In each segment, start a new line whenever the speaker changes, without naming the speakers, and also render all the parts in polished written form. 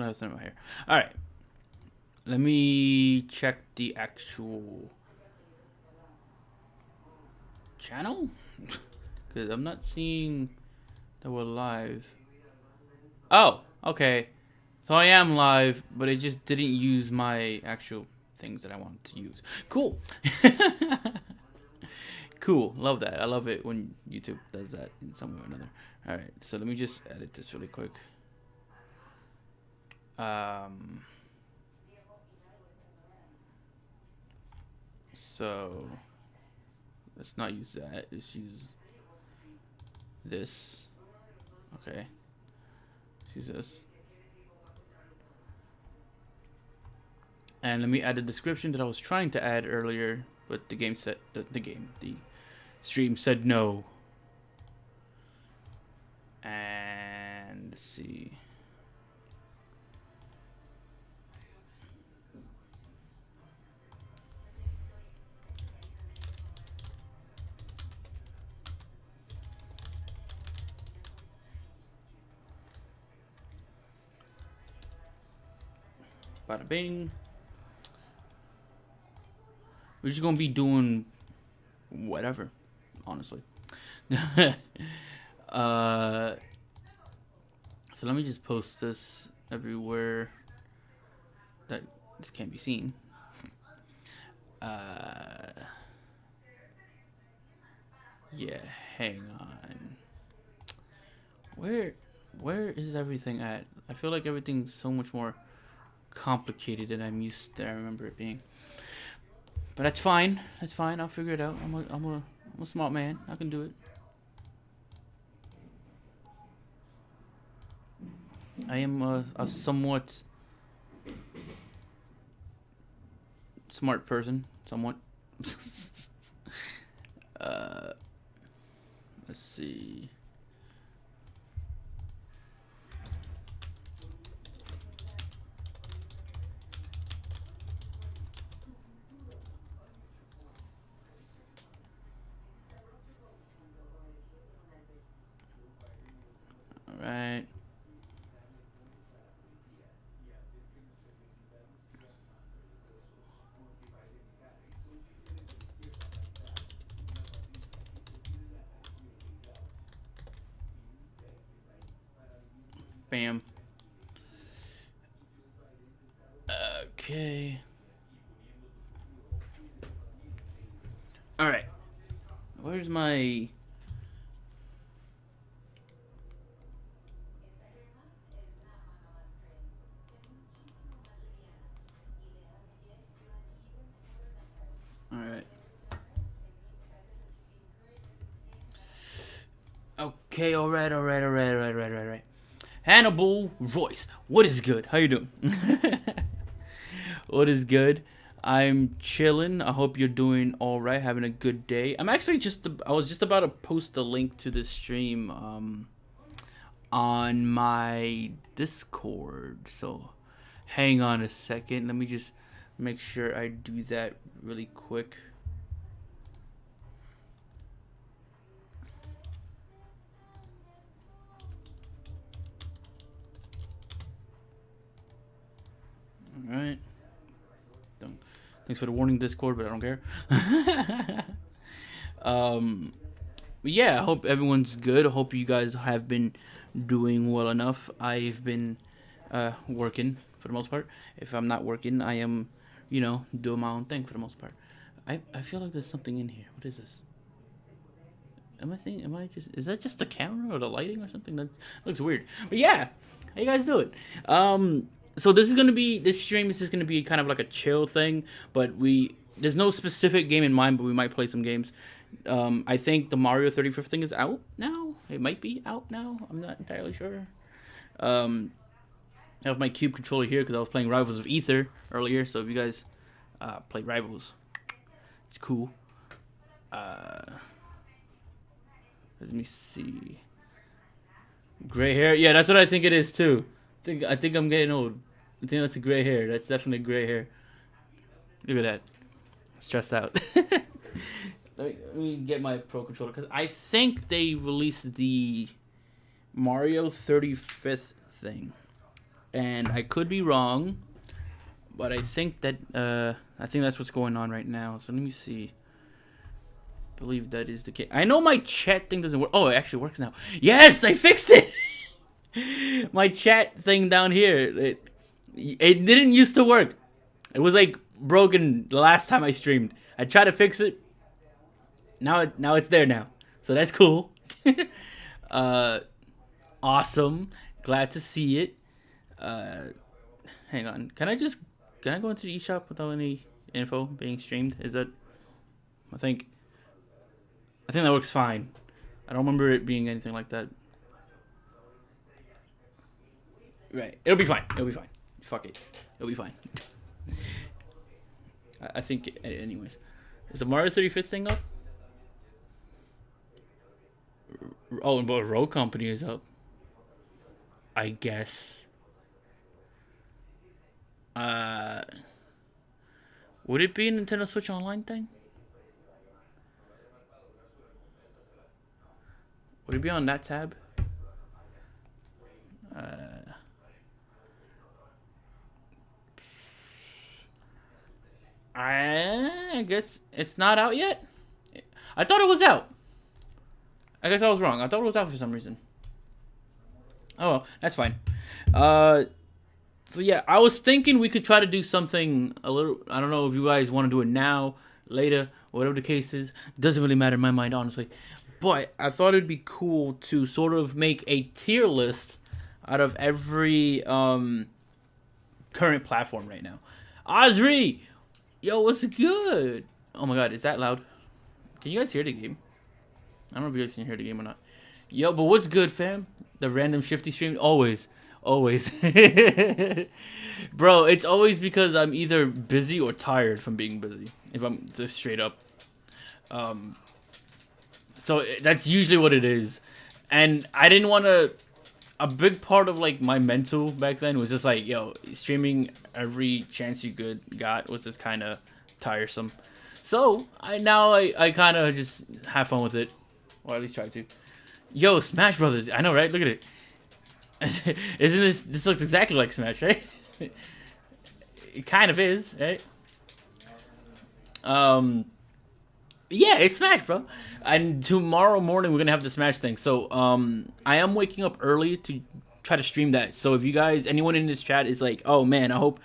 I have cinema here. All right. Let me check the actual channel because I'm not seeing that we're live. Oh, okay. So I am live, but it just didn't use my actual things that I wanted to use. Cool. Cool. Love that. I love it when YouTube does that in some way or another. All right. So let me just edit this really quick. So let's not use that. Let's use this. Okay. Let's use this. And let me add the description that I was trying to add earlier, but the game said the stream said no. And let's see. Bada bing. We're just gonna be doing whatever, honestly. So let me just post this everywhere that this can't be seen. Yeah, hang on. Where is everything at? I feel like everything's so much more complicated than I'm used to. I remember it being. But that's fine. That's fine. I'll figure it out. I'm a smart man. I can do it. I am a somewhat smart person. Somewhat. Let's see. Alright. Bam. Okay. Alright. Where's my... Alright. Okay, alright. Hannibal Royce, what is good? How you doing? What is good? I'm chilling. I hope you're doing all right, having a good day. I'm actually I was just about to post a link to this stream on my Discord. So hang on a second. Let me just make sure I do that really quick. All right. Thanks for the warning, Discord, but I don't care. But yeah, I hope everyone's good. I hope you guys have been doing well enough. I've been working for the most part. If I'm not working, I am, doing my own thing for the most part. I feel like there's something in here. What is this? Is that just the camera or the lighting or something? That looks weird. But yeah, how you guys doing? So this stream is just gonna be kind of like a chill thing, but there's no specific game in mind, but we might play some games. I think the Mario 35th thing is out now. It might be out now. I'm not entirely sure. I have my Cube controller here because I was playing Rivals of Ether earlier. So if you guys play Rivals, it's cool. Let me see. Gray hair? Yeah, that's what I think it is too. I think I'm getting old. I think that's a gray hair. That's definitely gray hair. Look at that. Stressed out. Let me get my Pro Controller because I think they released the Mario 35th thing. and I could be wrong, but I think that that's what's going on right now. So let me see. I believe that is the case. I know my chat thing doesn't work. Oh, it actually works now. Yes, I fixed it. My chat thing down here, it didn't used to work. It was like broken the last time I streamed. I tried to fix it. Now it's there now. So that's cool. Awesome. Glad to see it. Hang on. Can I go into the eShop without any info being streamed? Is that I think that works fine. I don't remember it being anything like that. Right. It'll be fine. Fuck it. It'll be fine. I think anyways. Is the Mario 35th thing up? Oh, but Rogue Company is up. I guess. Would it be a Nintendo Switch Online thing? Would it be on that tab? I guess it's not out yet. I thought it was out. I guess I was wrong. I thought it was out for some reason. Oh, well, that's fine. So yeah, I was thinking we could try to do something a little. I don't know if you guys want to do it now, later, whatever the case is. Doesn't really matter in my mind, honestly. But I thought it'd be cool to sort of make a tier list out of every current platform right now. Ozri, yo, what's good? Oh my god, is that loud? Can you guys hear the game? I don't know if you guys can hear the game or not. Yo, but what's good, fam? The random shifty stream, always. Bro, it's always because I'm either busy or tired from being busy. If I'm just straight up. So that's usually what it is. And I didn't want to. A big part of like my mental back then was just like, yo, streaming every chance you got was just kind of tiresome. So I kind of just have fun with it, or at least try to. Yo, Smash Brothers, I know, right? Look at it. Isn't this looks exactly like Smash, right? It kind of is, right? Yeah, it's Smash, bro. And tomorrow morning we're gonna have the Smash thing. So I am waking up early to try to stream that. So if you guys, anyone in this chat is like, oh man, I hope.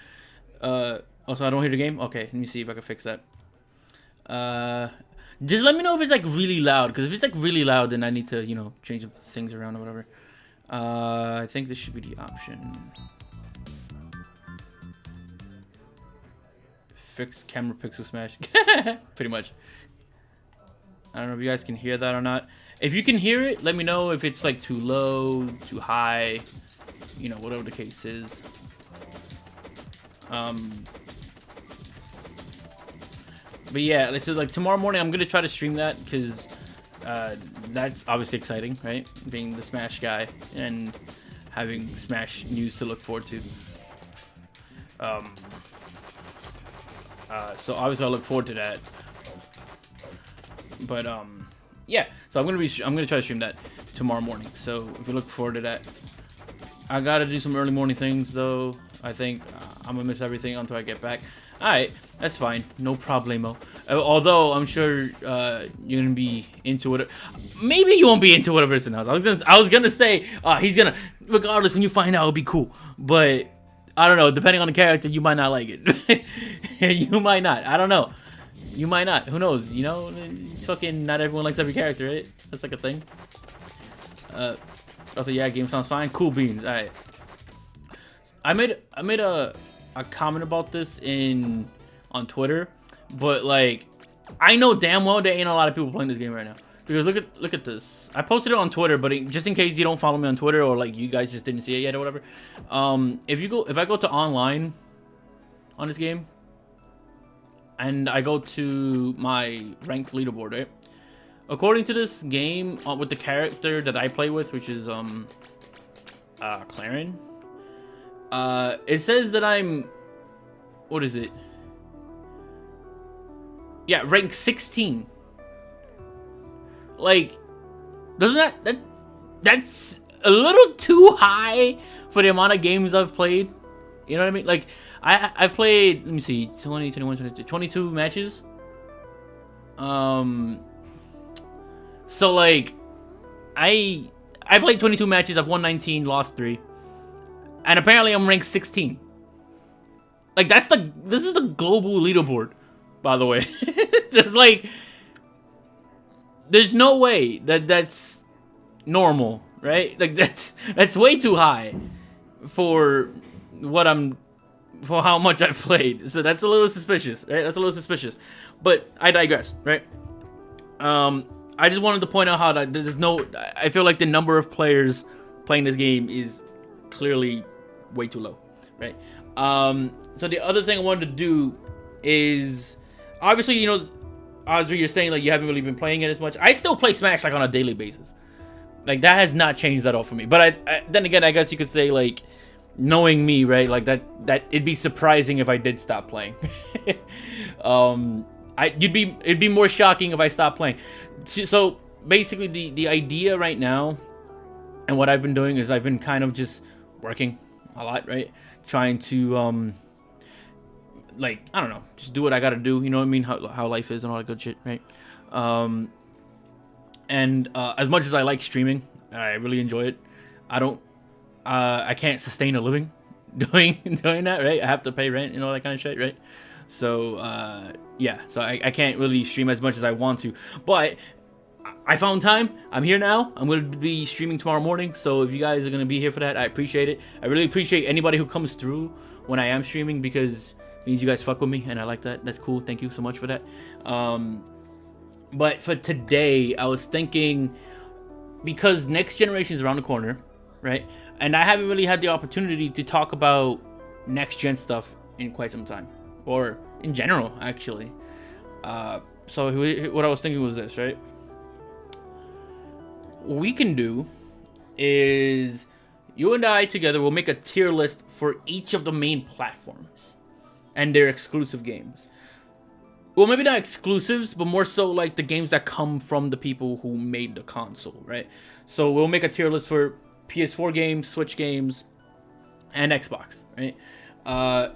Also, I don't hear the game. Okay, let me see if I can fix that. Just let me know if it's like really loud, because if it's like really loud, then I need to, you know, change things around or whatever. I think this should be the option. Fix camera pixel smash. Pretty much. I don't know if you guys can hear that or not. If you can hear it, let me know if it's like too low, too high, you know, whatever the case is. But yeah, this is like tomorrow morning. I'm gonna try to stream that because that's obviously exciting, right? Being the Smash guy and having Smash news to look forward to. So obviously I look forward to that. But yeah. So I'm gonna try to stream that tomorrow morning. So if you look forward to that, I gotta do some early morning things though. I think I'm gonna miss everything until I get back. Alright, that's fine. No problemo. Although I'm sure you're gonna be into it. Maybe you won't be into whatever it's announced. I was gonna say he's gonna, regardless, when you find out, it'll be cool. But I don't know. Depending on the character, you might not like it. You might not. I don't know. You might not. Who knows? You know, it's fucking not everyone likes every character, right? That's like a thing. Also, yeah, game sounds fine. Cool beans. Alright. I made a comment about this on Twitter, but like I know damn well there ain't a lot of people playing this game right now. Because look at this. I posted it on Twitter, but just in case you don't follow me on Twitter or like you guys just didn't see it yet or whatever. If I go to online on this game and I go to my ranked leaderboard, right? According to this game, with the character that I play with, which is Clarin, it says that I'm, what is it? Yeah, rank 16. Like, doesn't that's a little too high for the amount of games I've played. You know what I mean? Like, I've played, let me see, 20, 21, 22, 22 matches. So, like, I played 22 matches, I've won 19, lost 3. And apparently I'm ranked 16. Like, this is the global leaderboard, by the way. It's like, there's no way that's normal, right? Like, that's way too high for how much I've played. So that's a little suspicious, right? That's a little suspicious. But I digress, right? I just wanted to point out how I feel like the number of players playing this game is clearly way too low, right? So the other thing I wanted to do is, obviously, you know, Ozzy, you're saying like you haven't really been playing it as much. I still play Smash like on a daily basis. Like, that has not changed at all for me. But then again, I guess you could say, like, knowing me, right? Like, that it'd be surprising if I did stop playing. It'd be more shocking if I stopped playing. So basically, the idea right now, and what I've been doing is I've been kind of just working a lot, right? Trying to like, I don't know, just do what I gotta do. You know what I mean? How life is and all that good shit, right? And as much as I like streaming, I really enjoy it. I can't sustain a living doing that, right? I have to pay rent and all that kind of shit, right? So yeah, so I can't really stream as much as I want to, but I found time. I'm here now. I'm going to be streaming tomorrow morning, so if you guys are going to be here for that, I appreciate it. I really appreciate anybody who comes through when I am streaming, because it means you guys fuck with me, and I like that. That's cool. Thank you so much for that. But for today, I was thinking, because next generation is around the corner, right? And I haven't really had the opportunity to talk about next gen stuff in quite some time, or in general, actually. So what I was thinking was this, right? What we can do is, you and I together will make a tier list for each of the main platforms and their exclusive games. Well, maybe not exclusives, but more so like the games that come from the people who made the console, right? So we'll make a tier list for PS4 games, Switch games, and Xbox, right?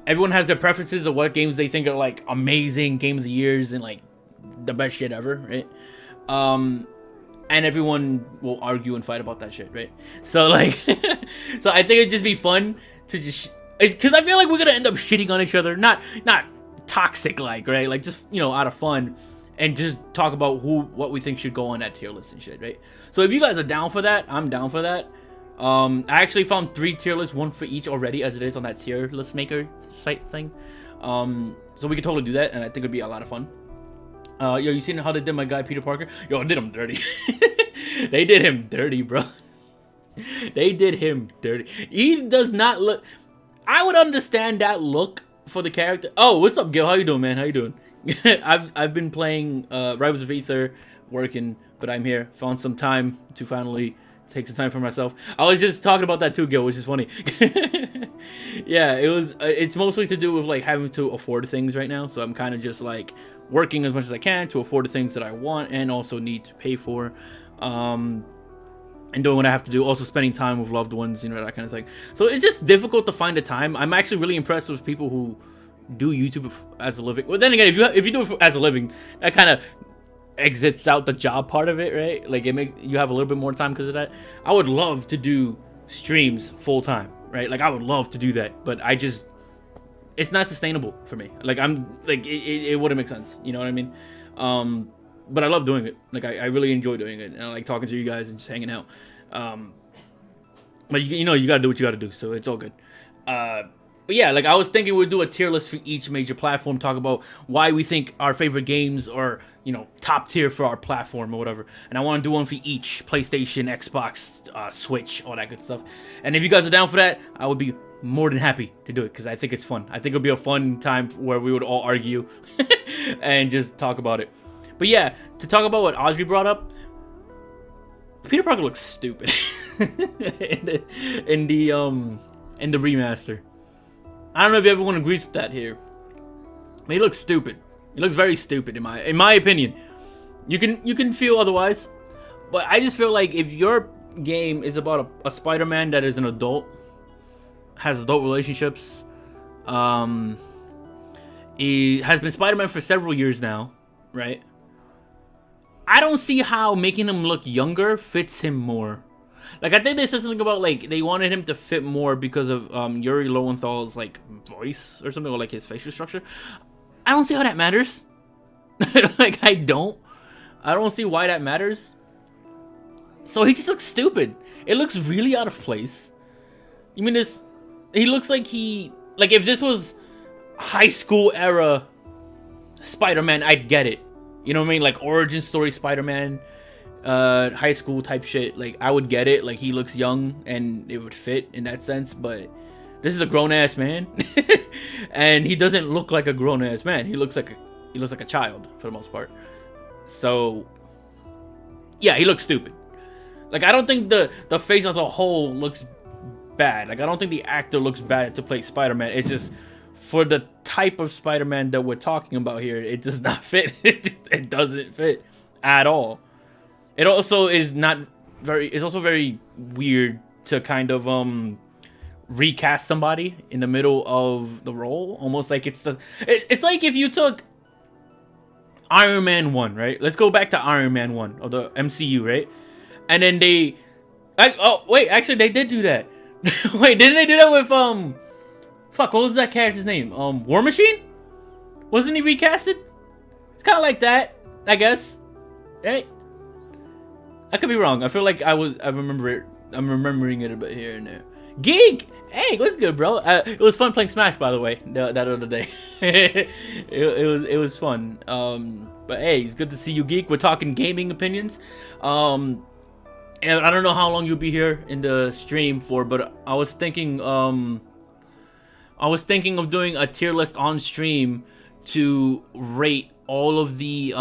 Everyone has their preferences of what games they think are like amazing game of the years and like the best shit ever, right? And everyone will argue and fight about that shit, right? So like, so I think it'd just be fun to just, because I feel like we're gonna end up shitting on each other, not toxic like, right? Like, just, you know, out of fun, and just talk about what we think should go on that tier list and shit, right? So if you guys are down for that, I'm down for that. I actually found 3 tier lists, 1 for each already, as it is on that tier list maker site thing. So we could totally do that, and I think it'd be a lot of fun. Yo, you seen how they did my guy Peter Parker? Yo, I did him dirty. They did him dirty, bro. They did him dirty. He does not look... I would understand that look for the character. Oh, what's up, Gil? How you doing, man? How you doing? I've been playing Rivals of Aether, working, but I'm here. Found some time to finally take some time for myself. I was just talking about that too, Gil, which is funny. Yeah, it's mostly to do with like having to afford things right now. So I'm kind of just like working as much as I can to afford the things that I want and also need to pay for. And doing what I have to do, also spending time with loved ones, you know, that kind of thing. So it's just difficult to find the time. I'm actually really impressed with people who do YouTube as a living. Well, then again, if you do it as a living, that kind of exits out the job part of it, right? Like, you have a little bit more time because of that. I would love to do streams full time, right? Like, I would love to do that, but it's not sustainable for me. Like, it wouldn't make sense. You know what I mean? But I love doing it. Like, I really enjoy doing it, and I like talking to you guys and just hanging out. But you know, you gotta do what you gotta do, so it's all good. But yeah, like, I was thinking we'd do a tier list for each major platform, talk about why we think our favorite games are, you know, top tier for our platform or whatever. And I want to do one for each: PlayStation, Xbox, Switch, all that good stuff. And if you guys are down for that, I would be more than happy to do it, because I think it's fun. I think it'll be a fun time where we would all argue and just talk about it. But yeah, to talk about what Audrey brought up, Peter Parker looks stupid in the remaster. I don't know if everyone agrees with that here. But he looks stupid. He looks very stupid in my opinion. You can feel otherwise, but I just feel like if you're game is about a Spider-Man that is an adult, has adult relationships. He has been Spider-Man for several years now, right? I don't see how making him look younger fits him more. Like, I think they said something about, like, they wanted him to fit more because of Yuri Lowenthal's, like, voice or something, or, like, his facial structure. I don't see how that matters. Like, I don't see why that matters. So he just looks stupid. It looks really out of place. You mean this? He looks like like, if this was high school era Spider-Man, I'd get it. You know what I mean? Like, origin story Spider-Man, high school type shit. Like, I would get it. Like, he looks young and it would fit in that sense. But this is a grown-ass man. And he doesn't look like a grown-ass man. He looks like a child for the most part. So, yeah, he looks stupid. Like, I don't think the face as a whole looks bad. Like, I don't think the actor looks bad to play Spider-Man. It's just, for the type of Spider-Man that we're talking about here, it does not fit. It doesn't fit at all. It also is not very... It's also very weird to kind of recast somebody in the middle of the role. Almost like it's like if you took Iron Man 1, right? Let's go back to Iron Man 1 of the MCU, right? And then actually they did do that. Wait, didn't they do that with fuck, what was that character's name? War Machine? Wasn't he recasted? It's kind of like that, I guess. Right? I could be wrong. I feel like I'm remembering it a bit here and there. Geek! Hey, what's good, bro? It was fun playing Smash, by the way, that other day. it was fun. But hey, it's good to see you, Geek. We're talking gaming opinions. And I don't know how long you'll be here in the stream for, but I was thinking of doing a tier list on stream to rate all of the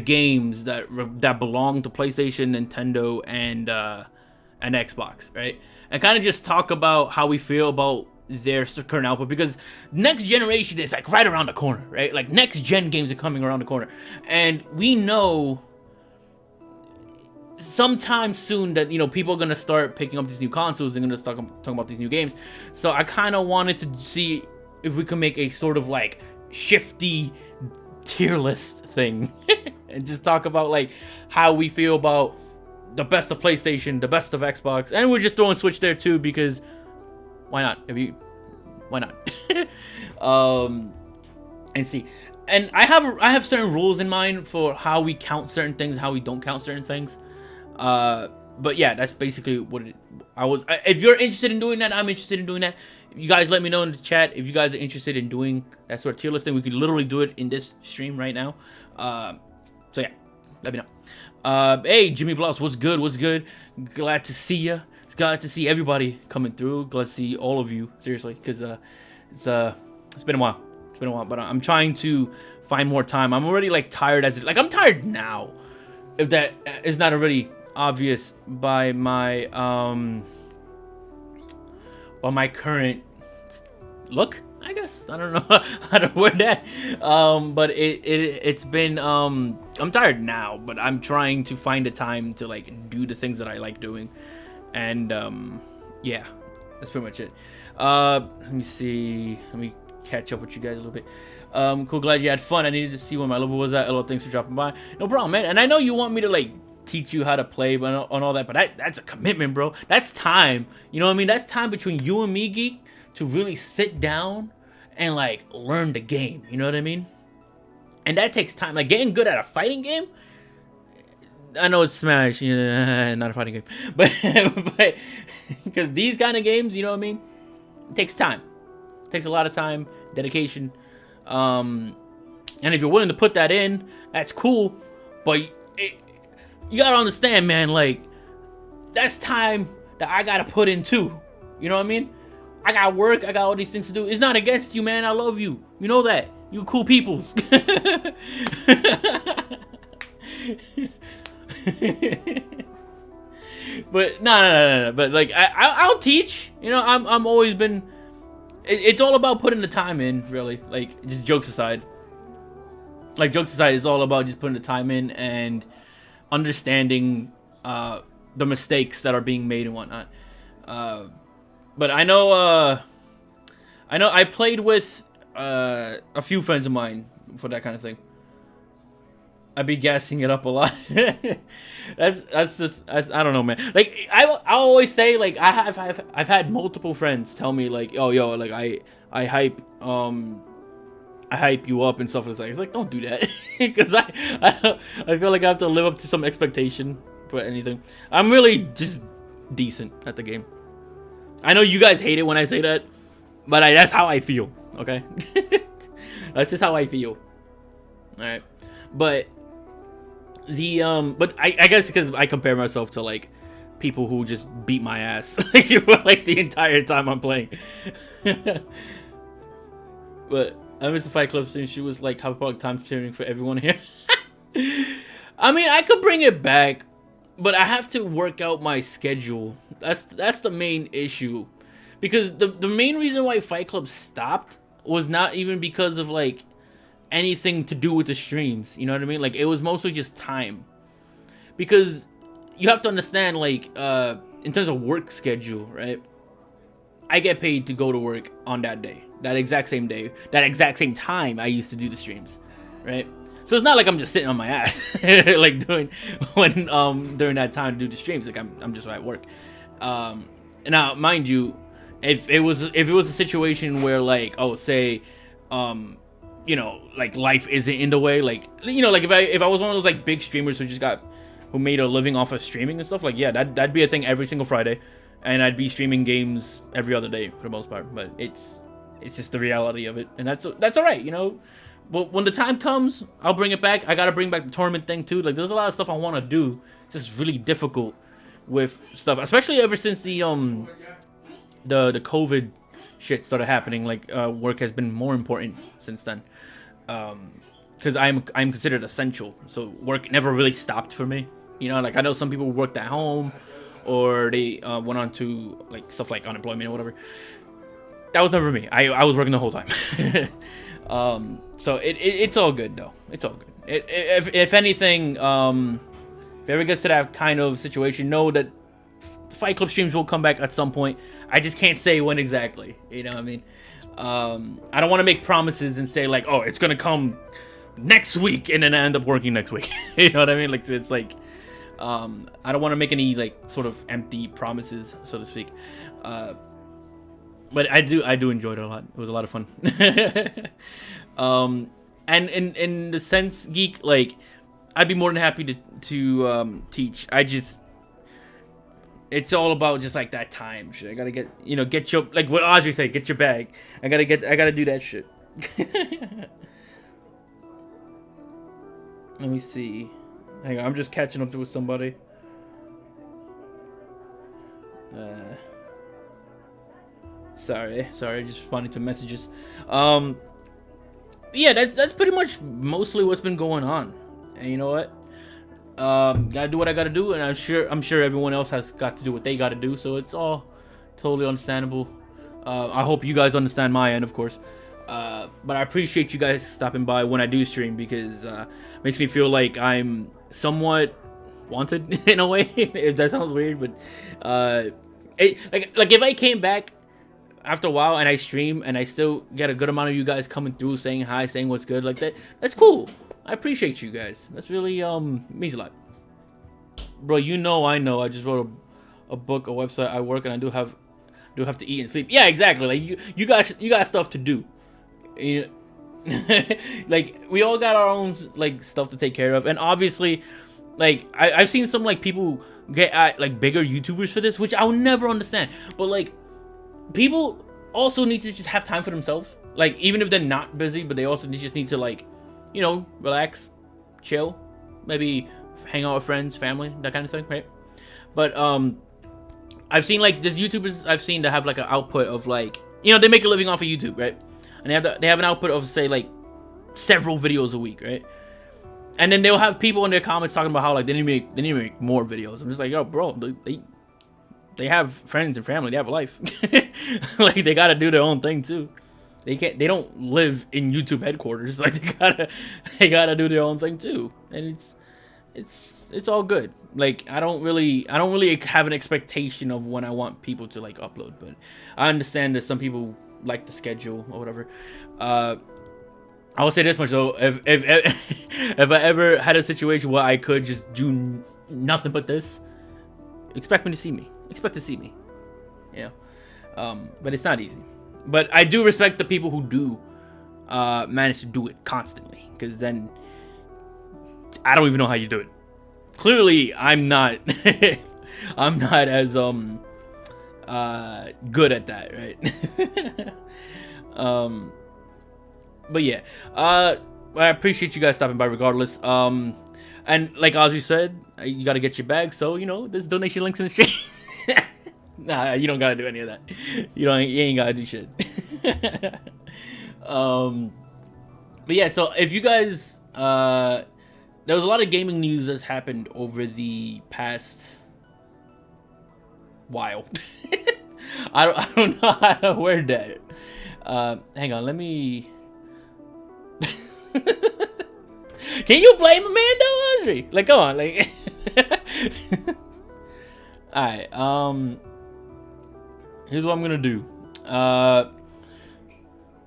games that belong to PlayStation, Nintendo, and Xbox, right? And kind of just talk about how we feel about their current output, because next generation is like right around the corner, right? Like, next gen games are coming around the corner, and we know sometime soon that, you know, people are gonna start picking up these new consoles and gonna start talking about these new games. So I kind of wanted to see if we can make a sort of like shifty tier list thing and just talk about like how we feel about the best of PlayStation, the best of Xbox, and we're just throwing Switch there too, because why not? Why not? And see, and I have certain rules in mind for how we count certain things, how we don't count certain things. But yeah, that's basically what if you're interested in doing that, I'm interested in doing that. You guys let me know in the chat if you guys are interested in doing that sort of tier listing. We could literally do it in this stream right now. So yeah, let me know. Hey, Jimmy Blouse, what's good? What's good? Glad to see ya. It's glad to see everybody coming through. Glad to see all of you, seriously, because it's been a while. It's been a while, but I'm trying to find more time. I'm already like tired I'm tired now. If that is not already obvious by my current look, I guess. I don't know how to word that. But it's been I'm tired now, but I'm trying to find a time to like do the things that I like doing. And yeah, that's pretty much it. Let me see. Let me catch up with you guys a little bit. Cool, glad you had fun. I needed to see where my level was at. Hello, thanks for dropping by. No problem, man. And I know you want me to like teach you how to play on all that, but that's a commitment, bro. That's time. You know what I mean? That's time between you and me, Geek, to really sit down and like learn the game. You know what I mean? And that takes time. Like, getting good at a fighting game, I know it's Smash, not a fighting game, but because these kind of games, you know what I mean, it takes time. It takes a lot of time, dedication, and if you're willing to put that in, that's cool. But you gotta understand, man, like, that's time that I gotta put in too. You know what I mean? I got work, I got all these things to do. It's not against you, man. I love you. You know that. You cool peoples. But no. But like, I'll teach. You know, I'm always been. It's all about putting the time in, really. Like, just jokes aside. Like, jokes aside, it's all about just putting the time in and understanding the mistakes that are being made and whatnot. But I know I played with a few friends of mine for that kind of thing. I'd be gassing it up a lot. that's I don't know, man. Like I always say, like I've had multiple friends tell me like, oh yo, like I hype you up and stuff. It's like don't do that, because I feel like I have to live up to some expectation for anything. I'm really just decent at the game. I know you guys hate it when I say that, but that's how I feel. Okay, that's just how I feel. All right, but but I guess because I compare myself to like people who just beat my ass for like the entire time I'm playing. But I missed the Fight Club since she was like hyperbolic time sharing for everyone here. I mean, I could bring it back, but I have to work out my schedule. That's the main issue, because the main reason why Fight Club stopped was not even because of like anything to do with the streams. You know what I mean? Like it was mostly just time, because you have to understand, like in terms of work schedule, right? I get paid to go to work on that day, that exact same day, that exact same time I used to do the streams, right? So it's not like I'm just sitting on my ass like during that time to do the streams. Like I'm just at work. Now mind you, if it was a situation where like, oh, say you know, like life isn't in the way, like, you know, like if I was one of those like big streamers who made a living off of streaming and stuff, like yeah, that'd be a thing every single Friday, and I'd be streaming games every other day for the most part. But it's just the reality of it, and that's all right, you know. But when the time comes, I'll bring it back. I gotta bring back the tournament thing too. Like there's a lot of stuff I want to do. It's just really difficult with stuff, especially ever since the COVID shit started happening. Like work has been more important since then, because I'm considered essential, so work never really stopped for me. You know, like I know some people worked at home, or they went on to like stuff like unemployment or whatever. That was never me. I was working the whole time. So it's all good though. It's all good. If anything, if it ever gets to that kind of situation, know that Fight Club streams will come back at some point. I just can't say when exactly. You know what I mean? I don't want to make promises and say like, oh, it's gonna come next week, and then I end up working next week. You know what I mean? Like it's like, I don't want to make any like sort of empty promises, so to speak. But I do enjoy it a lot. It was a lot of fun. And in the sense, Geek, like I'd be more than happy to teach. It's all about just like that time shit. I gotta get your, like what Audrey said, get your bag. I gotta do that shit. Let me see. Hang on, I'm just catching up with somebody. Sorry, just responding to messages. Yeah, that's pretty much mostly what's been going on. And you know what? Gotta do what I gotta do, and I'm sure everyone else has got to do what they gotta do, so it's all totally understandable. I hope you guys understand my end, of course. But I appreciate you guys stopping by when I do stream, because it makes me feel like I'm somewhat wanted in a way, if that sounds weird. But like if I came back after a while and I stream and I still get a good amount of you guys coming through, saying hi, saying what's good, like that's cool. I appreciate you guys. That's really means a lot, bro. You know, I know. I just wrote a book, a website. I work, and I do have to eat and sleep. Yeah, exactly. Like you got stuff to do. You know, like we all got our own like stuff to take care of, and obviously, like I've seen some like people get at like bigger YouTubers for this, which I'll never understand. But like, people also need to just have time for themselves. Like even if they're not busy, but they also just need to like, you know, relax, chill, maybe hang out with friends, family, that kind of thing, right? But I've seen like there's YouTubers I've seen that have like an output of like, you know, they make a living off of YouTube, right? And they have an output of say like several videos a week, right? And then they'll have people in their comments talking about how like they need to make more videos. I'm just like, yo, bro, they have friends and family, they have a life. Like they gotta do their own thing too. They don't live in YouTube headquarters. Like they gotta do their own thing too. And it's all good. Like I don't really have an expectation of when I want people to like upload, but I understand that some people like the schedule or whatever. I will say this much though: if I ever had a situation where I could just do nothing but this, expect me to see me. Expect to see me. You know, but it's not easy. But I do respect the people who do manage to do it constantly, because then I don't even know how you do it. Clearly, I'm not. I'm not as good at that, right? But yeah, I appreciate you guys stopping by regardless. And like Ozzy said, you gotta get your bag, so you know there's donation links in the stream. Nah, you don't gotta do any of that. You ain't gotta do shit. But yeah, so if you guys, there was a lot of gaming news that's happened over the past while. I don't know how to word that. Hang on, let me. Can you blame a man though, Ozzy? Like, come on, like. Alright, here's what I'm gonna do.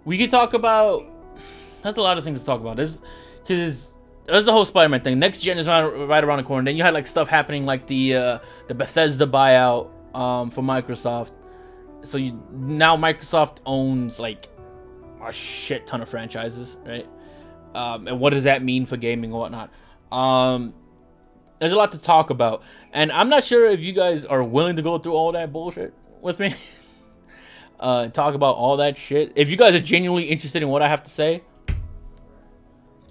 We can talk about. There's a lot of things to talk about. There's the whole Spider-Man thing. Next gen is right around the corner. Then you had like stuff happening like the Bethesda buyout for Microsoft. So now Microsoft owns like a shit ton of franchises, right? And what does that mean for gaming and whatnot? There's a lot to talk about, and I'm not sure if you guys are willing to go through all that bullshit with me. Talk about all that shit. If you guys are genuinely interested in what I have to say,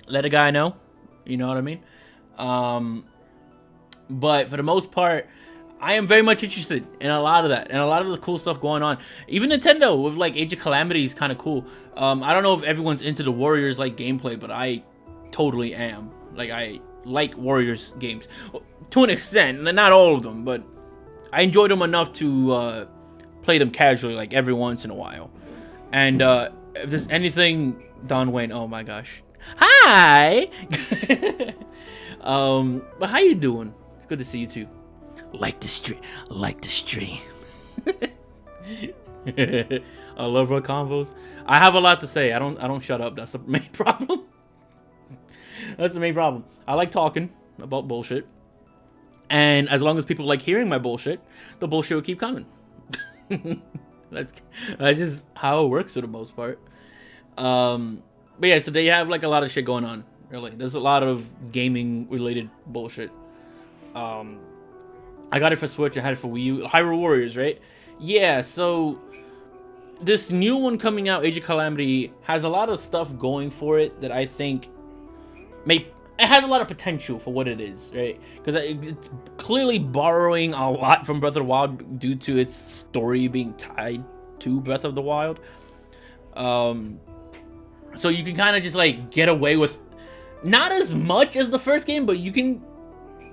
let a guy know. You know what I mean? But for the most part, I am very much interested in a lot of that and a lot of the cool stuff going on. Even Nintendo with like Age of Calamity is kind of cool. I don't know if everyone's into the Warriors like gameplay, but I totally am. Like I like Warriors games to an extent, not all of them, but I enjoyed them enough to play them casually, like every once in a while. And if there's anything, Don Wayne, oh my gosh, hi. But how you doing? It's good to see you too. Like the stream. I love our convos. I have a lot to say. I don't shut up. That's the main problem. That's the main problem. I like talking about bullshit. And as long as people like hearing my bullshit, the bullshit will keep coming. That's just how it works for the most part. But yeah, so they have like a lot of shit going on. Really, there's a lot of gaming related bullshit. I got it for Switch. I had it for Wii U. Hyrule Warriors, right? Yeah. So this new one coming out, Age of Calamity, has a lot of stuff going for it that I think it has a lot of potential for what it is, right? Because it's clearly borrowing a lot from Breath of the Wild due to its story being tied to Breath of the Wild. So you can kind of just like get away with not as much as the first game, but you can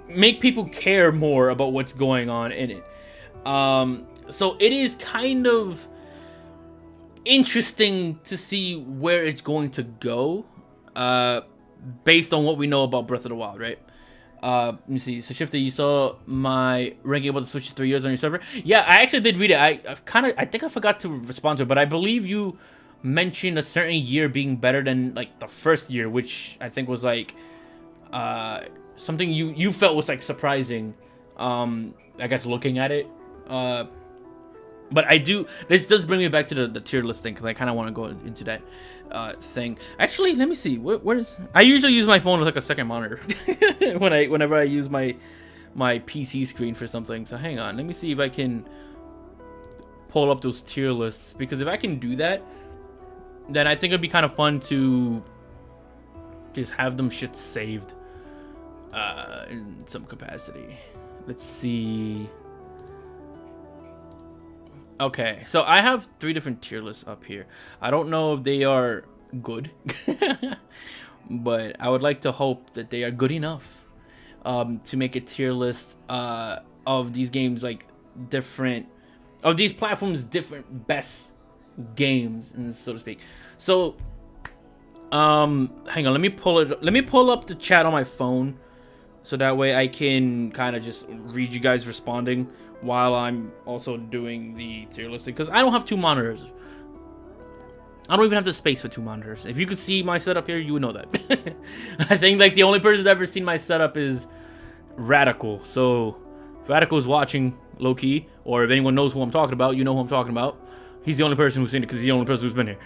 make people care more about what's going on in it. So it is kind of interesting to see where it's going to go. Based on what we know about Breath of the Wild, right? Let me see. So Shifty, you saw my ranking about the Switch 3 years on your server? Yeah, I actually did read it. I think I forgot to respond to it, but I believe you mentioned a certain year being better than like the first year, which I think was like something you felt was like surprising. I guess looking at it. But this does bring me back to the tier list thing, because I kind of want to go into that thing. Actually, let me see. Where's I usually use my phone with like a second monitor whenever I use my PC screen for something. So hang on, let me see if I can pull up those tier lists, because if I can do that, then I think it'd be kind of fun to just have them shit saved in some capacity. Let's see. Okay, so I have 3 different tier lists up here. I don't know if they are good, but I would like to hope that they are good enough to make a tier list of these games, like different, of these platforms, different best games, so to speak. So, hang on, let me pull up the chat on my phone so that way I can kind of just read you guys responding while I'm also doing the tier listing, because I don't have 2 monitors. I don't even have the space for 2 monitors. If you could see my setup here, you would know that. I think like the only person that's ever seen my setup is Radical. So if Radical's watching low key, or if anyone knows who I'm talking about, you know who I'm talking about. He's the only person who's seen it because he's the only person who's been here.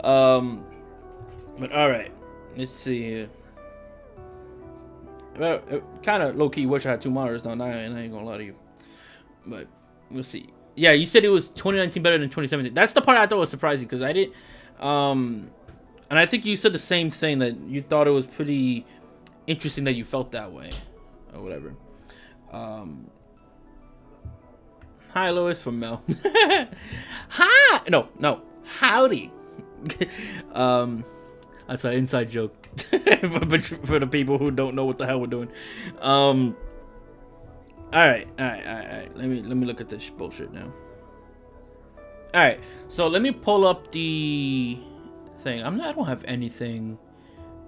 But all right, let's see here. Well, kind of low key wish I had 2 monitors now. I ain't gonna lie to you, but we'll see. Yeah, you said it was 2019 better than 2017. That's the part I thought was surprising because I didn't. And I think you said the same thing, that you thought it was pretty interesting that you felt that way, or whatever. Hi, Lois from Mel. Hi. No. Howdy. That's an inside joke, but for the people who don't know what the hell we're doing. All right. Let me look at this bullshit now. All right, so let me pull up the thing. I don't have anything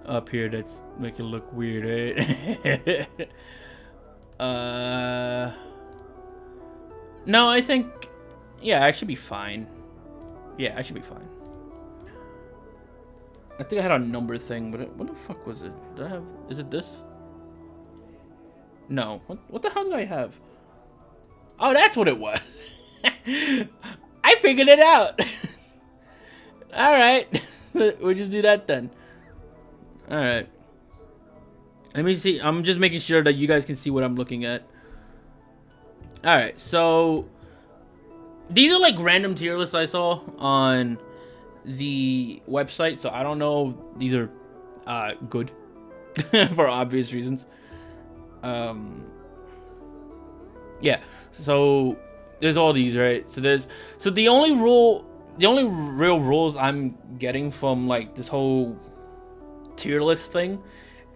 up here that's making it look weird, right? No, I think, yeah, I should be fine. Yeah, I should be fine. I think I had a number thing, but what the fuck was it? Did I have? Is it this? No. What the hell did I have? Oh, that's what it was. I figured it out. All right. We'll just do that then. All right. Let me see. I'm just making sure that you guys can see what I'm looking at. All right. So these are like random tier lists I saw on the website. So I don't know if these are good for obvious reasons. Yeah, so there's all these, right? So the only real rules I'm getting from like this whole tier list thing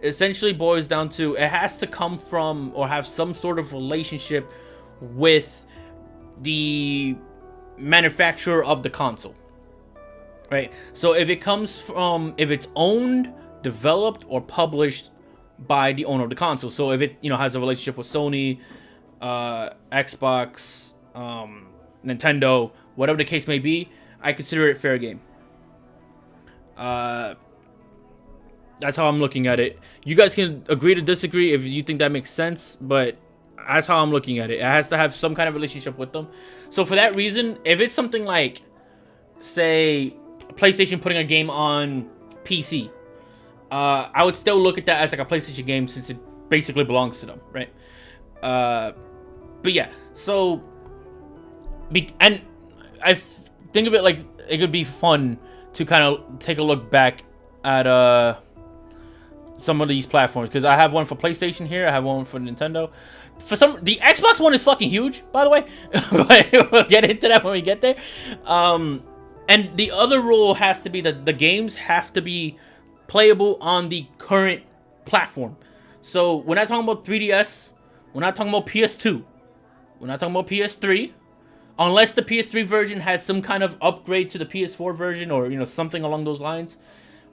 essentially boils down to it has to come from or have some sort of relationship with the manufacturer of the console, right? So if it's owned, developed, or published by the owner of the console. So if it has a relationship with Sony, Xbox, Nintendo, whatever the case may be, I consider it fair game. That's how I'm looking at it. You guys can agree to disagree if you think that makes sense, but that's how I'm looking at it. It has to have some kind of relationship with them. So for that reason, if it's something like, say, PlayStation putting a game on PC, I would still look at that as like a PlayStation game since it basically belongs to them, right? But yeah, so and I think of it like it could be fun to kind of take a look back at some of these platforms, because I have one for PlayStation here, I have one for Nintendo. The Xbox one is fucking huge, by the way, but we'll get into that when we get there. And the other rule has to be that the games have to be playable on the current platform. So we're not talking about 3DS, we're not talking about PS2, we're not talking about PS3, unless the PS3 version had some kind of upgrade to the PS4 version or something along those lines.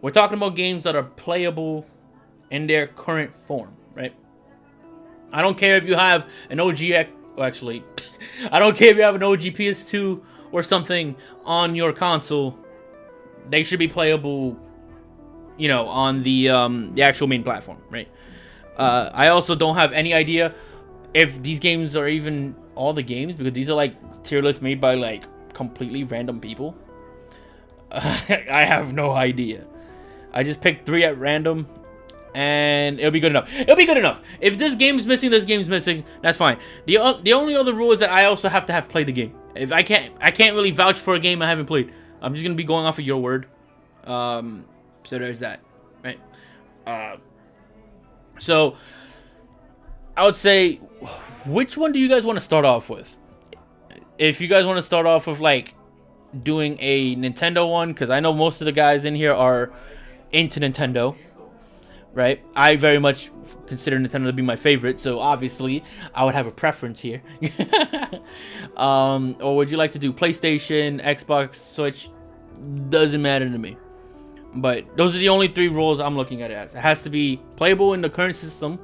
We're talking about games that are playable in their current form, right? I don't care if you have an OG, actually, I don't care if you have an OG PS2 or something on your console. They should be playable, on the actual main platform, right? I also don't have any idea if these games are even all the games, because these are like tier lists made by like completely random people. I have no idea. I just picked 3 at random, and it'll be good enough. It'll be good enough. If this game's missing, that's fine. The only other rule is that I also have to have played the game. If I can't really vouch for a game I haven't played. I'm just gonna be going off of your word. So there's that, right? So I would say, which one do you guys want to start off with? If you guys want to start off with like doing a Nintendo one, because I know most of the guys in here are into Nintendo, right? I very much consider Nintendo to be my favorite, so obviously I would have a preference here. Or would you like to do PlayStation, Xbox, Switch? Doesn't matter to me. But those are the only 3 rules I'm looking at it as. It has to be playable in the current system.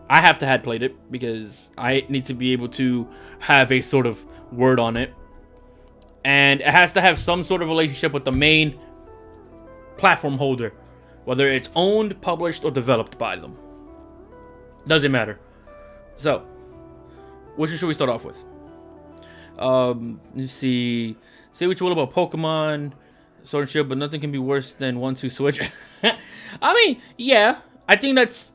I have to had played it because I need to be able to have a sort of word on it. And it has to have some sort of relationship with the main platform holder, whether it's owned, published, or developed by them. Doesn't matter. So, which should we start off with? Let's see. Say what you will about Pokemon, Sword and Shield, but nothing can be worse than 1-2 Switch. I mean, yeah, I think that's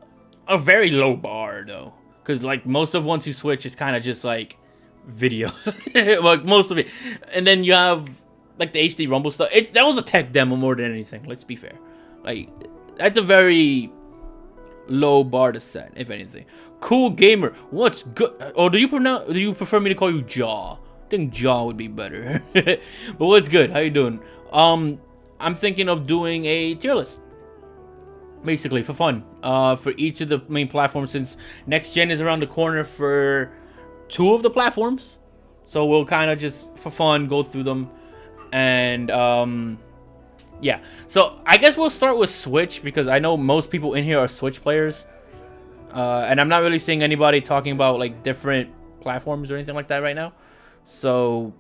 a very low bar though, because like most of 1-2 Switch is kind of just like videos, like most of it, and then you have like the HD Rumble stuff. That was a tech demo more than anything. Let's be fair. Like that's a very low bar to set, if anything. Cool gamer, what's good? Or do you prefer me to call you Jaw? I think Jaw would be better. But what's good? How you doing? I'm thinking of doing a tier list, basically for fun, for each of the main platforms, since next gen is around the corner for 2 of the platforms. So we'll kind of just for fun go through them, and yeah. So I guess we'll start with Switch because I know most people in here are Switch players, and I'm not really seeing anybody talking about like different platforms or anything like that right now. So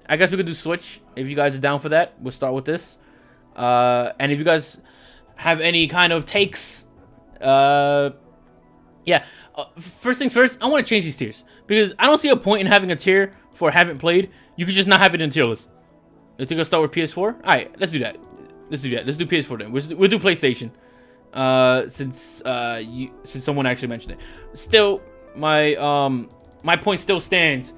I guess we could do Switch if you guys are down for that. We'll start with this, and if you guys have any kind of takes, yeah. First things first, I want to change these tiers because I don't see a point in having a tier for haven't played. You could just not have it in tier list. I think I'll start with PS4. All right, let's do that. Let's do PS4 then. We'll do PlayStation, since someone actually mentioned it. Still, my point still stands.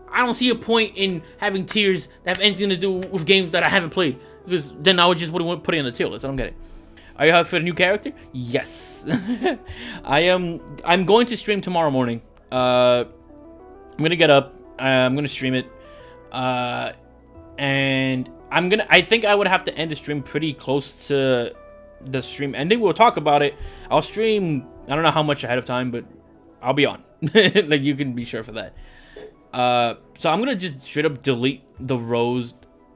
I don't see a point in having tiers that have anything to do with games that I haven't played, because then I would just wouldn't put it in the tier list. I don't get it. Are you hyped for the new character? Yes. I am. I'm going to stream tomorrow morning. I'm gonna get up. I'm gonna stream it. And I think I would have to end the stream pretty close to the stream ending. We'll talk about it. I'll stream. I don't know how much ahead of time, but I'll be on. Like you can be sure for that. So I'm gonna just straight up delete the rows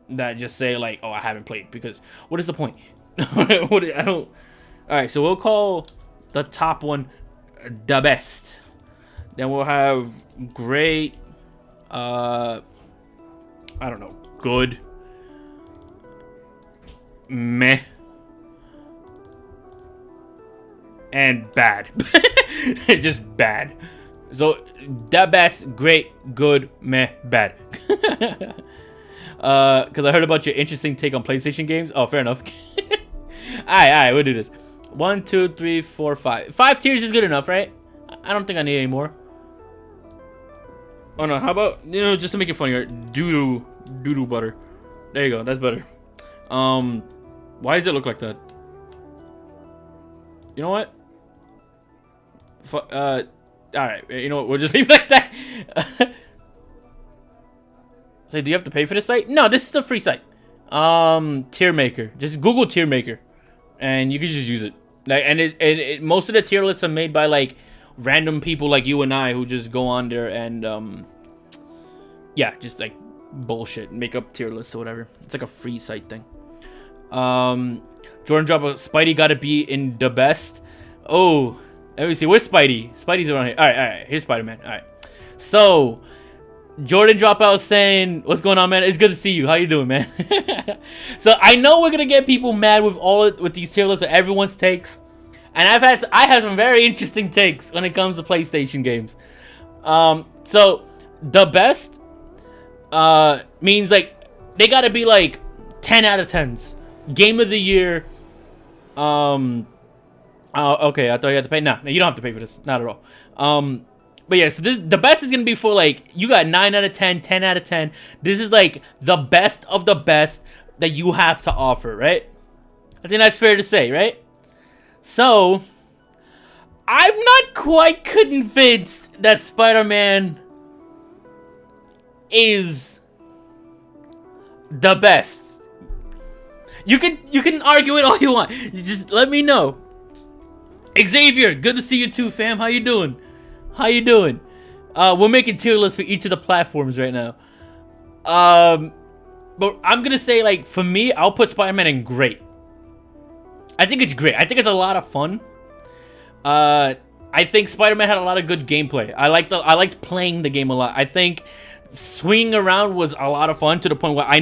that just say like, oh, I haven't played, because what is the point? I don't. All right, so we'll call the top one the best. Then we'll have great. I don't know. Good. Meh. And bad. Just bad. So the best, great, good, meh, bad. Because I heard about your interesting take on PlayStation games. Oh, fair enough. Alright, we'll do this. 1, 2, 3, 4, 5. 5 tiers is good enough, right? I don't think I need any more. Oh no, how about, just to make it funnier, doo-doo butter. There you go, that's better. Why does it look like that? You know what? Alright, you know what, we'll just leave it like that. Say, do you have to pay for this site? No, this is a free site. Tier maker. Just Google tier maker, and you can just use it. Like, and it most of the tier lists are made by like random people like you and I who just go on there and yeah, just like bullshit, make up tier lists or whatever. It's like a free site thing. Jordan drop a Spidey gotta be in the best. Oh, let me see. Where's Spidey? Spidey's around here. All right. Here's Spider-Man. All right. So Jordan Dropout saying, "What's going on, man? It's good to see you. How you doing, man?" So I know we're gonna get people mad with these tier lists of everyone's takes, and I have some very interesting takes when it comes to PlayStation games. So the best means like they gotta be like 10 out of 10s. Game of the year. Okay, I thought you had to pay. No, you don't have to pay for this. Not at all. But yeah, so the best is going to be for like, you got 9 out of 10, 10 out of 10. This is like the best of the best that you have to offer, right? I think that's fair to say, right? So, I'm not quite convinced that Spider-Man is the best. You can argue it all you want. You just let me know. Xavier, good to see you too, fam. How you doing? We're making tier lists for each of the platforms right now. but I'm gonna say, like, for me, I'll put Spider-Man in great. I think it's great. I think it's a lot of fun. I think Spider-Man had a lot of good gameplay. I liked playing the game a lot. I think swinging around was a lot of fun, to the point where I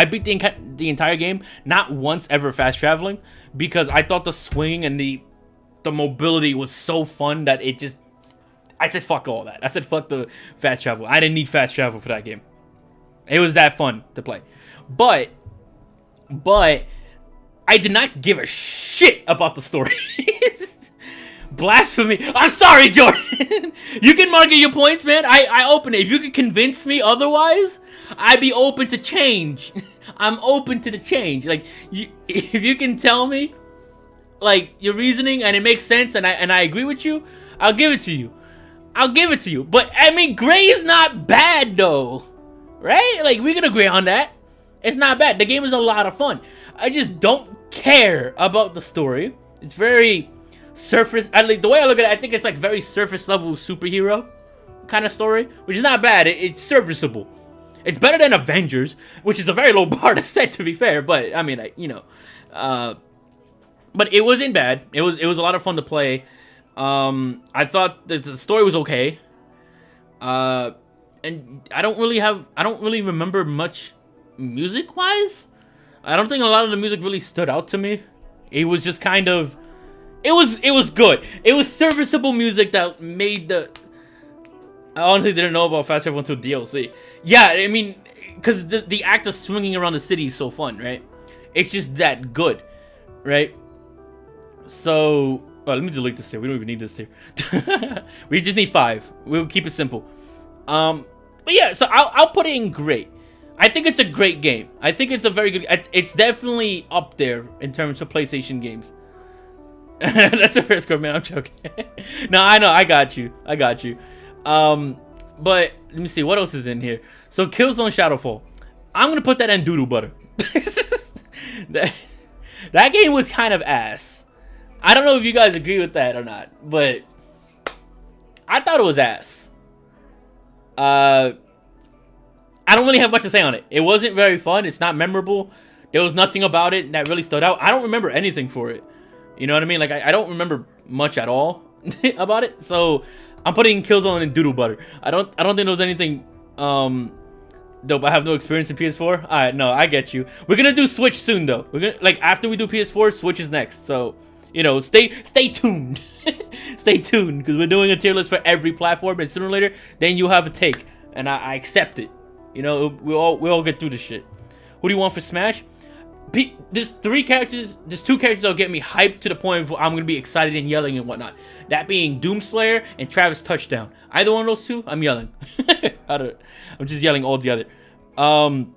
beat the entire game not once ever fast traveling, because I thought the swinging and the mobility was so fun that I said fuck all that. I said fuck the fast travel. I didn't need fast travel for that game. It was that fun to play. But I did not give a shit about the story. Blasphemy. I'm sorry, Jordan. You can market your points, man. I open it. If you can convince me otherwise, I'd be open to change. I'm open to the change. Like, if you can tell me, like, your reasoning and it makes sense and I agree with you, I'll give it to you. I'll give it to you. But, I mean, gray is not bad, though. Right? Like, we can agree on that. It's not bad. The game is a lot of fun. I just don't care about the story. It's very surface. Like, the way I look at it, I think it's like very surface level superhero kind of story, which is not bad. It's serviceable. It's better than Avengers, which is a very low bar to set, to be fair. But I mean, but it wasn't bad. It was a lot of fun to play. I thought that the story was okay. And I don't really remember much music wise. I don't think a lot of the music really stood out to me. It was just kind of, it was good. It was serviceable music that made the. I honestly didn't know about Fast Travel until DLC. Yeah, I mean, because the act of swinging around the city is so fun, right? It's just that good, right? So, let me delete this tier. We don't even need this tier. We just need 5. We'll keep it simple. But yeah, so I'll put it in great. I think it's a great game. I think it's a very good. It's definitely up there in terms of PlayStation games. That's a fair score, man. I'm joking. No, I know. I got you. But let me see what else is in here. So Killzone Shadowfall. I'm gonna put that in doodle butter. that game was kind of ass. I don't know if you guys agree with that or not, but I thought it was ass. I don't really have much to say on it. It wasn't very fun. It's not memorable. There was nothing about it that really stood out. I don't remember anything for it. You know what I mean? Like, I don't remember much at all about it. So I'm putting Killzone in doodle butter. I don't think there was anything dope. I have no experience in PS4. Alright, no, I get you. We're gonna do Switch soon though. We're gonna, like, after we do PS4, Switch is next. So, you know, stay tuned. Stay tuned, because we're doing a tier list for every platform, and sooner or later, then you'll have a take. And I accept it. You know, we all get through this shit. Who do you want for Smash? There's 3 characters. There's 2 characters that'll get me hyped to the point of I'm gonna be excited and yelling and whatnot. That being Doomslayer and Travis Touchdown. Either one of those 2, I'm yelling. I'm just yelling all together. And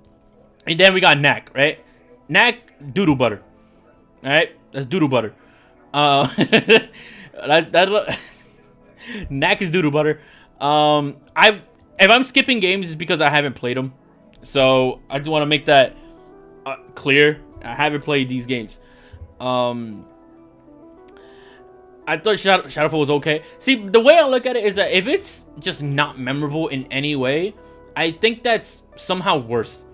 then we got Knack, right? Knack, doodle butter. All right, that's doodle butter. Knack is doodle butter. If I'm skipping games, it's because I haven't played them. So I just want to make that clear. I haven't played these games. I thought Shadowfall was okay. See, the way I look at it is that if it's just not memorable in any way, I think that's somehow worse.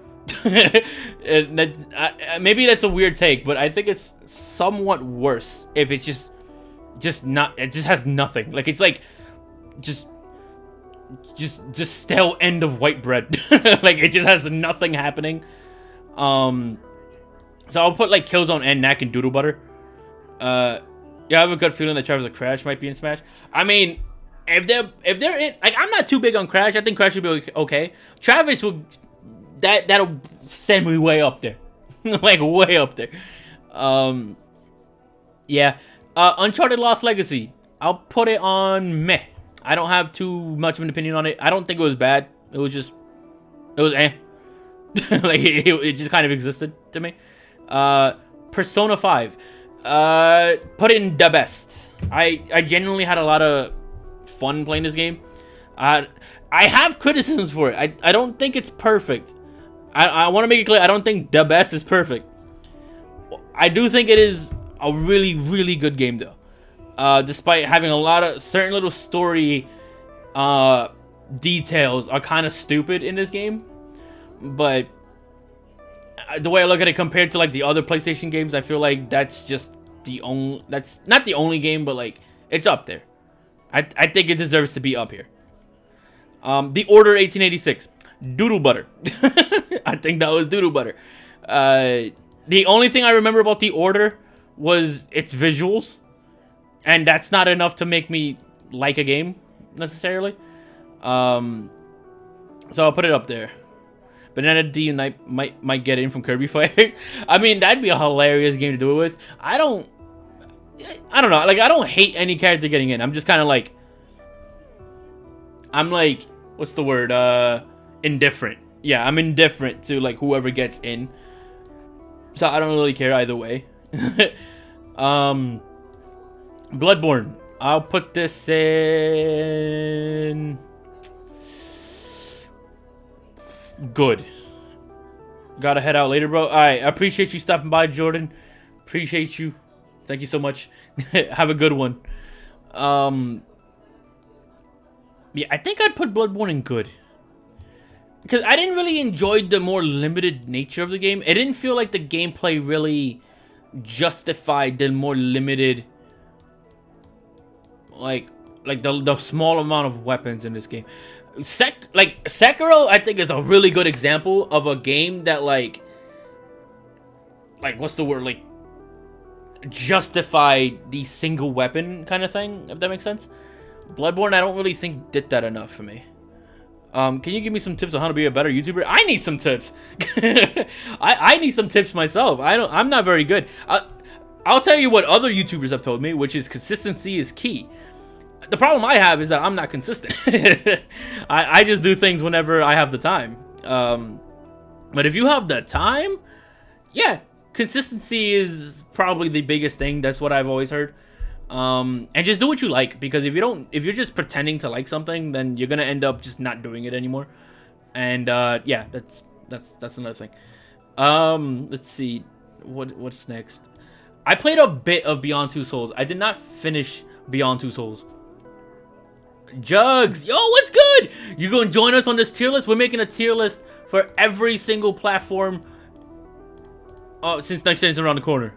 Maybe that's a weird take, but I think it's somewhat worse if it's just not. It just has nothing. Like, it's like just stale end of white bread. Like, it just has nothing happening. So I'll put like Killzone and Knack and doodle butter. Yeah, I have a good feeling that Travis or Crash might be in Smash. I mean, if they're in, like, I'm not too big on Crash. I think Crash would be okay. Travis will that'll send me way up there. Like, way up there. Yeah. Uncharted Lost Legacy. I'll put it on meh. I don't have too much of an opinion on it. I don't think it was bad. It was eh. Like, it just kind of existed to me. Persona 5. Put it in the best. I genuinely had a lot of fun playing this game. I have criticisms for it. I don't think it's perfect. I want to make it clear, I don't think the best is perfect. I do think it is a really, really good game, though. Despite having a lot of certain little story details are kind of stupid in this game. But the way I look at it compared to like the other PlayStation games, I feel like that's just that's not the only game, but like it's up there. I think it deserves to be up here. The Order 1886, doodle butter. I think that was doodle butter. The only thing I remember about The Order was its visuals, and that's not enough to make me like a game necessarily. So I'll put it up there. Bayonetta D might get in from Kirby Fighters. I mean, that'd be a hilarious game to do it with. I don't know. Like, I don't hate any character getting in. I'm just kind of like, I'm like, what's the word? Indifferent. Yeah, I'm indifferent to like whoever gets in. So I don't really care either way. Bloodborne. I'll put this in good. Gotta head out later, bro. Alright, I appreciate you stopping by, Jordan. Appreciate you. Thank you so much. Have a good one. Yeah, I think I'd put Bloodborne in good. Because I didn't really enjoy the more limited nature of the game. It didn't feel like the gameplay really justified the more limited, like the small amount of weapons in this game. Sekiro, I think, is a really good example of a game that like what's the word, like justified the single weapon kind of thing, if that makes sense. Bloodborne, I don't really think did that enough for me. Can you give me some tips on how to be a better YouTuber? I need some tips. I need some tips myself. I'm not very good. I'll tell you what other YouTubers have told me, which is consistency is key. The problem I have is that I'm not consistent. I just do things whenever I have the time. But if you have the time, yeah, consistency is probably the biggest thing. That's what I've always heard. And just do what you like, because if you're just pretending to like something, then you're gonna end up just not doing it anymore. And yeah, that's another thing. Let's see, what's next. I played a bit of Beyond Two Souls. I did not finish Beyond Two Souls. Jugs, yo, what's good? You gonna join us on this tier list? We're making a tier list for every single platform since next gen is around the corner.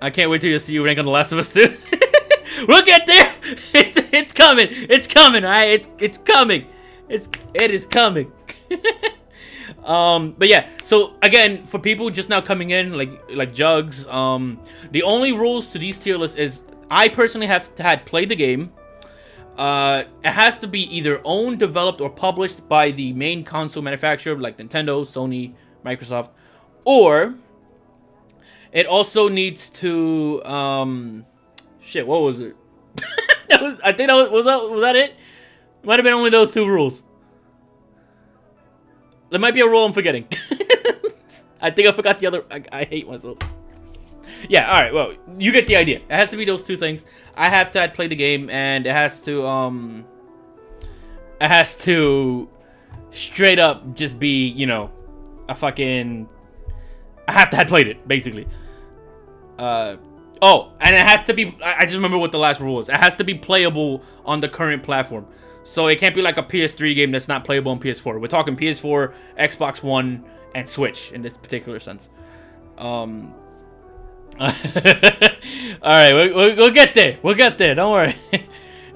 I can't wait till you see you rank on The Last of Us 2. We'll get there. It's coming. It's coming. All right. It's coming. It is coming. But yeah. So again, for people just now coming in, like Jugs, the only rules to these tier lists is I personally have had played the game. It has to be either owned, developed, or published by the main console manufacturer, like Nintendo, Sony, Microsoft, or it also needs to, shit, what was it? I think was that it? Might have been only those two rules. There might be a rule I'm forgetting. I think I forgot the other. I hate myself. Yeah, alright, well, you get the idea. It has to be those two things. I have to play the game, and it has to straight up just be, you know, a fucking, I have to have played it, basically. Oh, and it has to be, I just remember what the last rule is. It has to be playable on the current platform. So it can't be like a PS3 game that's not playable on PS4. We're talking PS4, Xbox One, and Switch in this particular sense. Alright, we'll get there. We'll get there. Don't worry.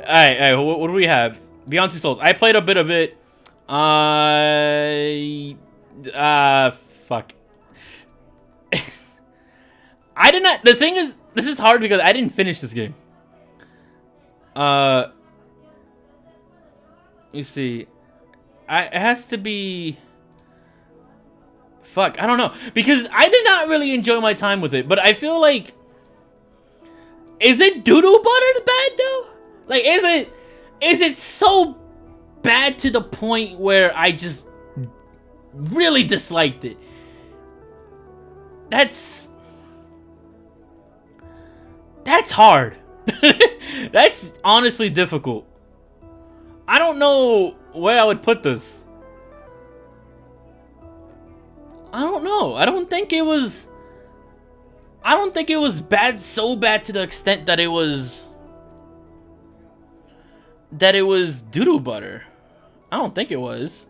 Alright, what do we have? Beyond Two Souls. I played a bit of it. Fuck. I did not. The thing is, this is hard because I didn't finish this game. You see, it has to be. Fuck, I don't know, because I did not really enjoy my time with it. But I feel like, is it doodle butter bad though? Like, is it so bad to the point where I just really disliked it? That's hard. That's honestly difficult. I don't know where I would put this. I don't know. I don't think it was bad, so bad to the extent that it was doodle butter. I don't think it was.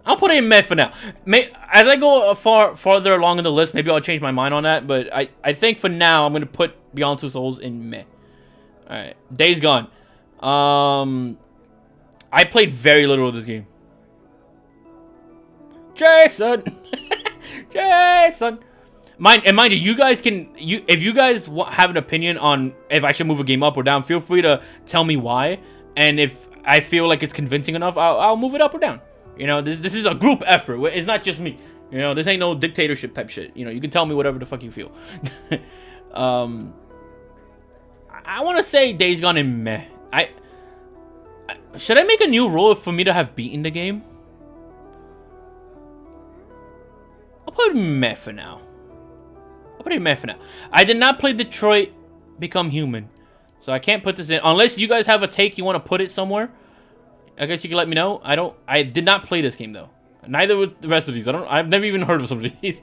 I'll put it in meh for now. As I go farther along in the list, maybe I'll change my mind on that. But I think for now, I'm gonna put Beyond Two Souls in meh. All right, Days Gone. I played very little of this game. Jason, Jason. Mind you, you guys can if you guys have an opinion on if I should move a game up or down, feel free to tell me why. And if I feel like it's convincing enough, I'll move it up or down. You know, this is a group effort. It's not just me. You know, this ain't no dictatorship type shit. You know, you can tell me whatever the fuck you feel. I want to say Days Gone in meh. Should I make a new rule for me to have beaten the game? I'll put meh for now. I'll put it meh for now. I did not play Detroit Become Human, so I can't put this in unless you guys have a take you want to put it somewhere. I guess you can let me know. I did not play this game though. Neither with the rest of these. I've never even heard of some of these.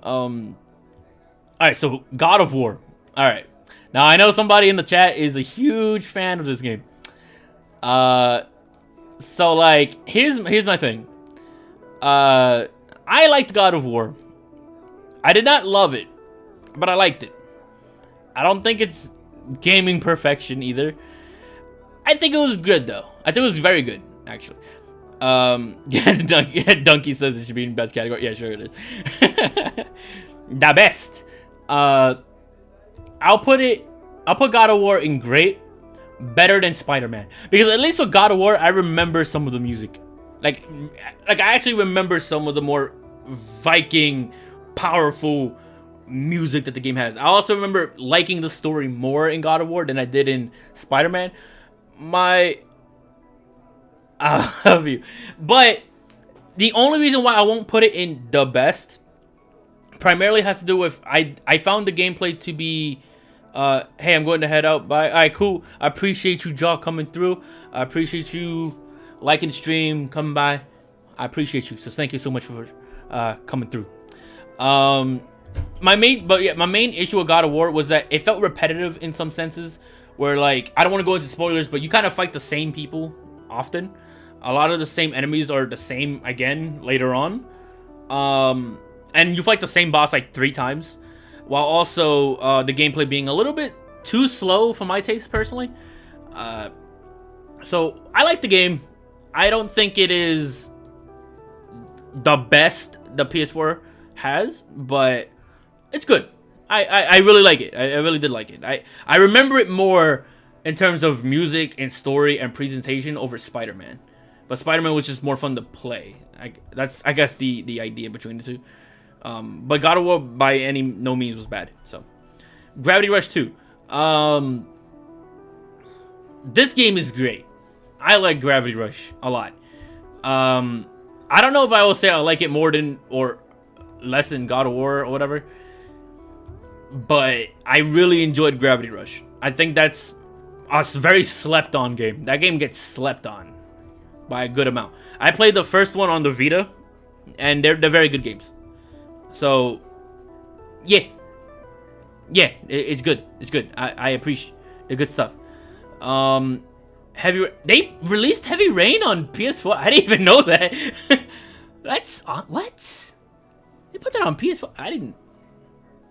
Alright, so God of War. Alright. Now I know somebody in the chat is a huge fan of this game. So like here's my thing. I liked God of War. I did not love it, but I liked it. I don't think it's gaming perfection either. I think it was good though. I think it was very good, actually. Yeah, Donkey says it should be in best category. Yeah, sure it is. The best. I'll put God of War in great, better than Spider-Man, because at least with God of War, I remember some of the music. Like I actually remember some of the more Viking, powerful music that the game has. I also remember liking the story more in God of War than I did in Spider-Man. I love you. But the only reason why I won't put it in the best primarily has to do with I found the gameplay to be hey, I'm going to head out. Bye. Alright, cool. I appreciate you, Jaw, coming through. I appreciate you liking the stream, coming by. I appreciate you. So thank you so much for coming through. My main issue with God of War was that it felt repetitive in some senses. Where, like, I don't want to go into spoilers, but you kind of fight the same people often. A lot of the same enemies are the same again later on. And you fight the same boss like 3 times. While also the gameplay being a little bit too slow for my taste, personally. So, I like the game. I don't think it is the best the PS4 has, but it's good. I really like it. I really did like it. I remember it more in terms of music and story and presentation over Spider-Man. But Spider-Man was just more fun to play. That's, I guess, the idea between the two. But God of War, by no means, was bad. So, Gravity Rush 2. This game is great. I like Gravity Rush a lot. I don't know if I will say I like it more than or less than God of War or whatever. But I really enjoyed Gravity Rush. I think that's a very slept on game. That game gets slept on by a good amount. I played the first one on the Vita, and they're very good games. So, yeah, it's good. It's good. I appreciate the good stuff. They released Heavy Rain on PS4. I didn't even know that. That's what? They put that on PS4. I didn't.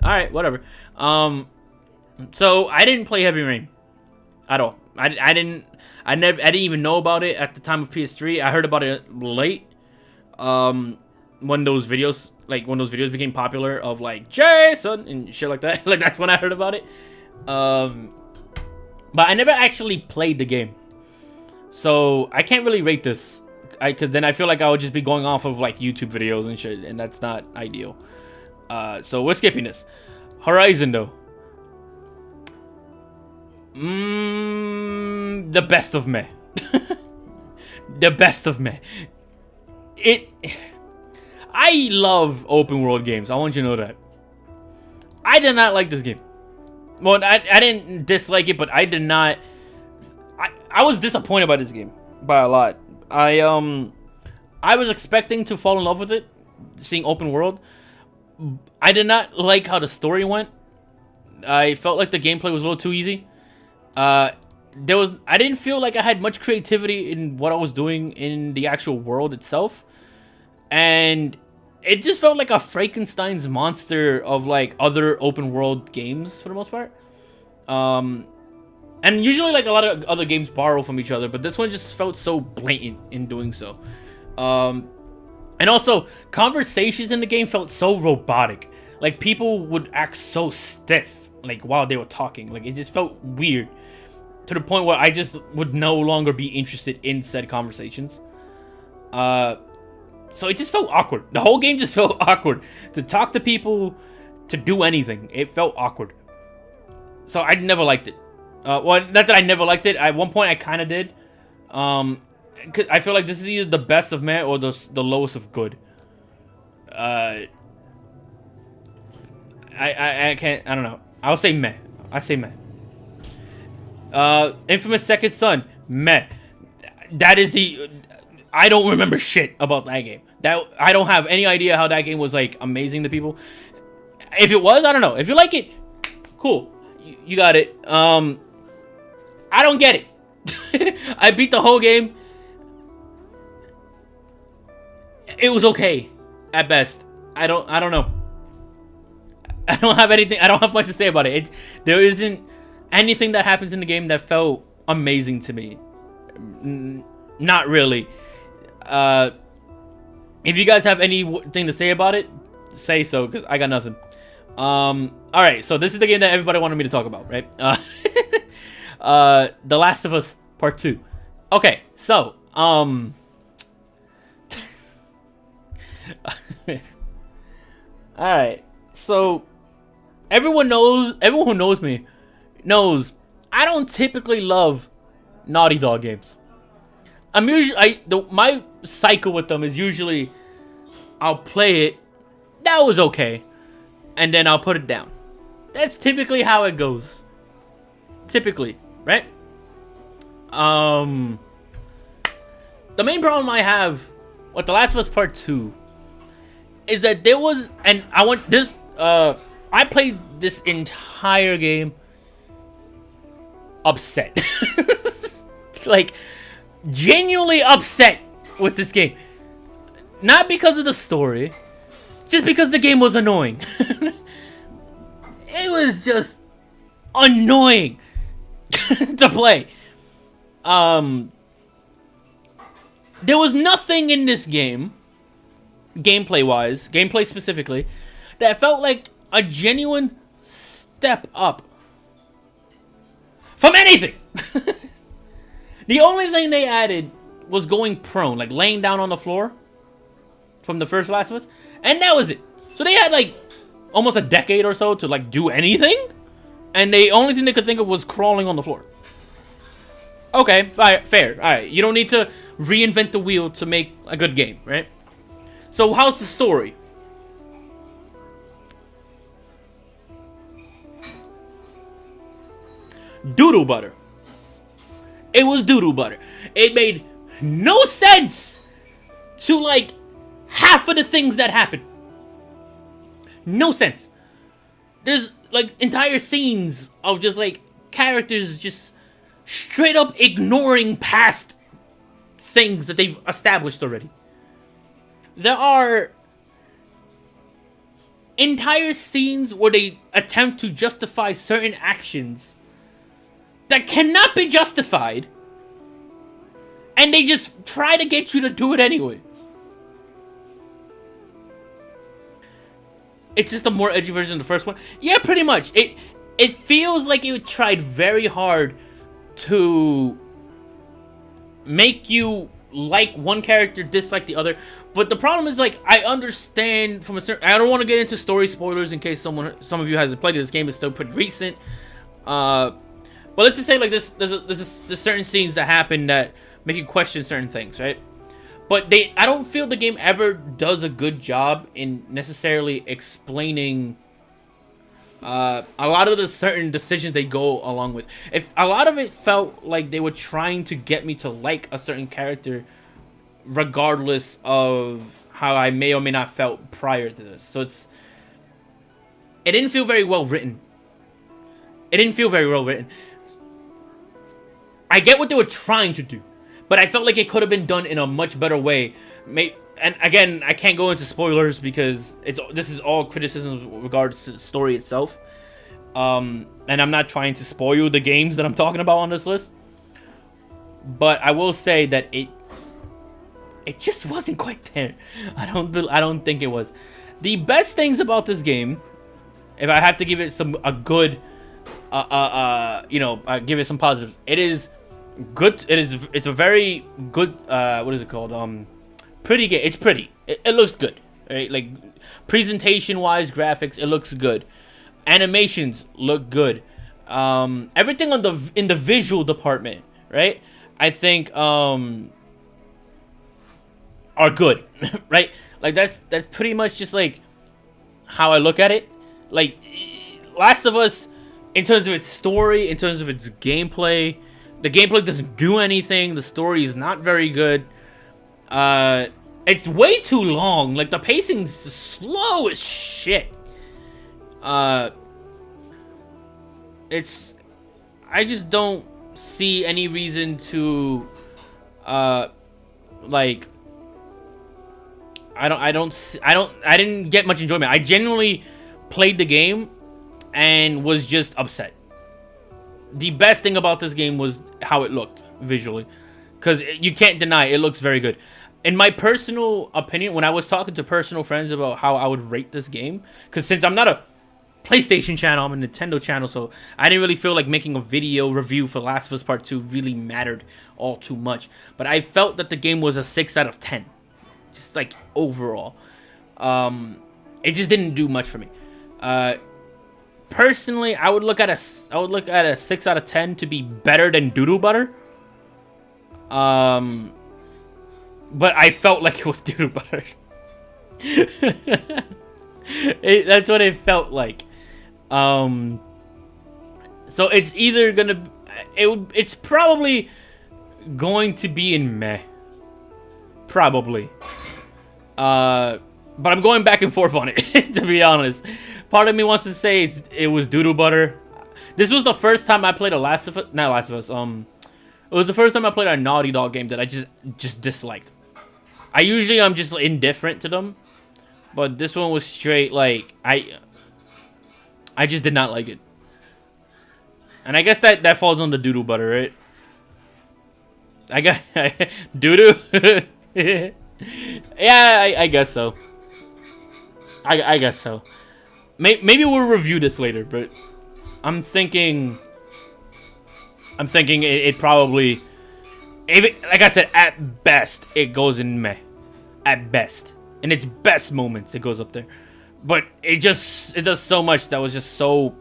All right, whatever. So I didn't play Heavy Rain at all. I didn't even know about it at the time of PS3. I heard about it late. When those videos became popular of like Jason and shit like that. Like that's when I heard about it. But I never actually played the game, so I can't really rate this. Cause then I feel like I would just be going off of like YouTube videos and shit, and that's not ideal. So we're skipping this. Horizon though. The best of me. The best of me. I love open world games. I want you to know that. I did not like this game. Well, I didn't dislike it, but I did not. I was disappointed by this game by a lot. I was expecting to fall in love with it, seeing open world. I did not like how the story went. I felt like the gameplay was a little too easy. I didn't feel like I had much creativity in what I was doing in the actual world itself. and it just felt like a Frankenstein's monster of like other open world games for the most part. And usually like a lot of other games borrow from each other, but this one just felt so blatant in doing so. And also conversations in the game felt so robotic. Like people would act so stiff like while they were talking. Like it just felt weird to the point where I just would no longer be interested in said conversations. So it just felt awkward. The whole game just felt awkward. To talk to people, to do anything, it felt awkward. So I never liked it. Well, not that I never liked it. At one point, I kind of did. 'Cause I feel like this is either the best of meh or the lowest of good. I can't. I don't know. I'll say meh. I say meh. Infamous Second Son, meh. That is the. I don't remember shit about that game. I don't have any idea how that game was like amazing to people. If it was, I don't know. If you like it, cool. You got it. I don't get it. I beat the whole game. It was okay at best. I don't know. I don't have anything. I don't have much to say about it. There isn't anything that happens in the game that felt amazing to me. Not really. If you guys have anything to say about it, say so, because I got nothing. Alright, so this is the game that everybody wanted me to talk about, right? The Last of Us Part 2. Okay, so, alright, so, everyone who knows me, knows I don't typically love Naughty Dog games. My cycle with them is usually I'll play it, that was okay, and then I'll put it down. That's typically how it goes. Typically, right? The main problem I have with The Last of Us Part 2 is that there was, and I want this, I played this entire game upset. Like, genuinely upset with this game. Not because of the story, just because the game was annoying. It was just annoying to play. There was nothing in this game, gameplay specifically, that felt like a genuine step up from anything. The only thing they added was going prone, like laying down on the floor from the first Last of Us, and that was it. So they had like almost a decade or so to like do anything, and the only thing they could think of was crawling on the floor. Okay, fair. Alright, you don't need to reinvent the wheel to make a good game, right? So how's the story? Doodle butter. It was doodle butter. It made no sense to like half of the things that happened. No sense. There's like entire scenes of just like characters just straight up ignoring past things that they've established already. There are entire scenes where they attempt to justify certain actions that cannot be justified, and they just try to get you to do it anyway. It's just a more edgy version of the first one. Yeah, pretty much. It feels like it tried very hard to make you like one character, dislike the other. But the problem is, like, I understand from a certain... I don't want to get into story spoilers in case some of you hasn't played it. This game is still pretty recent. But let's just say, like, there's certain scenes that happen that make you question certain things, right? But I don't feel the game ever does a good job in necessarily explaining a lot of the certain decisions they go along with. If a lot of it felt like they were trying to get me to like a certain character, regardless of how I may or may not felt prior to this. So it didn't feel very well written. It didn't feel very well written. I get what they were trying to do, but I felt like it could have been done in a much better way. and again, I can't go into spoilers because this is all criticism with regards to the story itself. And I'm not trying to spoil the games that I'm talking about on this list. But I will say that it just wasn't quite there. I don't think it was. The best things about this game, if I have to give it a good give it some positives. It is good. It's a very good what is it called? Pretty game. It's pretty. It looks good. Right? Like presentation wise, graphics, it looks good. Animations look good. Everything in the visual department, right? I think are good, right? Like that's pretty much just like how I look at it. Like Last of Us, in terms of its story, in terms of its gameplay, the gameplay doesn't do anything. The story is not very good. It's way too long. Like the pacing's slow as shit. I just don't see any reason to like I didn't get much enjoyment. I genuinely played the game and was just upset. The best thing about this game was how it looked visually, because you can't deny it looks very good. In my personal opinion, when I was talking to personal friends about how I would rate this game, because since I'm not a PlayStation channel, I'm a Nintendo channel, so I didn't really feel like making a video review for Last of Us Part 2 really mattered all too much. But I felt that the game was a 6 out of 10. Just like overall. It just didn't do much for me. Personally, I would look at a 6 out of 10 to be better than Doodle Butter. But I felt like it was Doodle Butter. That's what it felt like. So it's either gonna, it's probably going to be in meh. Probably. But I'm going back and forth on it, to be honest. Part of me wants to say it was Doodle Butter. This was the first time I played a Last of Us. Not Last of Us. It was the first time I played a Naughty Dog game that I just disliked. I'm just indifferent to them. But this one was straight, like, I just did not like it. And I guess that falls on the Doodle Butter, right? I got Doodoo? Yeah, I guess so. I guess so. Maybe we'll review this later, but I'm thinking it probably, like I said, at best, it goes in meh. At best. In its best moments, it goes up there. But it does so much that was just so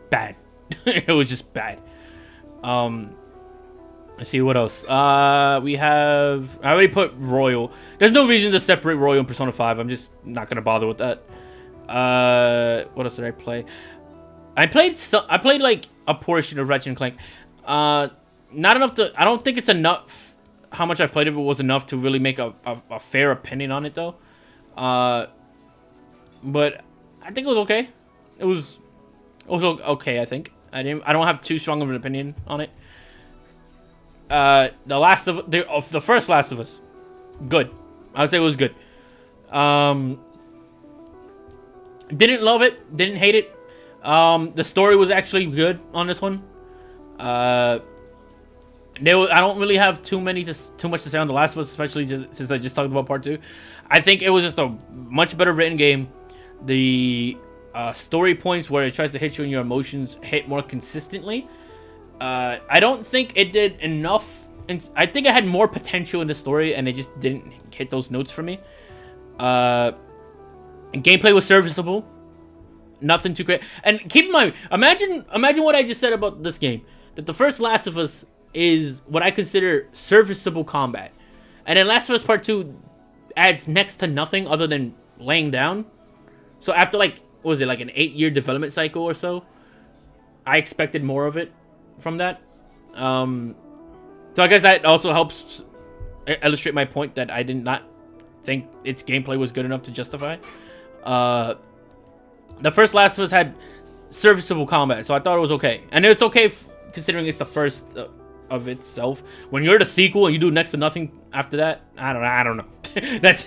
bad. It was just bad. Let's see what else. We have, I already put Royal. There's no reason to separate Royal and Persona 5. I'm just not gonna bother with that. What else did I play? I played like a portion of Ratchet and Clank. Not enough to, I don't think it's enough. How much I've played of it was enough to really make a fair opinion on it, though. But I think it was okay. It was okay. I think I don't have too strong of an opinion on it. The first Last of Us, good. I would say it was good. Didn't love it. Didn't hate it. The story was actually good on this one. I don't really have too much to say on The Last of Us, especially since I just talked about Part 2. I think it was just a much better written game. The story points where it tries to hit you in your emotions hit more consistently. I don't think it did enough. And I think it had more potential in the story, and it just didn't hit those notes for me. And gameplay was serviceable. Nothing too great. And keep in mind, imagine what I just said about this game. That the first Last of Us is what I consider serviceable combat. And then Last of Us Part 2 adds next to nothing other than laying down. So after like, what was it, like an 8-year development cycle or so? I expected more of it from that. So I guess that also helps illustrate my point that I did not think its gameplay was good enough to justify. The first Last of Us had serviceable combat, so I thought it was okay. And it's okay considering it's the first of itself. When you're the sequel and you do next to nothing after that, I don't know. That's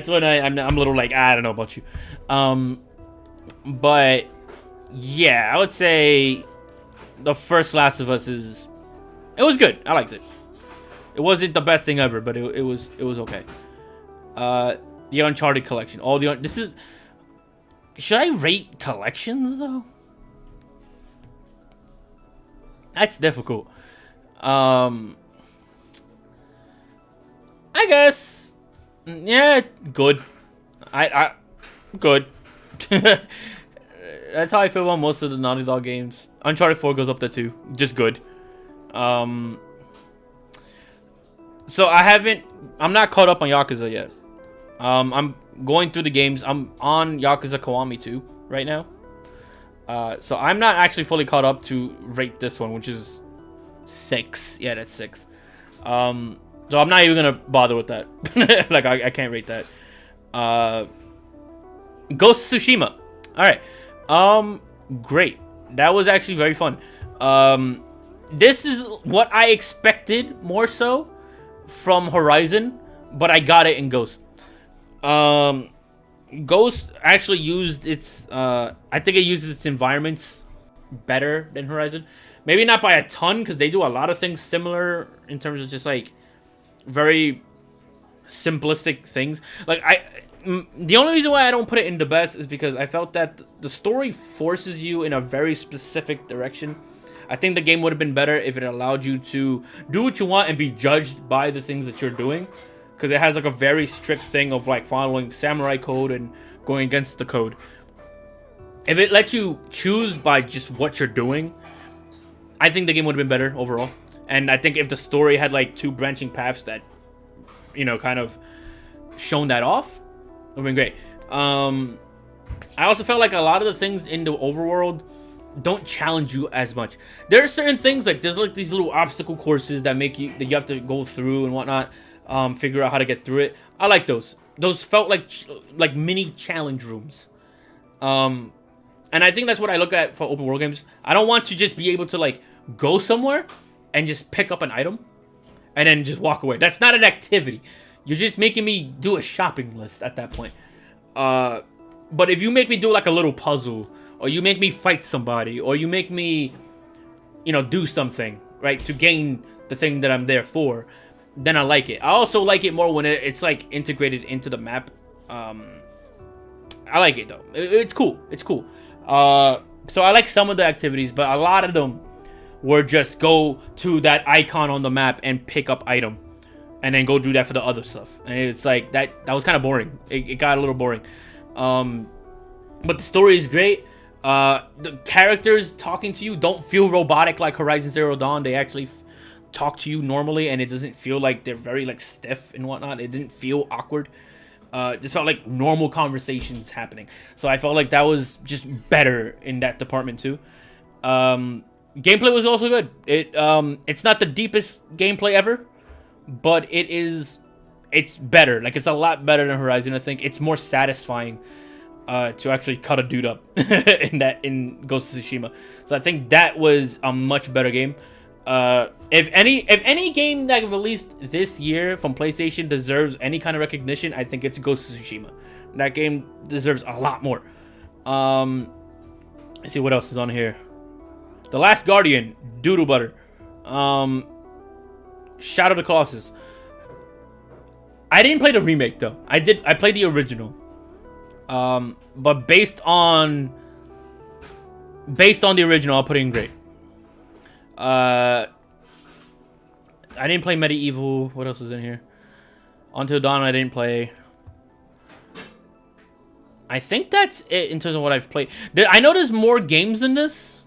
when I'm a little like, I don't know about you. But yeah, I would say the first Last of Us it was good. I liked it. It wasn't the best thing ever, but it was okay. The Uncharted collection. Should I rate collections though? That's difficult. I guess. Yeah, good. I good. That's how I feel about most of the Naughty Dog games. Uncharted 4 goes up there too. Just good. So I'm not caught up on Yakuza yet. I'm going through the games. I'm on Yakuza Kiwami 2 right now. So I'm not actually fully caught up to rate this one, which is 6. Yeah, that's 6. So I'm not even gonna bother with that. Like I can't rate that. Ghost of Tsushima. All right. Great. That was actually very fun. This is what I expected more so from Horizon, but I got it in Ghost. Ghost actually used its I think it uses its environments better than Horizon. Maybe not by a ton, because they do a lot of things similar in terms of just like very simplistic things. Like the only reason why I don't put it in the best is because I felt that the story forces you in a very specific direction. I think the game would have been better if it allowed you to do what you want and be judged by the things that you're doing. Because it has like a very strict thing of like following samurai code and going against the code. If it lets you choose by just what you're doing, I think the game would have been better overall. And I think if the story had like 2 branching paths that, kind of shown that off, it would have been great. I also felt like a lot of the things in the overworld don't challenge you as much. There are certain things like there's like these little obstacle courses that you have to go through and whatnot. Figure out how to get through it. I like those. Those felt like mini challenge rooms. And I think that's what I look at for open world games. I don't want to just be able to like go somewhere and just pick up an item and then just walk away. That's not an activity. You're just making me do a shopping list at that point. But if you make me do like a little puzzle, or you make me fight somebody, or you make me, do something, right, to gain the thing that I'm there for, then I like it. I also like it more when it's like integrated into the map. I like it though. It's cool. It's cool. So I like some of the activities, but a lot of them were just go to that icon on the map and pick up item, and then go do that for the other stuff. And it's like that was kind of boring. It got a little boring. But the story is great. The characters talking to you don't feel robotic like Horizon Zero Dawn. They actually talk to you normally, and it doesn't feel like they're very like stiff and whatnot. It didn't feel awkward. Just felt like normal conversations happening. So I felt like that was just better in that department too. Gameplay was also good. It's not the deepest gameplay ever, but it's better. Like, it's a lot better than Horizon. I think it's more satisfying to actually cut a dude up in Ghost of Tsushima. So I think that was a much better game. If any game that released this year from PlayStation deserves any kind of recognition, I think it's Ghost of Tsushima. That game deserves a lot more. Let's see what else is on here. The Last Guardian, Doodle Butter. Shadow of the Colossus. I didn't play the remake though. I played the original. But based on the original, I'll put it in great. I didn't play Medieval. What else is in here? Until Dawn, I didn't play. I think that's it in terms of what I've played. I know there's more games than this,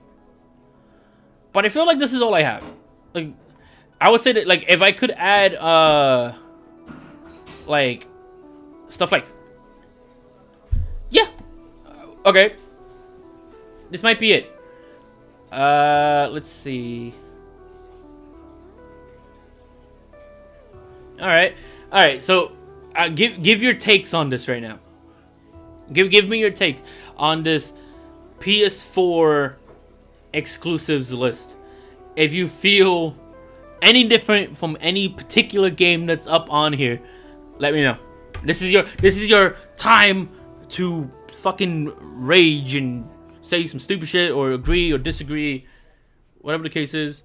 but I feel like this is all I have. Like, I would say that, like, if I could add, like, stuff like, yeah, okay, this might be it. Let's see. All right. So, give your takes on this right now. Give me your takes on this PS4 exclusives list. If you feel any different from any particular game that's up on here, let me know. This is your time to fucking rage and say some stupid shit or agree or disagree, whatever the case is.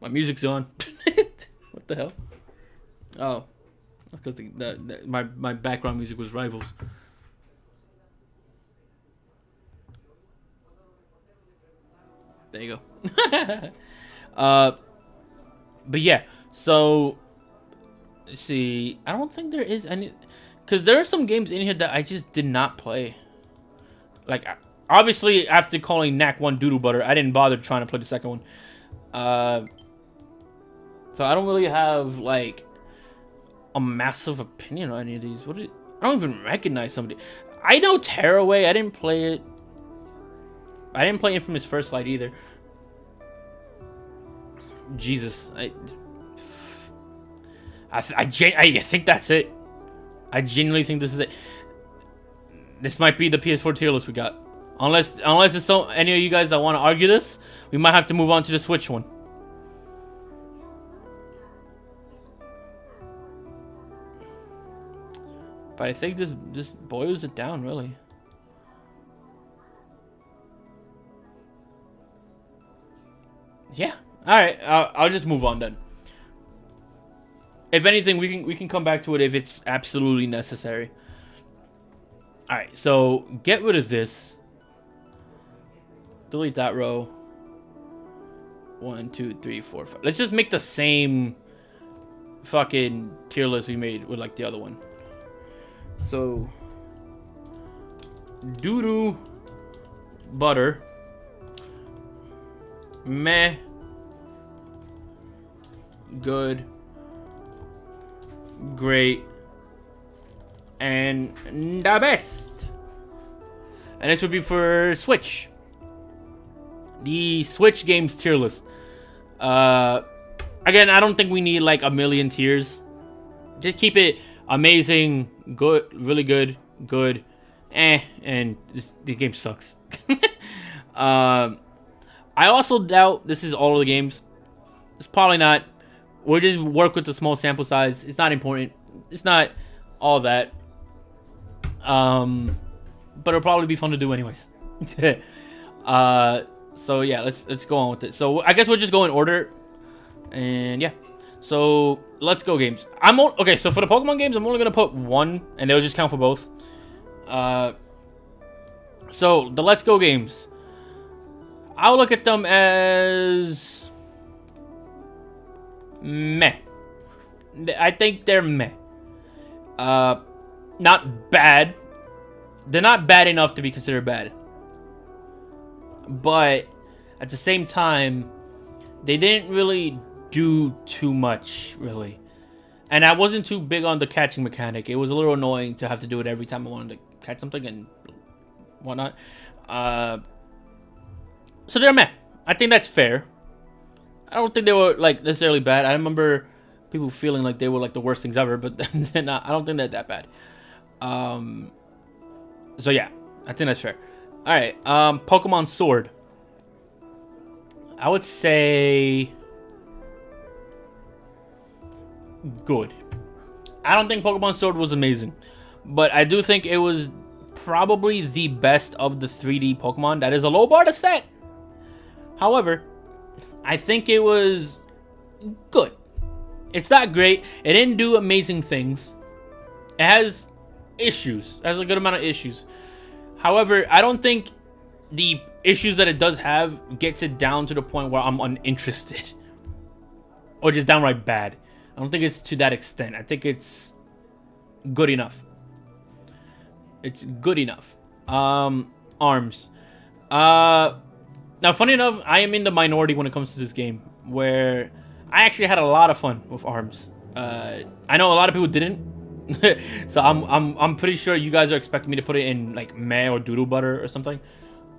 My music's on. What the hell? Oh, that's because my background music was Rivals. There you go. But yeah, so let's see. I don't think there is any, because there are some games in here that I just did not play. Like, obviously, after calling Knack 1 doodle butter, I didn't bother trying to play the second one. So I don't really have like a massive opinion on any of these. I don't even recognize somebody. I know Tearaway. I didn't play it. I didn't play Infamous First Light either. Jesus, I think that's it. I genuinely think this is it. This might be the PS4 tier list we got. Unless it's any of you guys that want to argue this, we might have to move on to the Switch one. But I think this boils it down, really. Yeah. All right. I'll just move on then. If anything, we can come back to it if it's absolutely necessary. All right. So get rid of this. Delete that row. 1, 2, 3, 4, 5. Let's just make the same fucking tier list we made with like the other one. So doo-doo, butter, meh, good, great, and the best. And this would be for Switch. The Switch games tier list. Again, I don't think we need like a million tiers. Just keep it amazing, good, really good, good, and the game sucks. I also doubt this is all of the games. It's probably not. We'll just work with the small sample size. It's not important. It's not all that. But it'll probably be fun to do anyways. So yeah, let's go on with it. So I guess we'll just go in order, and yeah. So let's go games. Okay. So for the Pokemon games, I'm only gonna put one, and they'll just count for both. So the Let's Go games, I'll look at them as meh. I think they're meh. Not bad. They're not bad enough to be considered bad. But at the same time, they didn't really do too much, really. And I wasn't too big on the catching mechanic. It was a little annoying to have to do it every time I wanted to catch something and whatnot. So they're meh. I think that's fair. I don't think they were like necessarily bad. I remember people feeling like they were like the worst things ever, but they're not. I don't think they're that bad. So yeah, I think that's fair. All right, Pokemon Sword. I would say good. I don't think Pokemon Sword was amazing, but I do think it was probably the best of the 3D Pokemon. That is a low bar to set. However, I think it was good. It's not great. It didn't do amazing things. It has issues. It has a good amount of issues. However, I don't think the issues that it does have gets it down to the point where I'm uninterested. Or just downright bad. I don't think it's to that extent. I think it's good enough. It's good enough. ARMS. Now, funny enough, I am in the minority when it comes to this game, where I actually had a lot of fun with ARMS. I know a lot of people didn't. So I'm pretty sure you guys are expecting me to put it in like meh or doodle butter or something.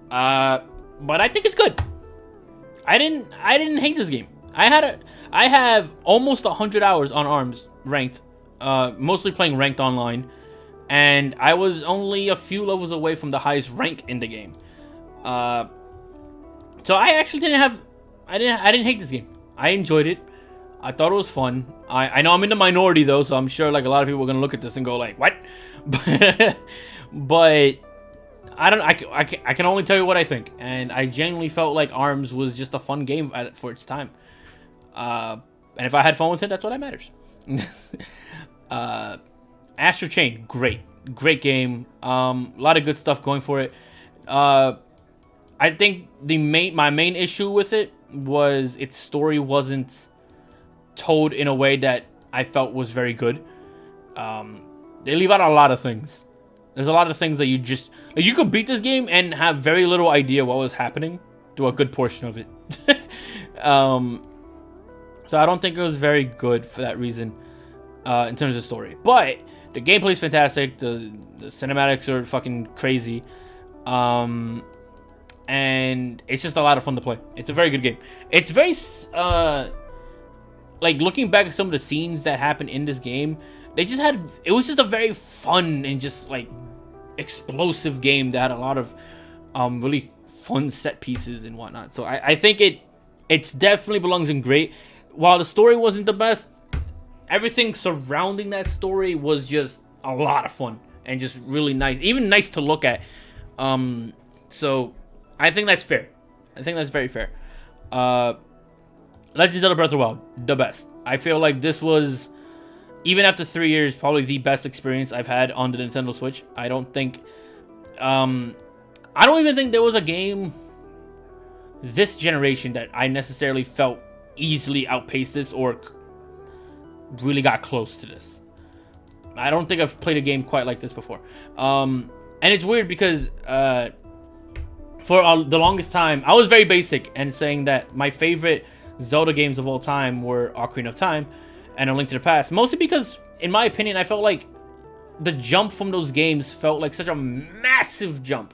But I think it's good. I didn't hate this game. I have almost 100 hours on ARMS ranked, mostly playing ranked online, and I was only a few levels away from the highest rank in the game. So I actually I didn't hate this game. I enjoyed it. I thought it was fun. I know I'm in the minority though, so I'm sure like a lot of people are gonna look at this and go like, what? But I don't. I can only tell you what I think, and I genuinely felt like ARMS was just a fun game for its time. And if I had fun with it, that's what matters. Astro Chain, great game. A lot of good stuff going for it. I think my main issue with it was its story wasn't told in a way that I felt was very good. They leave out a lot of things. There's a lot of things that you just like, you could beat this game and have very little idea what was happening through a good portion of it. So I don't think it was very good for that reason in terms of story. But the gameplay is fantastic. The cinematics are fucking crazy. And it's just a lot of fun to play. It's a very good game. It's very like looking back at some of the scenes that happened in this game, it was just a very fun and just like explosive game that had a lot of really fun set pieces and whatnot. So I think it definitely belongs in great. While the story wasn't the best, everything surrounding that story was just a lot of fun and just really nice, even nice to look at. So I think that's fair. I think that's very fair. Legend of Zelda Breath of the Wild, the best. I feel like this was, even after 3 years, probably the best experience I've had on the Nintendo Switch. I don't even think there was a game this generation that I necessarily felt easily outpaced this or really got close to this. I don't think I've played a game quite like this before. And it's weird because for the longest time, I was very basic and saying that my favorite Zelda games of all time were Ocarina of Time and A Link to the Past. Mostly because, in my opinion, I felt like the jump from those games felt like such a massive jump.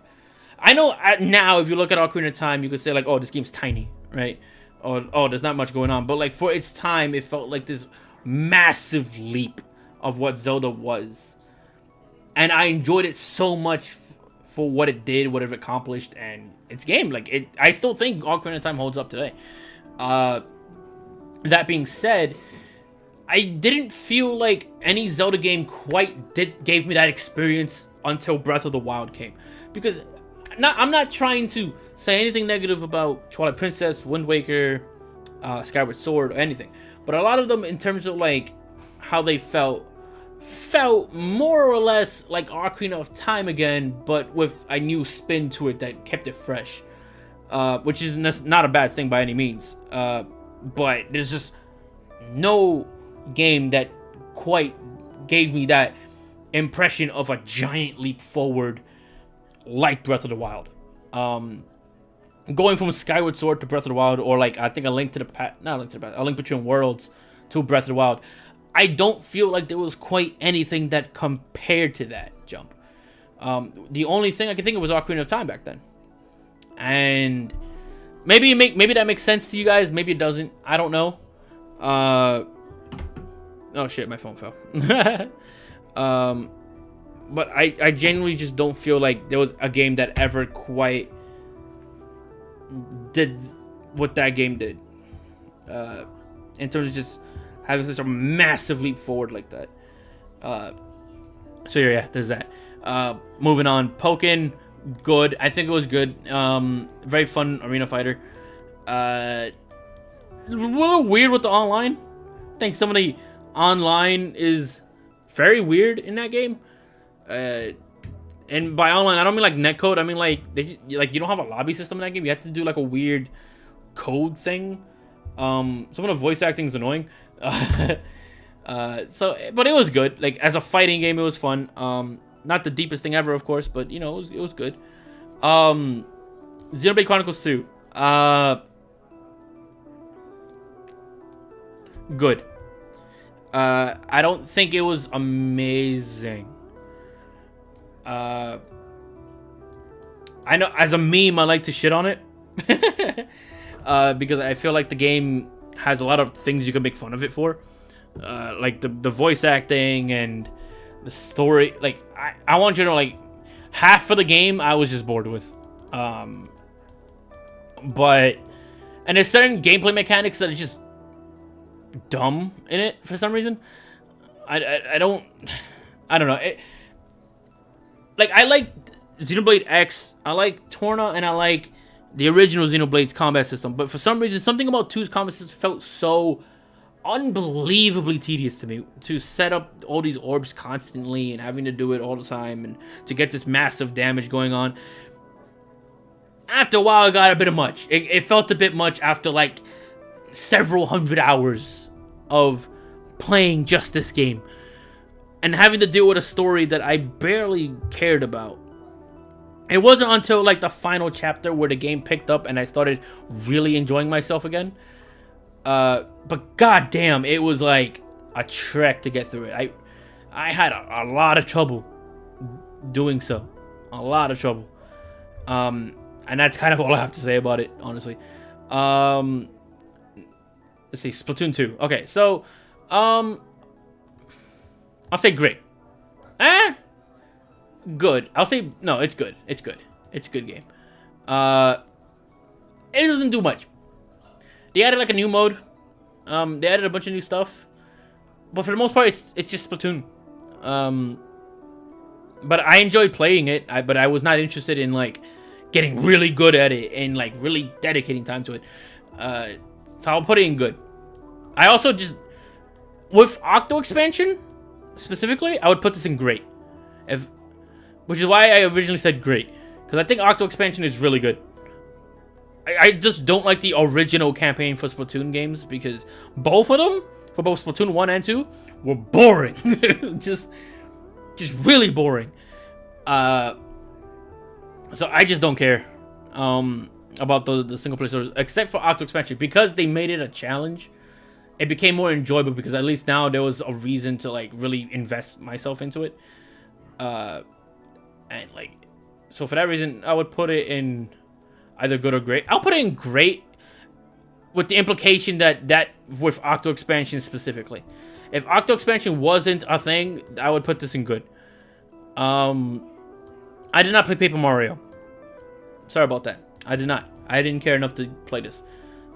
I know now, if you look at Ocarina of Time, you could say like, oh, this game's tiny, right? Or, oh, there's not much going on. But like for its time, it felt like this massive leap of what Zelda was. And I enjoyed it so much for what it did, what it accomplished, and its game. Like I still think Ocarina of Time holds up today. That being said, I didn't feel like any Zelda game quite gave me that experience until Breath of the Wild came. Because I'm not trying to say anything negative about Twilight Princess, Wind Waker, Skyward Sword, or anything. But a lot of them, in terms of like how they felt more or less like Ocarina of Time again, but with a new spin to it that kept it fresh. Which is not a bad thing by any means. But there's just no game that quite gave me that impression of a giant leap forward like Breath of the Wild. Going from Skyward Sword to Breath of the Wild, or like I think A Link Between Worlds to Breath of the Wild, I don't feel like there was quite anything that compared to that jump. The only thing I can think of was Ocarina of Time back then. And maybe that makes sense to you guys. Maybe it doesn't. I don't know. Oh shit, my phone fell. But I genuinely just don't feel like there was a game that ever quite did what that game did. In terms of just having such a massive leap forward like that. So yeah, there's that. Moving on, Pokken. Good. I think it was good. Very fun arena fighter. A little weird with the online. I think some of the online is very weird in that game. And by online, I don't mean like netcode. I mean like you don't have a lobby system in that game. You have to do like a weird code thing. Some of the voice acting is annoying. But it was good. Like as a fighting game, it was fun. Not the deepest thing ever, of course, but you know, it was good. Xenoblade Chronicles 2. Good. I don't think it was amazing. I know as a meme, I like to shit on it. Because I feel like the game has a lot of things you can make fun of it for. Like the voice acting and the story. Like I want you to know, like half of the game I was just bored with. But and there's certain gameplay mechanics that are just dumb in it for some reason. I don't know. Like, I like Xenoblade X, I like Torna, and I like the original Xenoblade's combat system. But for some reason, something about 2's combat system felt so unbelievably tedious to me. To set up all these orbs constantly and having to do it all the time and to get this massive damage going on. After a while, it got a bit much. It felt a bit much after like several hundred hours of playing just this game. And having to deal with a story that I barely cared about. It wasn't until like the final chapter where the game picked up and I started really enjoying myself again. But goddamn, it was like a trek to get through it. I had a lot of trouble doing so. A lot of trouble. And that's kind of all I have to say about it, honestly. Let's see, Splatoon 2. Okay, so I'll say great. Good. I'll say no. It's good. It's good. It's a good game. It doesn't do much. They added like a new mode. They added a bunch of new stuff, but for the most part, it's just Splatoon. But I enjoyed playing it. But I was not interested in like getting really good at it and like really dedicating time to it. So I'll put it in good. I also just with Octo expansion. Specifically, I would put this in great, which is why I originally said great, because I think Octo expansion is really good. I just don't like the original campaign for Splatoon games because both of them, for both Splatoon 1 and 2, were boring, just really boring. So I just don't care about the single player stories, except for Octo expansion, because they made it a challenge. It became more enjoyable because at least now there was a reason to like really invest myself into it. And like, so for that reason, I would put it in either good or great. I'll put it in great with the implication that with Octo expansion specifically. If Octo expansion wasn't a thing, I would put this in good. I did not play Paper Mario. Sorry about that. I did not. I didn't care enough to play this.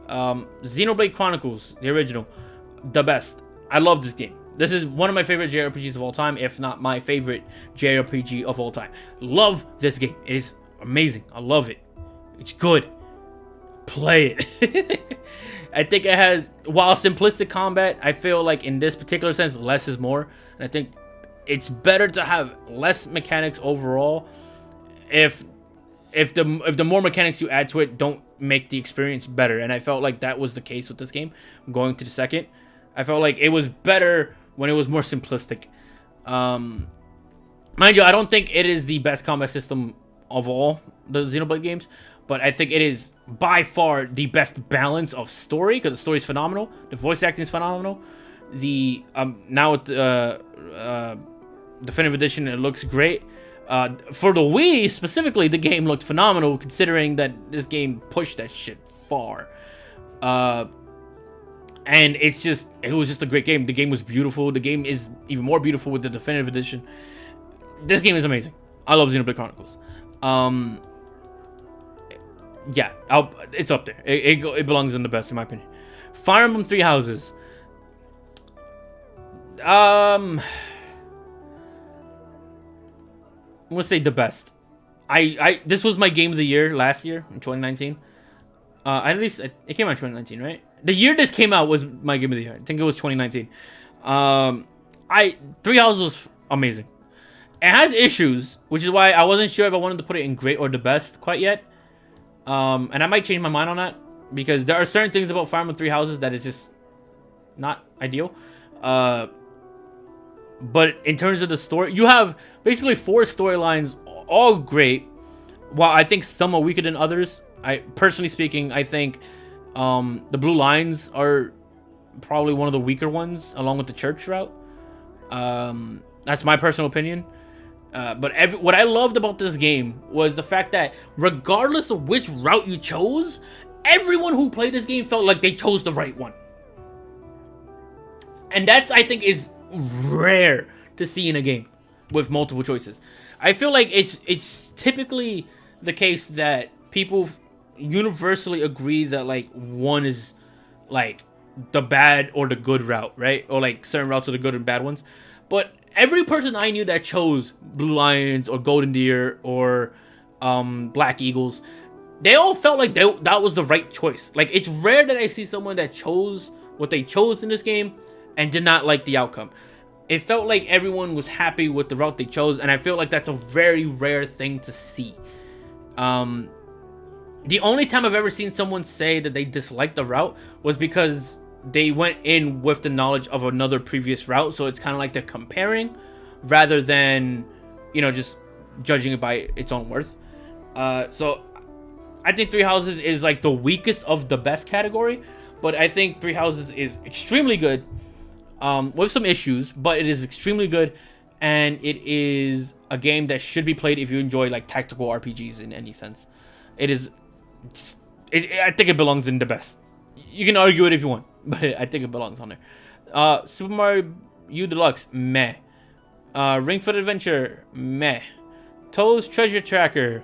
Xenoblade Chronicles, the original, the best. I love this game. This is one of my favorite JRPGs of all time, if not my favorite JRPG of all time. Love this game. It is amazing. I love it. It's good. Play it. I think it has, while simplistic combat, I feel like in this particular sense, less is more. And I think it's better to have less mechanics overall if the more mechanics you add to it don't make the experience better. And I felt like that was the case with this game. Going to the second, I felt like it was better when it was more simplistic. Mind you, I don't think it is the best combat system of all the Xenoblade games, but I think it is by far the best balance of story, because the story is phenomenal, the voice acting is phenomenal. The now with the Definitive Edition, it looks great. For the Wii specifically, the game looked phenomenal, considering that this game pushed that shit far. And it was just a great game. The game was beautiful. The game is even more beautiful with the Definitive Edition. This game is amazing. I love Xenoblade Chronicles. Yeah, it's up there. It belongs in the best, in my opinion. Fire Emblem Three Houses. I'm gonna say the best. This was my game of the year last year in 2019. At least it came out in 2019, right? The year this came out was my game of the year. I think it was 2019. Three Houses was amazing. It has issues, which is why I wasn't sure if I wanted to put it in great or the best quite yet. And I might change my mind on that, because there are certain things about Fire Emblem Three Houses that is just not ideal. But in terms of the story, you have basically 4 storylines, all great. While I think some are weaker than others, personally speaking, I think the Blue Lines are probably one of the weaker ones, along with the church route. That's my personal opinion. But what I loved about this game was the fact that regardless of which route you chose, everyone who played this game felt like they chose the right one. And that's, I think, is rare to see in a game with multiple choices. I feel like it's typically the case that people universally agree that like one is like the bad or the good route, right? Or like certain routes are the good and bad ones. But every person I knew that chose Blue Lions or Golden Deer or Black Eagles, they all felt like that was the right choice. Like, it's rare that I see someone that chose what they chose in this game and did not like the outcome. It felt like everyone was happy with the route they chose, and I feel like that's a very rare thing to see. The only time I've ever seen someone say that they disliked the route was because they went in with the knowledge of another previous route, so it's kind of like they're comparing rather than, just judging it by its own worth. So I think Three Houses is like the weakest of the best category, but I think Three Houses is extremely good, with some issues, but it is extremely good, and it is a game that should be played if you enjoy like tactical RPGs in any sense. It is, I think it belongs in the best. You can argue it if you want, but I think it belongs on there. Super Mario U Deluxe, meh. Ring Fit Adventure, meh. Toad's Treasure Tracker,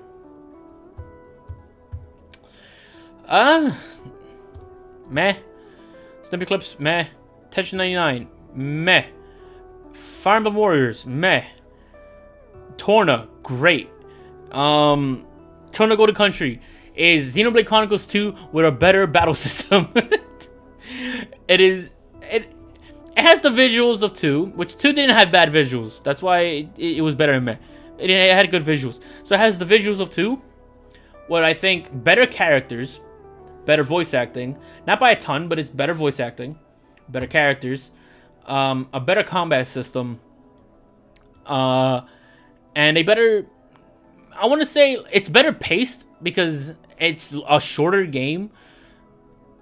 meh. Snippy Clips, meh. Tetris 99, meh. Fire Emblem Warriors, meh. Torna, great. Torna Go to Country is Xenoblade Chronicles 2 with a better battle system. It has the visuals of 2, which 2 didn't have bad visuals. That's why it was better than meh. It had good visuals. So it has the visuals of 2, what I think better characters, better voice acting, not by a ton, but it's better voice acting, better characters, a better combat system, and a better, I want to say it's better paced because it's a shorter game.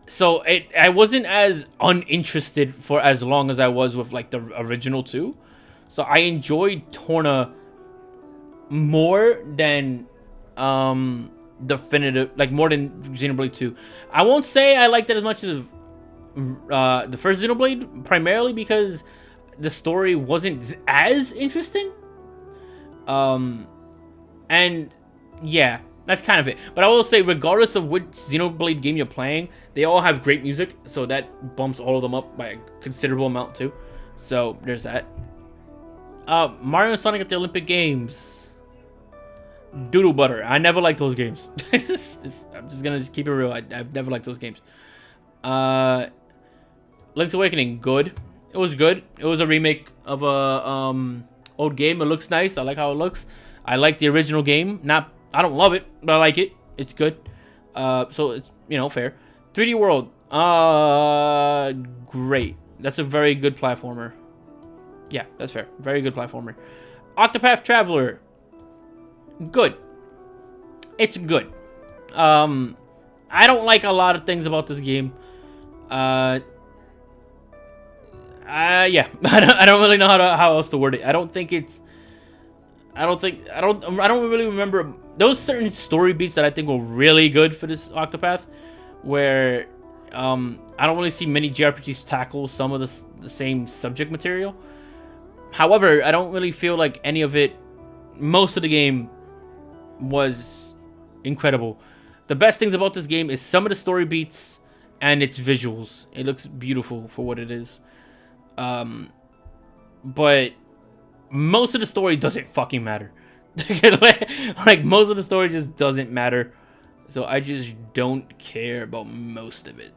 So I wasn't as uninterested for as long as I was with like the original 2. So I enjoyed Torna more than definitive, like more than Xenoblade 2. I won't say I liked it as much as the first Xenoblade, primarily because the story wasn't as interesting. And yeah, that's kind of it. But I will say, regardless of which Xenoblade game you're playing, they all have great music, so that bumps all of them up by a considerable amount too. So there's that. Mario and Sonic at the Olympic Games, doodle butter. I never liked those games. I'm just gonna keep it real. I've never liked those games. Link's Awakening, good. It was good. It was a remake of a old game. It looks nice. I like how it looks. I like the original game. I don't love it, but I like it. It's good. So it's, fair. 3D World, great. That's a very good platformer. Yeah, that's fair. Very good platformer. Octopath Traveler, good. It's good. I don't like a lot of things about this game. Yeah, I don't really know how else to word it. I don't really remember. Those certain story beats that I think were really good for this Octopath, where I don't really see many JRPGs tackle some of the same subject material. However, I don't really feel like any of it, most of the game was incredible. The best things about this game is some of the story beats and its visuals. It looks beautiful for what it is. But most of the story doesn't fucking matter. Like, most of the story just doesn't matter. So I just don't care about most of it,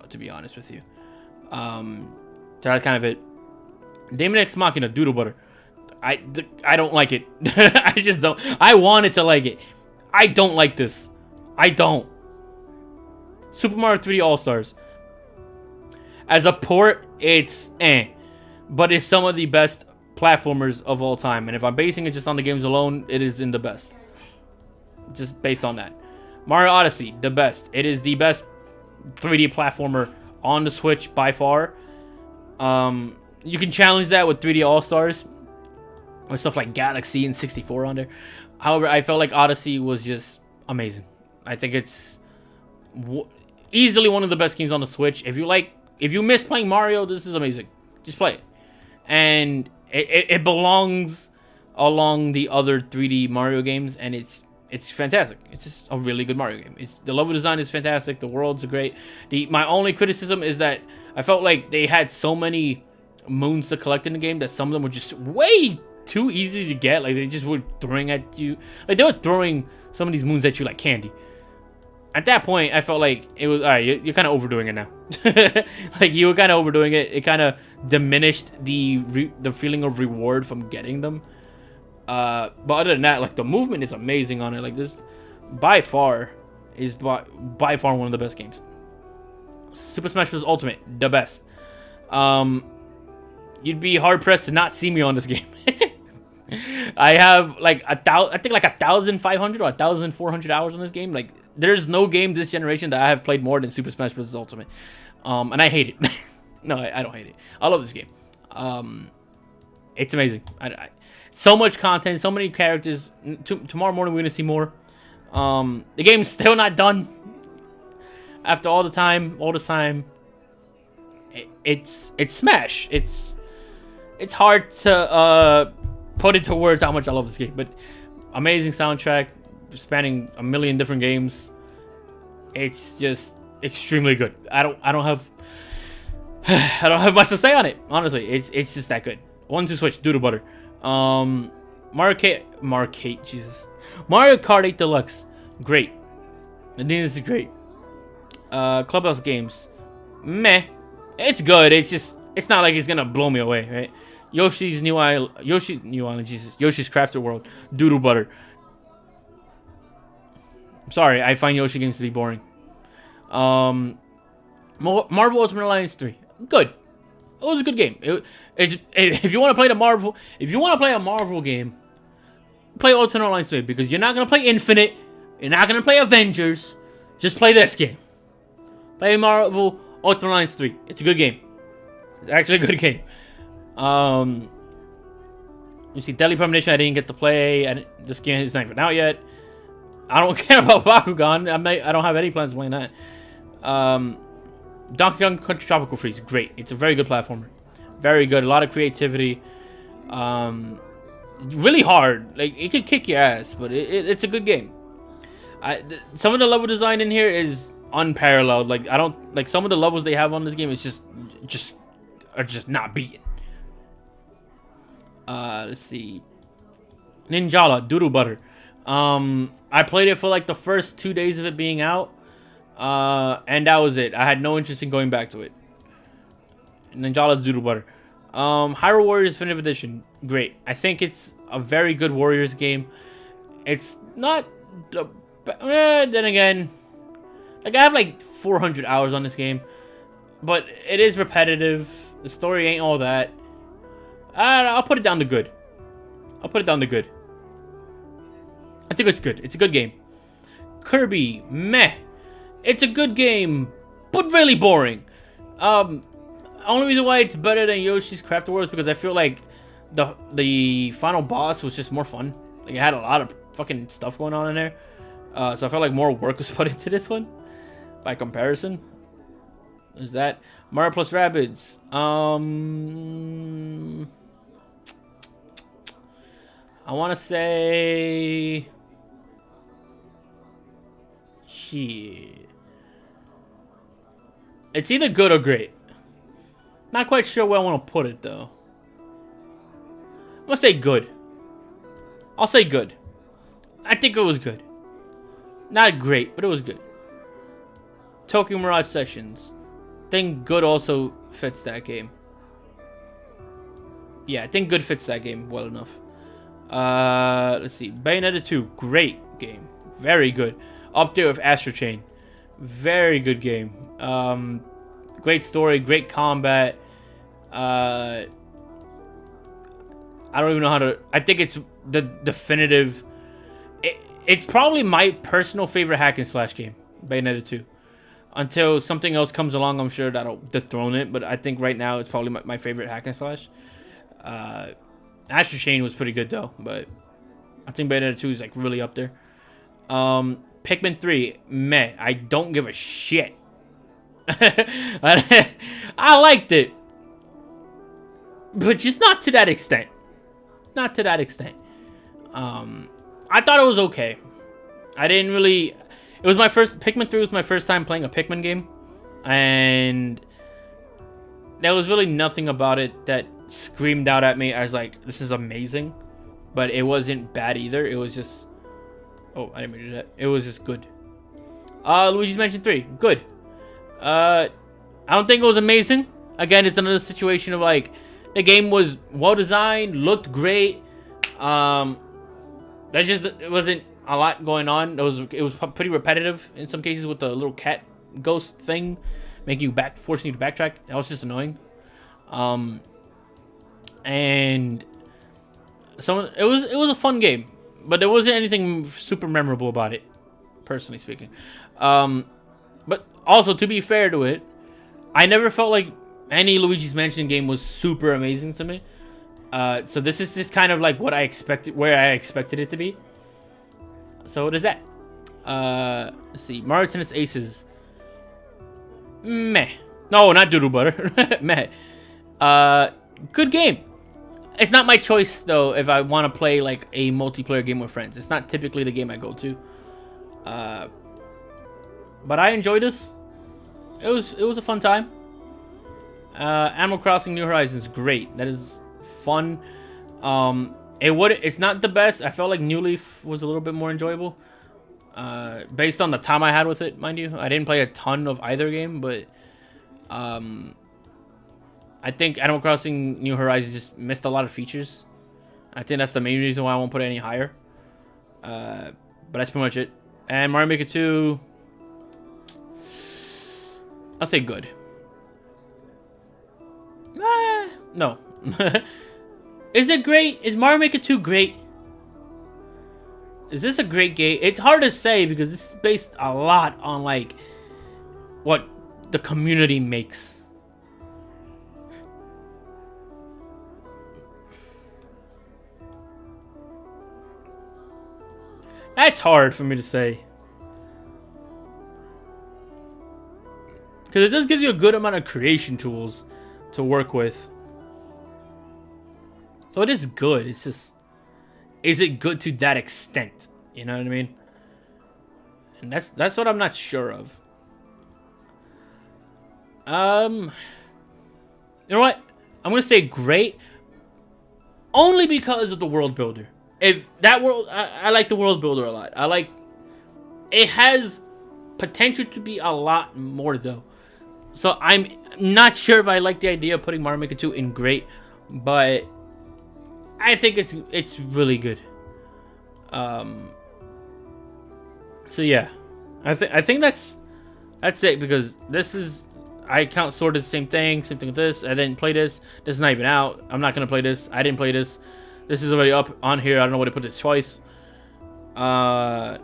to be honest with you. So that's kind of it. Daemon X Machina, doodle butter. I don't like it. I just don't. I wanted to like it. I don't like this. I don't. Super Mario 3D All-Stars. As a port, it's but it's some of the best platformers of all time. And if I'm basing it just on the games alone, it is in the best. Just based on that. Mario Odyssey, the best. It is the best 3D platformer on the Switch by far. You can challenge that with 3D All-Stars or stuff like Galaxy and 64 on there. However, I felt like Odyssey was just amazing. I think it's easily one of the best games on the Switch. If you miss playing Mario, this is amazing. Just play it. And it belongs along the other 3D Mario games, and it's fantastic. It's just a really good Mario game. The level design is fantastic. The worlds are great. My only criticism is that I felt like they had so many moons to collect in the game that some of them were just way too easy to get. Like, they just were throwing at you. Like, they were throwing some of these moons at you like candy. At that point, I felt like it was, all right, you're kind of overdoing it now. Like, you were kind of overdoing it. It kind of diminished the feeling of reward from getting them. But other than that, like, the movement is amazing on it. Like, this, by far one of the best games. Super Smash Bros. Ultimate, the best. You'd be hard pressed to not see me on this game. I have like 1,500 or 1,400 hours on this game. Like, there's no game this generation that I have played more than Super Smash Bros. Ultimate. And I hate it. No, I don't hate it. I love this game. It's amazing. So much content, so many characters. Tomorrow morning we're gonna see more. The game's still not done. After all this time, it's Smash. It's hard to put into words how much I love this game, but amazing soundtrack, spanning a million different games. It's just extremely good. I don't have I don't have much to say on it. Honestly, it's just that good. 1-2 switch, doodle butter. Mario Kart 8 Deluxe, great. The this is great. Clubhouse games, meh. It's good. It's not like it's gonna blow me away, right? Yoshi's New Island, Yoshi's Crafted World, doodle butter. I'm sorry, I find Yoshi games to be boring. Marvel Ultimate Alliance 3, good. It was a good game. If you want to play a Marvel game, play Ultimate Alliance 3, because you're not gonna play Infinite, you're not gonna play Avengers. Just play this game. Play Marvel Ultimate Alliance 3. It's a good game. It's actually a good game. You see, Deadly Premonition I didn't get to play. This game is not even out yet. I don't care about Bakugan. I don't have any plans of playing that. Donkey Kong Country Tropical Freeze, great. It's a very good platformer. Very good. A lot of creativity. Really hard. Like, it could kick your ass, but it's a good game. Some of the level design in here is unparalleled. Like, I don't like some of the levels they have on this game is just not beaten. Let's see. Ninjala, doodle butter. I played it for like the first 2 days of it being out. And that was it. I had no interest in going back to it. Ninjala's doodle butter. Hyrule Warriors Definitive Edition, great. I think it's a very good Warriors game. It's not then again, like, I have like 400 hours on this game, but it is repetitive. The story ain't all that. I'll put it down to good. I think it's good. It's a good game. Kirby, meh. It's a good game, but really boring. Only reason why it's better than Yoshi's Crafted World is because I feel like the final boss was just more fun. Like, it had a lot of fucking stuff going on in there. So I felt like more work was put into this one by comparison. There's that. Mario plus Rabbids. I want to say... Shit. It's either good or great. Not quite sure where I want to put it, though. I'm going to say good. I'll say good. I think it was good. Not great, but it was good. Tokyo Mirage Sessions. I think good also fits that game. Yeah, I think good fits that game well enough. Let's see. Bayonetta 2. Great game. Very good. Up there with Astro Chain. Very good game. Great story. Great combat. I don't even know how to... I think it's the definitive... It's probably my personal favorite hack and slash game. Bayonetta 2. Until something else comes along, I'm sure that'll dethrone it. But I think right now it's probably my favorite hack and slash. Astro Chain was pretty good though. But I think Bayonetta 2 is like really up there. Pikmin 3. Meh. I don't give a shit. I liked it. But just not to that extent. Not to that extent. I thought it was okay. I didn't really. It was my first Pikmin 3 was my first time playing a Pikmin game, and there was really nothing about it that screamed out at me as like this is amazing, but it wasn't bad either. It was just, oh, I didn't mean to do that. It was just good. Luigi's Mansion 3, good. I don't think it was amazing. Again, it's another situation of like the game was well designed, looked great. It wasn't a lot going on. It was pretty repetitive in some cases with the little cat ghost thing, forcing you to backtrack. That was just annoying. And it was a fun game, but there wasn't anything super memorable about it, personally speaking. But also, to be fair to it, I never felt like any Luigi's Mansion game was super amazing to me. So this is just kind of like what I expected, where I expected it to be. So what is that? Let's see. Mario Tennis Aces. Meh. No, not Doodle Butter. Meh. Good game. It's not my choice though if I want to play like a multiplayer game with friends. It's not typically the game I go to. But I enjoyed this. It was a fun time. Animal Crossing New Horizons, great. That is fun. It's not the best. I felt like New Leaf was a little bit more enjoyable. Based on the time I had with it, mind you. I didn't play a ton of either game, but I think Animal Crossing New Horizons just missed a lot of features. I think that's the main reason why I won't put it any higher. But that's pretty much it. And Mario Maker 2, I'll say good. No. Is it great? Is Mario Maker 2 great? Is this a great game? It's hard to say because this is based a lot on like what the community makes. That's hard for me to say. Because it does give you a good amount of creation tools to work with. So it is good. It's just, is it good to that extent? You know what I mean? And that's what I'm not sure of. You know what? I'm gonna say great, only because of the world builder. If that world, I like the world builder a lot. It has potential to be a lot more though. So I'm not sure if I like the idea of putting Mario Maker 2 in great, but I think it's really good. So yeah, I think that's it, because this is, I count Sword as the same thing with this. I didn't play this. This is not even out. I'm not gonna play this. I didn't play this. This is already up on here. I don't know why they put this twice. I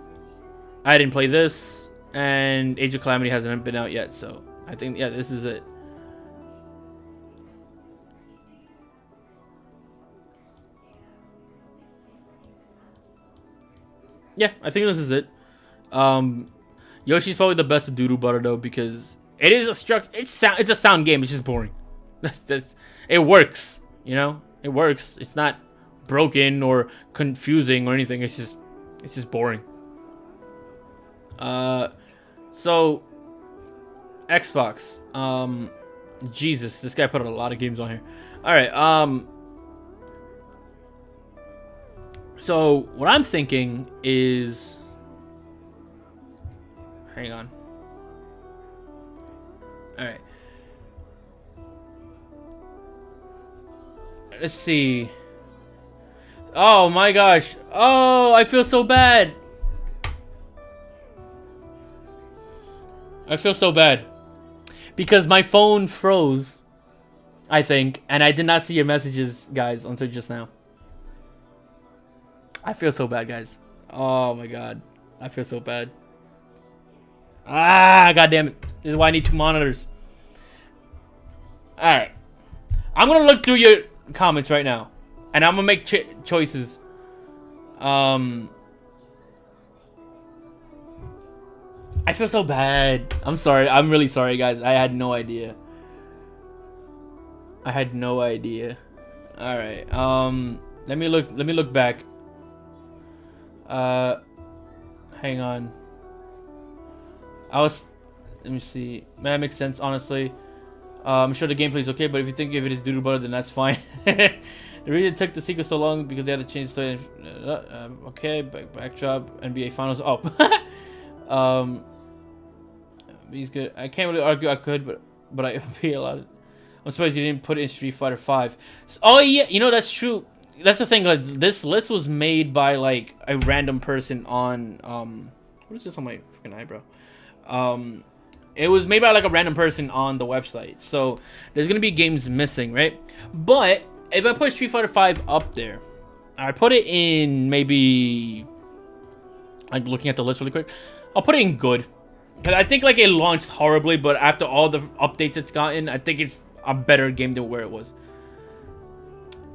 didn't play this, and Age of Calamity hasn't been out yet, so I think, yeah, this is it. Yeah, I think this is it. Yoshi's probably the best of Doodle Butter though, because it is it's a sound game. It's just boring. It works, you know. It works. It's not broken or confusing or anything. It's just boring. So Xbox. Jesus, this guy put a lot of games on here. All right. So what I'm thinking is, hang on. All right. Let's see. Oh my gosh. Oh, I feel so bad. I feel so bad because my phone froze, I think, and I did not see your messages, guys, until just now. I feel so bad, guys. Oh my god. I feel so bad. Ah, god damn it. This is why I need 2 monitors. Alright. I'm gonna look through your comments right now, and I'm gonna make choices. I feel so bad. I'm sorry. I'm really sorry, guys. I had no idea. I had no idea. All right. Let me look back. Hang Hang on. Let me see. That makes sense, honestly. I'm sure the gameplay is okay, but if you think if it is doodle butter, then that's fine. The reason it took the sequel so long because they had to change the okay, backdrop, NBA Finals. Oh, he's good. I can't really argue. I could, but I pay a lot. I'm surprised you didn't put it in Street Fighter 5. Oh yeah, you know that's true. That's the thing. Like this list was made by like a random person on what is this on my freaking eyebrow? It was made by like a random person on the website. So there's gonna be games missing, right? But if I put Street Fighter 5 up there, I put it in maybe. I'm looking at the list really quick. I'll put it in good. Because I think like it launched horribly, but after all the updates it's gotten, I think it's a better game than where it was.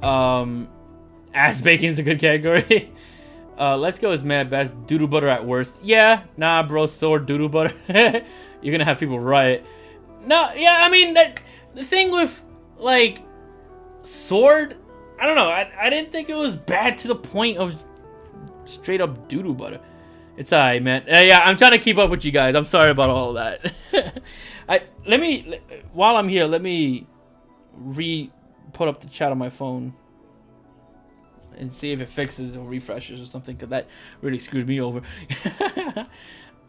Ass bacon is a good category. Let's go as mad best. Doodle butter at worst. Yeah, nah, bro. Sword doodle butter. You're gonna have people riot. No, yeah, I mean the thing with like sword. I don't know. I didn't think it was bad to the point of straight up doodle butter. It's alright, man. Yeah, I'm trying to keep up with you guys. I'm sorry about all of that. While I'm here, let me put up the chat on my phone and see if it fixes or refreshes or something, because that really screwed me over.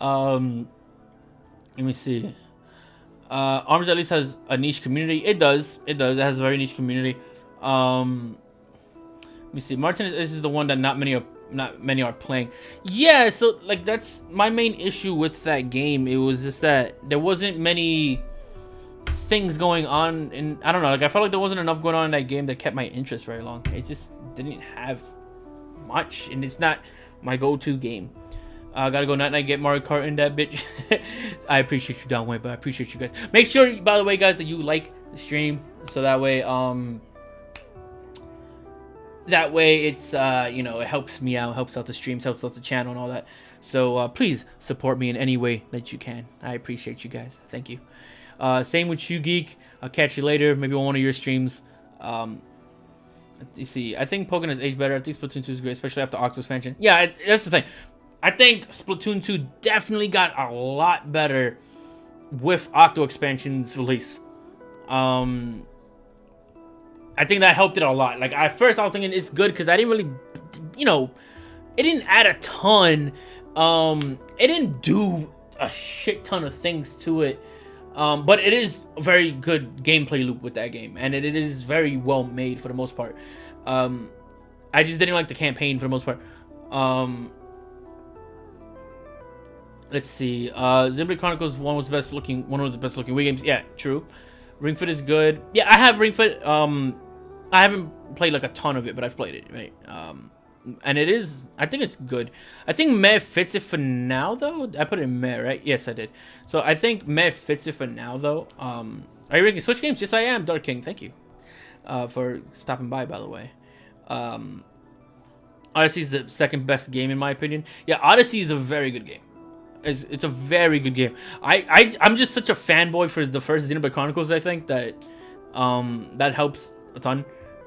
Let me see. Arms at least has a niche community. It does. It has a very niche community. Let me see. Martin is the one that not many are playing. Yeah, so like that's my main issue with that game. It was just that there wasn't many things going on, and I don't know, like I felt like there wasn't enough going on in that game that kept my interest very long. It just didn't have much, and it's not my go-to game. Gotta go night get Mario Kart in that bitch. I appreciate you, Downway, but I appreciate you guys. Make sure, by the way, guys, that you like the stream, so that way it's you know, it helps me out, helps out the streams, helps out the channel and all that. So please support me in any way that you can. I appreciate you guys. Thank you. Same with you, Geek. I'll catch you later, maybe on one of your streams. You see, I think Pokken has aged better. I think Splatoon 2 is great, especially after Octo expansion. Yeah, that's the thing. I think Splatoon 2 definitely got a lot better with Octo expansion's release. I think that helped it a lot. Like at first I was thinking it's good because I didn't really, you know, it didn't add a ton. It didn't do a shit ton of things to it. But it is a very good gameplay loop with that game, and it is very well made for the most part. I just didn't like the campaign for the most part. Let's see. Xenoblade Chronicles 1 was the best looking. One of the best looking Wii games. Yeah, true. Ring Fit is good. Yeah, I have Ring Fit. I haven't played like a ton of it, but I've played it, right? And it is, I think it's good. I think Meh fits it for now, though. I put it in Meh, right? Yes, I did. So I think Meh fits it for now, though. Are you ranking Switch games? Yes, I am, Dark King. Thank you for stopping by the way. Odyssey is the second best game, in my opinion. Yeah, Odyssey is a very good game. It's a very good game. I'm just such a fanboy for the first Xenoblade Chronicles, I think, that that helps a ton.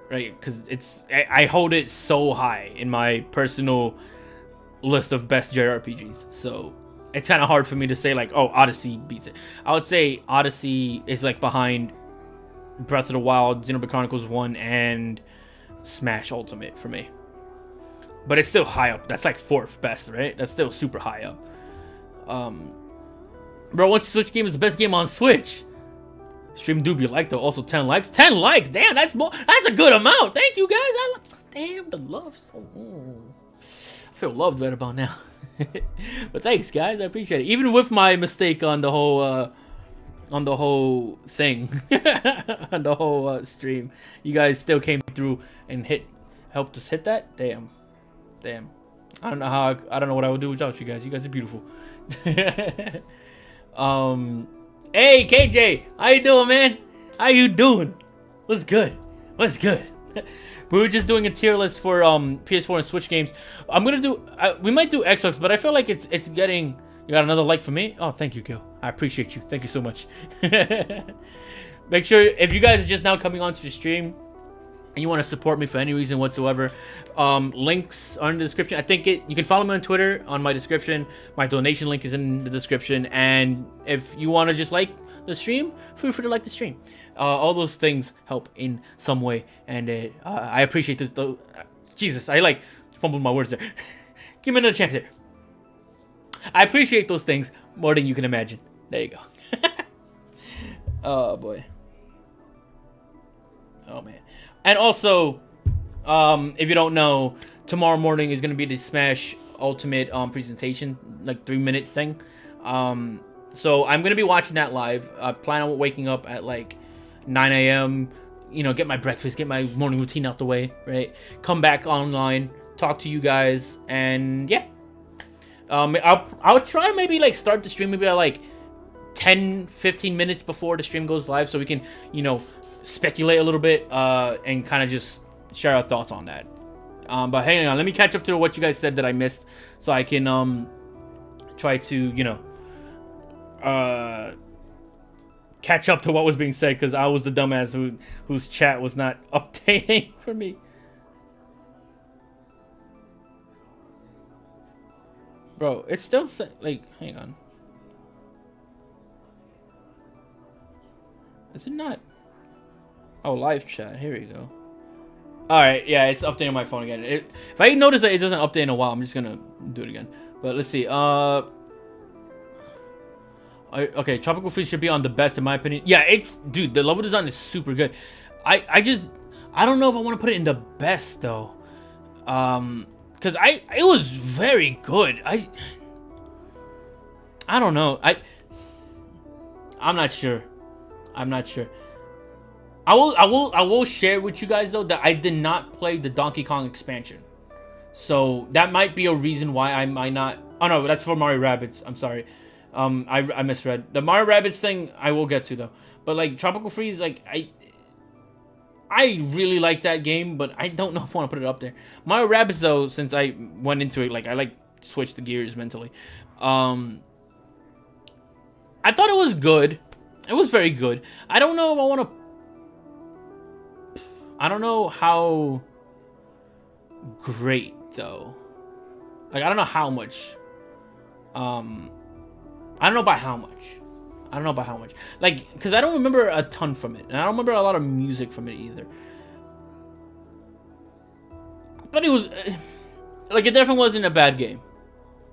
Right, because I hold it so high in my personal list of best JRPGs, so it's kind of hard for me to say like, oh, Odyssey beats it. I would say Odyssey is like behind Breath of the Wild, Xenoblade Chronicles 1, and Smash Ultimate for me. But it's still high up. That's like fourth best, right? That's still super high up. Bro, once you Switch game is the best game on Switch. Stream do be like though. Also 10 likes. 10 likes. Damn, that's more. That's a good amount. Thank you guys. Damn, the love. I feel loved right about now. But thanks, guys. I appreciate it. Even with my mistake on the whole thing, on the whole stream, you guys still came through and helped us hit that. Damn. I don't know what I would do without you guys. You guys are beautiful. Hey KJ, how you doing, man? How you doing? What's good? We were just doing a tier list for PS4 and Switch games. I'm gonna do. We might do Xbox, but I feel like it's getting. You got another like for me? Oh, thank you, Gil. I appreciate you. Thank you so much. Make sure if you guys are just now coming onto the stream, and you want to support me for any reason whatsoever, links are in the description. I think you can follow me on Twitter on my description. My donation link is in the description. And if you want to just like the stream, feel free to like the stream. All those things help in some way, and I appreciate this. Though, Jesus, I like fumbled my words there. Give me another chance there. I appreciate those things more than you can imagine. There you go. Oh boy. Oh man. And also, if you don't know, tomorrow morning is gonna be the Smash Ultimate presentation, like 3-minute thing. So I'm gonna be watching that live. I plan on waking up at like 9 a.m. You know, get my breakfast, get my morning routine out the way, right? Come back online, talk to you guys, and yeah. I'll try maybe like start the stream maybe at like 10-15 minutes before the stream goes live, so we can, you know, speculate a little bit and kind of just share our thoughts on that. But hang on, let me catch up to what you guys said that I missed, so I can try to, you know, catch up to what was being said, because I was the dumbass whose chat was not updating for me. Bro, it's still like, hang on. Is it not? Oh, live chat. Here we go. Alright, yeah, it's updating my phone again. If I notice that it doesn't update in a while, I'm just gonna do it again. But let's see. Okay, Tropical Freeze should be on the best in my opinion. Yeah, dude, the level design is super good. I don't know if I want to put it in the best though. Cause it was very good. I don't know. I'm not sure. I'm not sure. I will share with you guys though that I did not play the Donkey Kong expansion. So that might be a reason why I might not. Oh no, that's for Mario Rabbids. I'm sorry. I misread. The Mario Rabbids thing I will get to though. But like Tropical Freeze, like I really like that game, but I don't know if I want to put it up there. Mario Rabbids though, since I went into it, like I like switched the gears mentally. I thought it was good. It was very good. I don't know if I want to. I don't know how great though. Like I don't know how much. I don't know by how much. I don't know about how much. Like, because I don't remember a ton from it. And I don't remember a lot of music from it either. But it was... like, it definitely wasn't a bad game.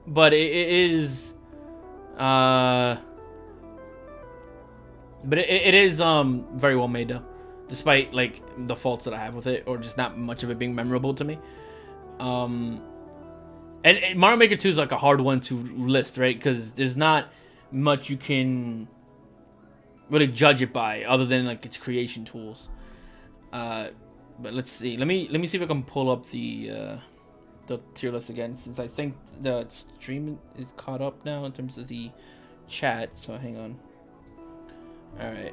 But it is... but it is very well made, though. Despite, like, the faults that I have with it. Or just not much of it being memorable to me. And Mario Maker 2 is, like, a hard one to list, right? Because there's not much you can really judge it by other than like its creation tools. But let's see. Let me see if I can pull up the tier list again, since I think the stream is caught up now in terms of the chat. So hang on. All right.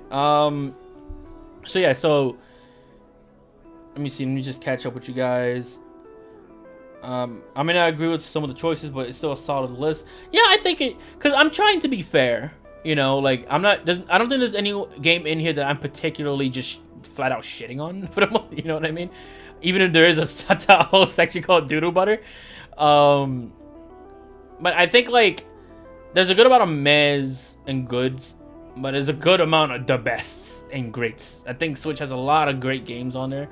So yeah. So let me see. Let me just catch up with you guys. I may not agree with some of the choices, but it's still a solid list. Yeah, I think it, because I'm trying to be fair, you know, like I don't think there's any game in here that I'm particularly just flat out shitting on for the moment, you know what I mean? Even if there is a whole section called Doodle Butter. But I think like there's a good amount of mehs and goods, but there's a good amount of the bests and greats. I think Switch has a lot of great games on there.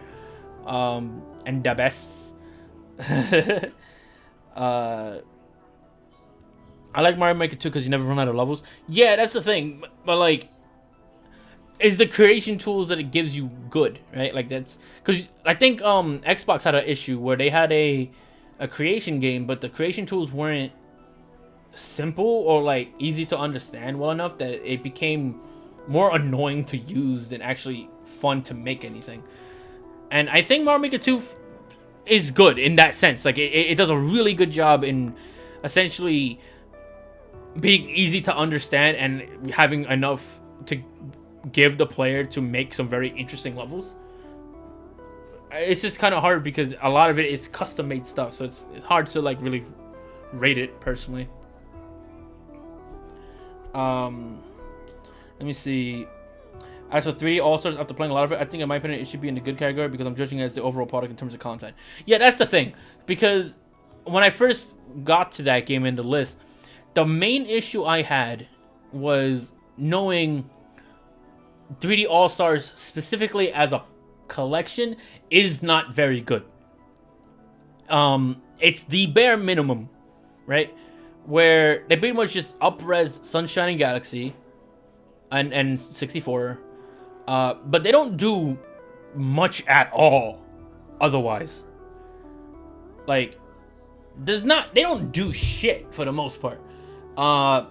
And the bests. I like Mario Maker 2 because you never run out of levels. Yeah, that's the thing. But like, is the creation tools that it gives you good, right? Like that's because I think Xbox had an issue where they had a creation game, but the creation tools weren't simple or like easy to understand well enough that it became more annoying to use than actually fun to make anything. And I think Mario Maker 2 is good in that sense. Like it does a really good job in essentially being easy to understand and having enough to give the player to make some very interesting levels. It's just kind of hard because a lot of it is custom made stuff, so it's hard to like really rate it personally. Let me see. As for 3D All Stars, after playing a lot of it, I think in my opinion it should be in the good category because I'm judging it as the overall product in terms of content. Yeah, that's the thing. Because when I first got to that game in the list, the main issue I had was knowing 3D All Stars specifically as a collection is not very good. It's the bare minimum, right? Where they pretty much just up-res Sunshine and Galaxy and 64. But they don't do much at all otherwise. Like, they don't do shit for the most part. But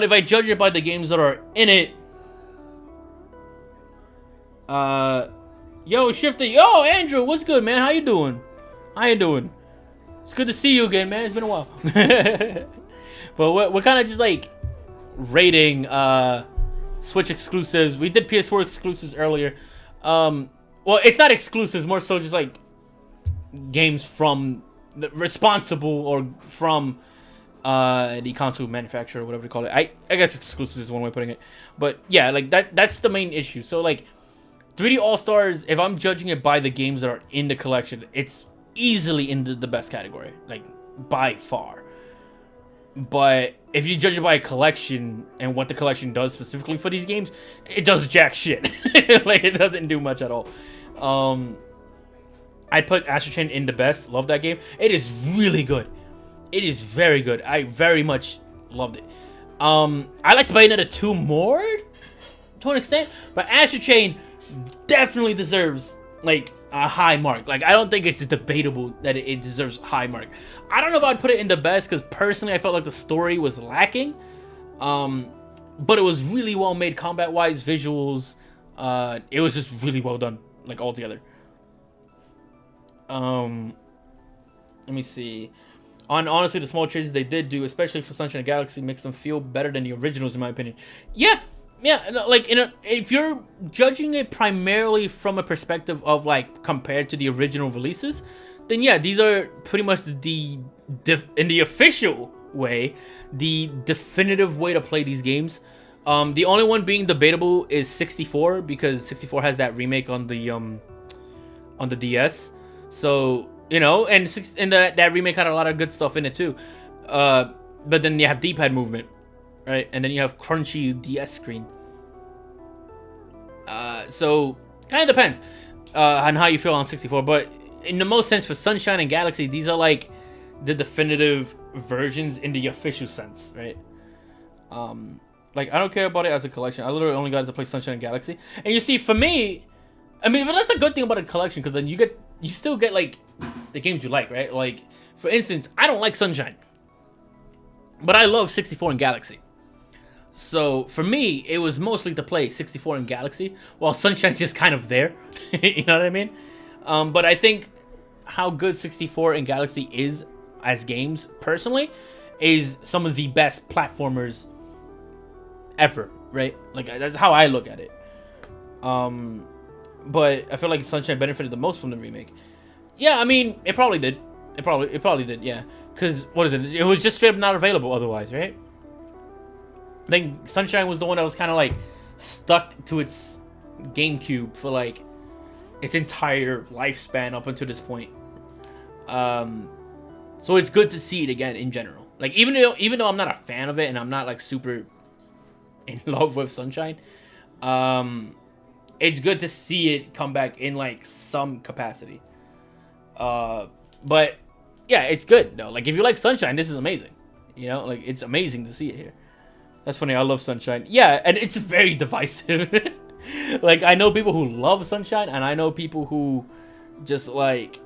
if I judge it by the games that are in it, yo, Shifty, yo, Andrew, what's good, man? How you doing? It's good to see you again, man. It's been a while. But we're kind of just like rating Switch exclusives. We did PS4 exclusives earlier. Well, it's not exclusives, more so just like games from responsible or from the console manufacturer, or whatever they call it. I guess exclusives is one way of putting it. But yeah, like that's the main issue. So like 3D All Stars, if I'm judging it by the games that are in the collection, it's easily in the best category, like by far. But if you judge it by a collection and what the collection does specifically for these games, it does jack shit. Like, it doesn't do much at all. I put Astral Chain in the best. Love that game. It is really good. It is very good. I very much loved it. I liked Bayonetta 2 more to an extent, but Astral Chain definitely deserves like a high mark. Like, I don't think it's debatable that it deserves a high mark. I don't know if I'd put it in the best because personally I felt like the story was lacking. But it was really well made combat wise, visuals. It was just really well done, like altogether. Let me see. Honestly, the small changes they did do, especially for Sunshine and Galaxy, makes them feel better than the originals in my opinion. Yeah, like if you're judging it primarily from a perspective of like compared to the original releases, then yeah, these are pretty much in the official way, the definitive way to play these games. The only one being debatable is 64 because 64 has that remake on the DS. So, you know, and that remake had a lot of good stuff in it too. But then you have D-pad movement, right? And then you have crunchy DS screen. So kind of depends on how you feel on 64. But in the most sense for Sunshine and Galaxy, these are like the definitive versions in the official sense, right? Like, I don't care about it as a collection. I literally only got to play Sunshine and Galaxy. And you see, for me, I mean, but that's a good thing about a collection because then you still get like the games you like, right? Like, for instance, I don't like Sunshine, but I love 64 and Galaxy. So for me, it was mostly to play 64 and Galaxy, while Sunshine's just kind of there. You know what I mean? But I think how good 64 and Galaxy is as games, personally, is some of the best platformers ever, right? Like, that's how I look at it. But I feel like Sunshine benefited the most from the remake. Yeah, I mean, it probably did. It probably did, yeah. Because, what is it? It was just straight up not available otherwise, right? I think Sunshine was the one that was kind of, like, stuck to its GameCube for, like, its entire lifespan up until this point. So it's good to see it again in general. Like, even though I'm not a fan of it and I'm not, like, super in love with Sunshine, it's good to see it come back in, like, some capacity. But yeah, it's good though. Like, if you like Sunshine, this is amazing. You know, like, it's amazing to see it here. That's funny. I love Sunshine. Yeah, and it's very divisive. Like, I know people who love Sunshine, and I know people who just like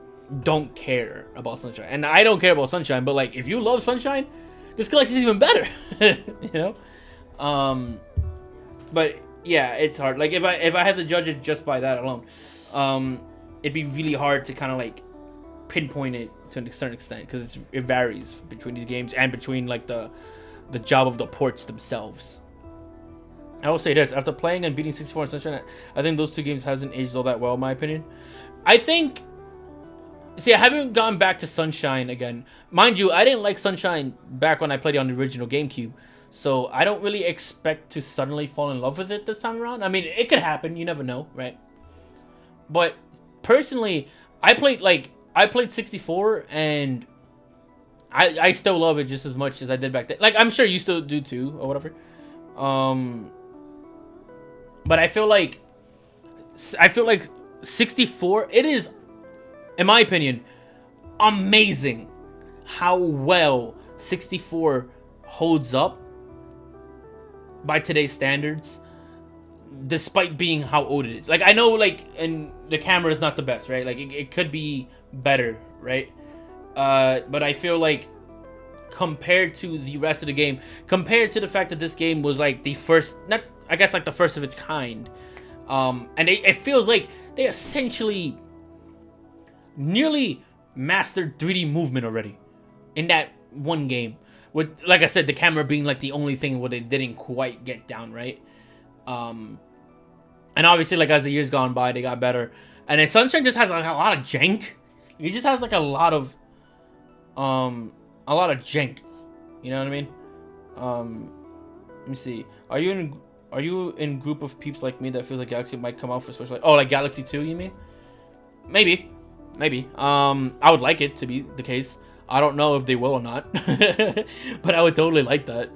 don't care about Sunshine. And I don't care about Sunshine, but like, if you love Sunshine, this collection is even better. You know. But yeah, it's hard. Like, if I had to judge it just by that alone, it'd be really hard to kind of like pinpoint it to a certain extent because it varies between these games and between like the job of the ports themselves. I will say this: after playing and beating 64 and Sunshine, I think those two games hasn't aged all that well, in my opinion. I think. See, I haven't gone back to Sunshine again. Mind you, I didn't like Sunshine back when I played it on the original GameCube. So I don't really expect to suddenly fall in love with it this time around. I mean, it could happen. You never know, right? But personally, I played 64, and I still love it just as much as I did back then. Like, I'm sure you still do too, or whatever. But I feel like 64, it is, in my opinion, amazing how well 64 holds up by today's standards, despite being how old it is. Like, I know, like, and the camera is not the best, right? Like, it could be better, right? But I feel like compared to the rest of the game, compared to the fact that this game was like the first, not, I guess, like the first of its kind, and it feels like they essentially nearly mastered 3D movement already in that one game. With, like I said, the camera being like the only thing where they didn't quite get down right. And obviously, like, as the years gone by, they got better. And then Sunshine just has like a lot of jank. He just has like a lot of jank. You know what I mean? Let me see. Are you in group of peeps like me that feels like Galaxy might come out for Switch? Like, oh, like Galaxy 2, you mean? Maybe. I would like it to be the case. I don't know if they will or not, but I would totally like that.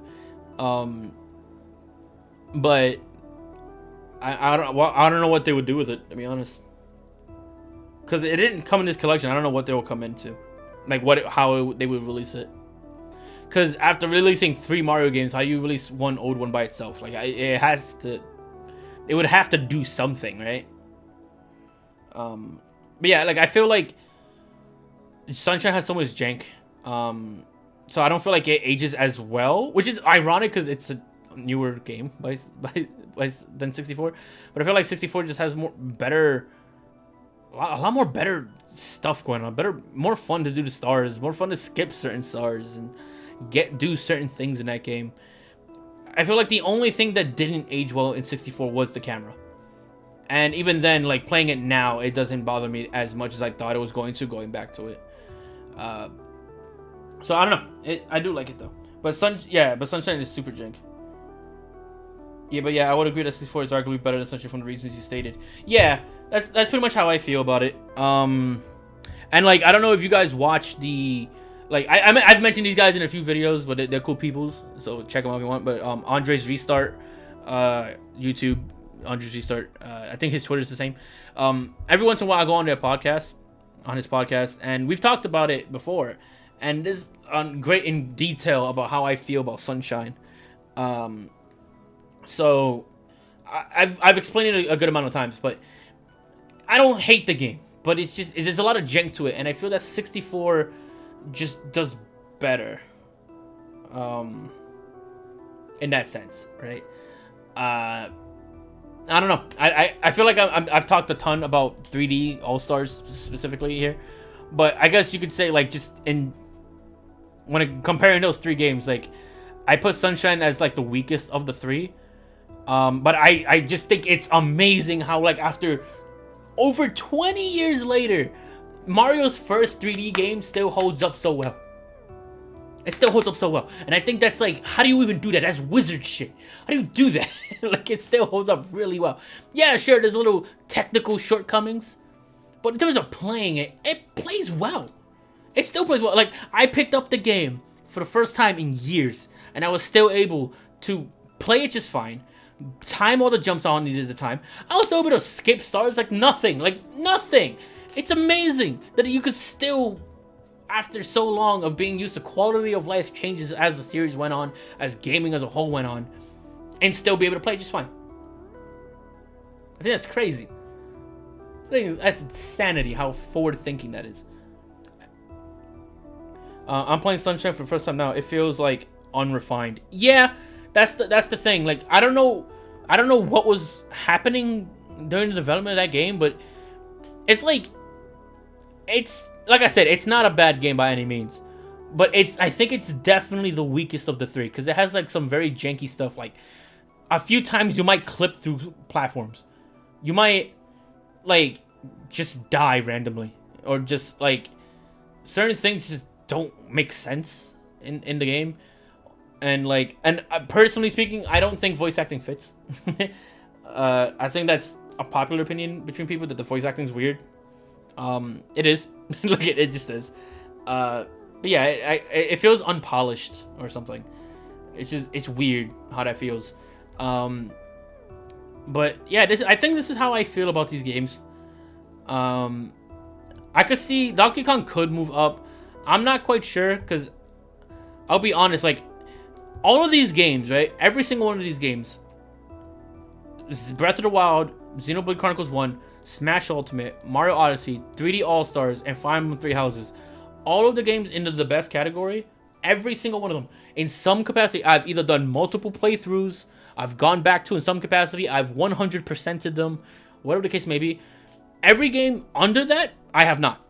But I don't know what they would do with it, to be honest. Because it didn't come in this collection. I don't know what they will come into, like how they would release it. Because after releasing 3 Mario games, how do you release one old one by itself? Like, it would have to do something, right? But yeah, like, I feel like Sunshine has so much jank, so I don't feel like it ages as well, which is ironic because it's a newer game than 64. But I feel like 64 just has a lot more better stuff going on, more fun to do the stars, more fun to skip certain stars and do certain things in that game. I feel like the only thing that didn't age well in 64 was the camera. And even then, like, playing it now, it doesn't bother me as much as I thought it was going to, going back to it. So I don't know. I do like it though. But Sunshine is super jank. Yeah, but yeah, I would agree that 64 is arguably better than Sunshine from the reasons you stated. Yeah, that's pretty much how I feel about it. And like, I don't know if you guys watch the, like, I've mentioned these guys in a few videos, but they're cool peoples, so check them out if you want. But Andre's Restart, YouTube. Andre's Restart. I think his Twitter is the same. Every once in a while, I go on his podcast, and we've talked about it before, and this great in detail about how I feel about Sunshine. So I've explained it a good amount of times, but I don't hate the game, but there's a lot of jank to it, and I feel that 64 just does better. In that sense, right? I don't know. I feel like I've talked a ton about 3D All-Stars specifically here, but I guess you could say, like, just comparing those 3 games, like, I put Sunshine as like the weakest of the 3, but I just think it's amazing how, like, after over 20 years later, Mario's first 3D game still holds up so well. It still holds up so well. And I think that's like, how do you even do that? That's wizard shit. How do you do that? Like, it still holds up really well. Yeah, sure, there's little technical shortcomings, but in terms of playing it, it plays well. It still plays well. Like, I picked up the game for the first time in years, and I was still able to play it just fine, time all the jumps I needed at the time. I was able to skip stars like nothing. It's amazing that you could still, after so long of being used to quality of life changes as the series went on, as gaming as a whole went on, and still be able to play just fine. I think that's crazy. I think that's insanity how forward-thinking that is. I'm playing Sunshine for the first time now. It feels like unrefined. Yeah, that's the thing. Like, I don't know what was happening during the development of that game, but it's like I said, it's not a bad game by any means, but I think it's definitely the weakest of the 3 because it has like some very janky stuff. Like, a few times you might clip through platforms, you might like just die randomly, or just like certain things just don't make sense in the game. And like, and personally speaking, I don't think voice acting fits. I think that's a popular opinion between people, that the voice acting is weird. It is. Look, it just is. But yeah, it feels unpolished or something. It's weird how that feels. But yeah, I think this is how I feel about these games. I could see Donkey Kong could move up. I'm not quite sure, because I'll be honest, like, all of these games, right? Every single one of these games, Breath of the Wild, Xenoblade Chronicles 1, Smash Ultimate, Mario Odyssey, 3D All-Stars, and Fire Emblem Three Houses, all of the games into the best category, every single one of them, in some capacity, I've either done multiple playthroughs, I've gone back to in some capacity, I've 100%ed them, whatever the case may be. Every game under that, I have not.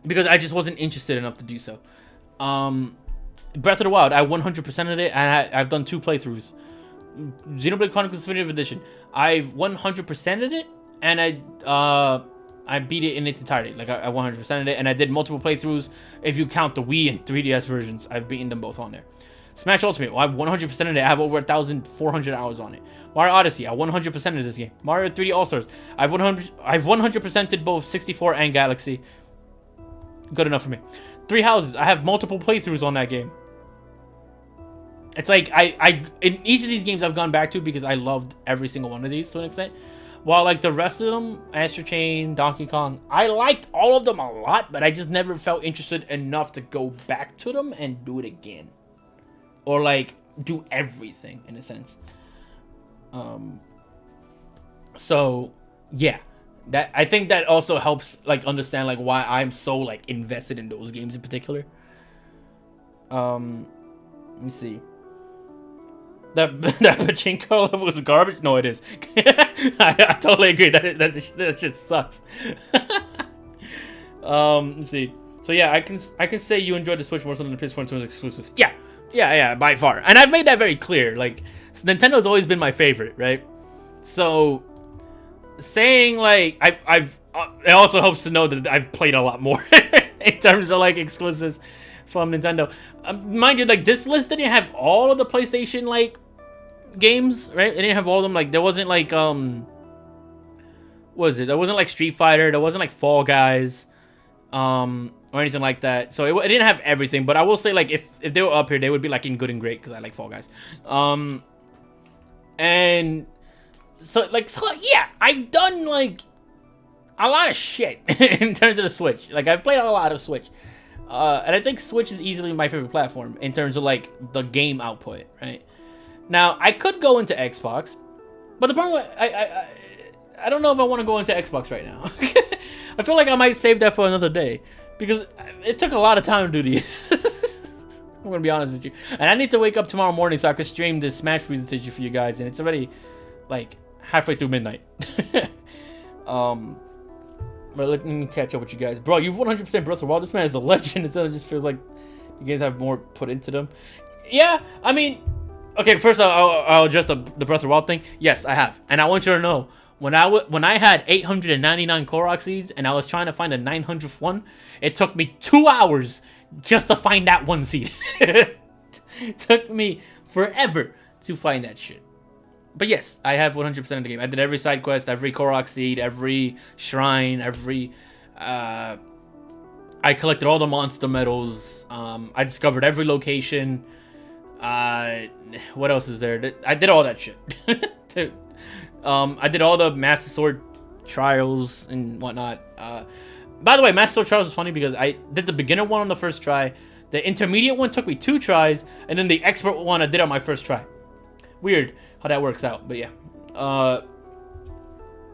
Because I just wasn't interested enough to do so. Breath of the Wild, I 100%ed it, and I've done 2 playthroughs. Xenoblade Chronicles Definitive Edition, I've 100%ed it, and I beat it in its entirety. Like, I 100%ed it, and I did multiple playthroughs. If you count the Wii and 3DS versions, I've beaten them both on there. Smash Ultimate, well, I 100%ed it. I have over 1,400 hours on it. Mario Odyssey, I 100%ed this game. Mario 3D All-Stars, I've 100%ed both 64 and Galaxy. Good enough for me. Three Houses, I have multiple playthroughs on that game. It's like, I in each of these games I've gone back to because I loved every single one of these to an extent. While like the rest of them, Astro Chain, Donkey Kong, I liked all of them a lot, but I just never felt interested enough to go back to them and do it again. Or like, do everything, in a sense. So, yeah. That, I think that also helps like understand like why I'm so like invested in those games in particular. Let me see. That pachinko level was garbage. No, it is. I totally agree. That shit sucks. Let's see. So yeah, I can say you enjoyed the Switch more so than the PS4 in terms of exclusives. Yeah, by far. And I've made that very clear. Like, Nintendo's always been my favorite, right? So saying like it also helps to know that I've played a lot more in terms of like exclusives from Nintendo. Mind you, like this list didn't have all of the PlayStation like games, right? It didn't have all of them. Like there wasn't like what was it? There wasn't like Street Fighter. There wasn't like Fall Guys, or anything like that. So it didn't have everything. But I will say like if they were up here, they would be like in good and great because I like Fall Guys. And so yeah, I've done like a lot of shit in terms of the Switch. Like I've played a lot of Switch. And I think Switch is easily my favorite platform in terms of like the game output, right? Now I could go into Xbox, but the problem I don't know if I want to go into Xbox right now. I feel like I might save that for another day because it took a lot of time to do these. I'm gonna be honest with you, and I need to wake up tomorrow morning so I could stream this Smash presentation for you guys, and it's already like halfway through midnight. But let me catch up with you guys. Bro, you've 100% Breath of the Wild. This man is a legend. It just feels like you guys have more put into them. Yeah, I mean, okay, first I'll address the Breath of the Wild thing. Yes, I have. And I want you to know, when I had 899 Korok seeds and I was trying to find a 900th one, it took me 2 hours just to find that one seed. It took me forever to find that shit. But yes, I have 100% of the game. I did every side quest, every Korok seed, every shrine, every... I collected all the monster medals. I discovered every location. What else is there? I did all that shit. I did all the Master Sword trials and whatnot. By the way, Master Sword trials was funny because I did the beginner one on the first try. The intermediate one took me 2 tries. And then the expert one I did on my first try. Weird how that works out, but yeah.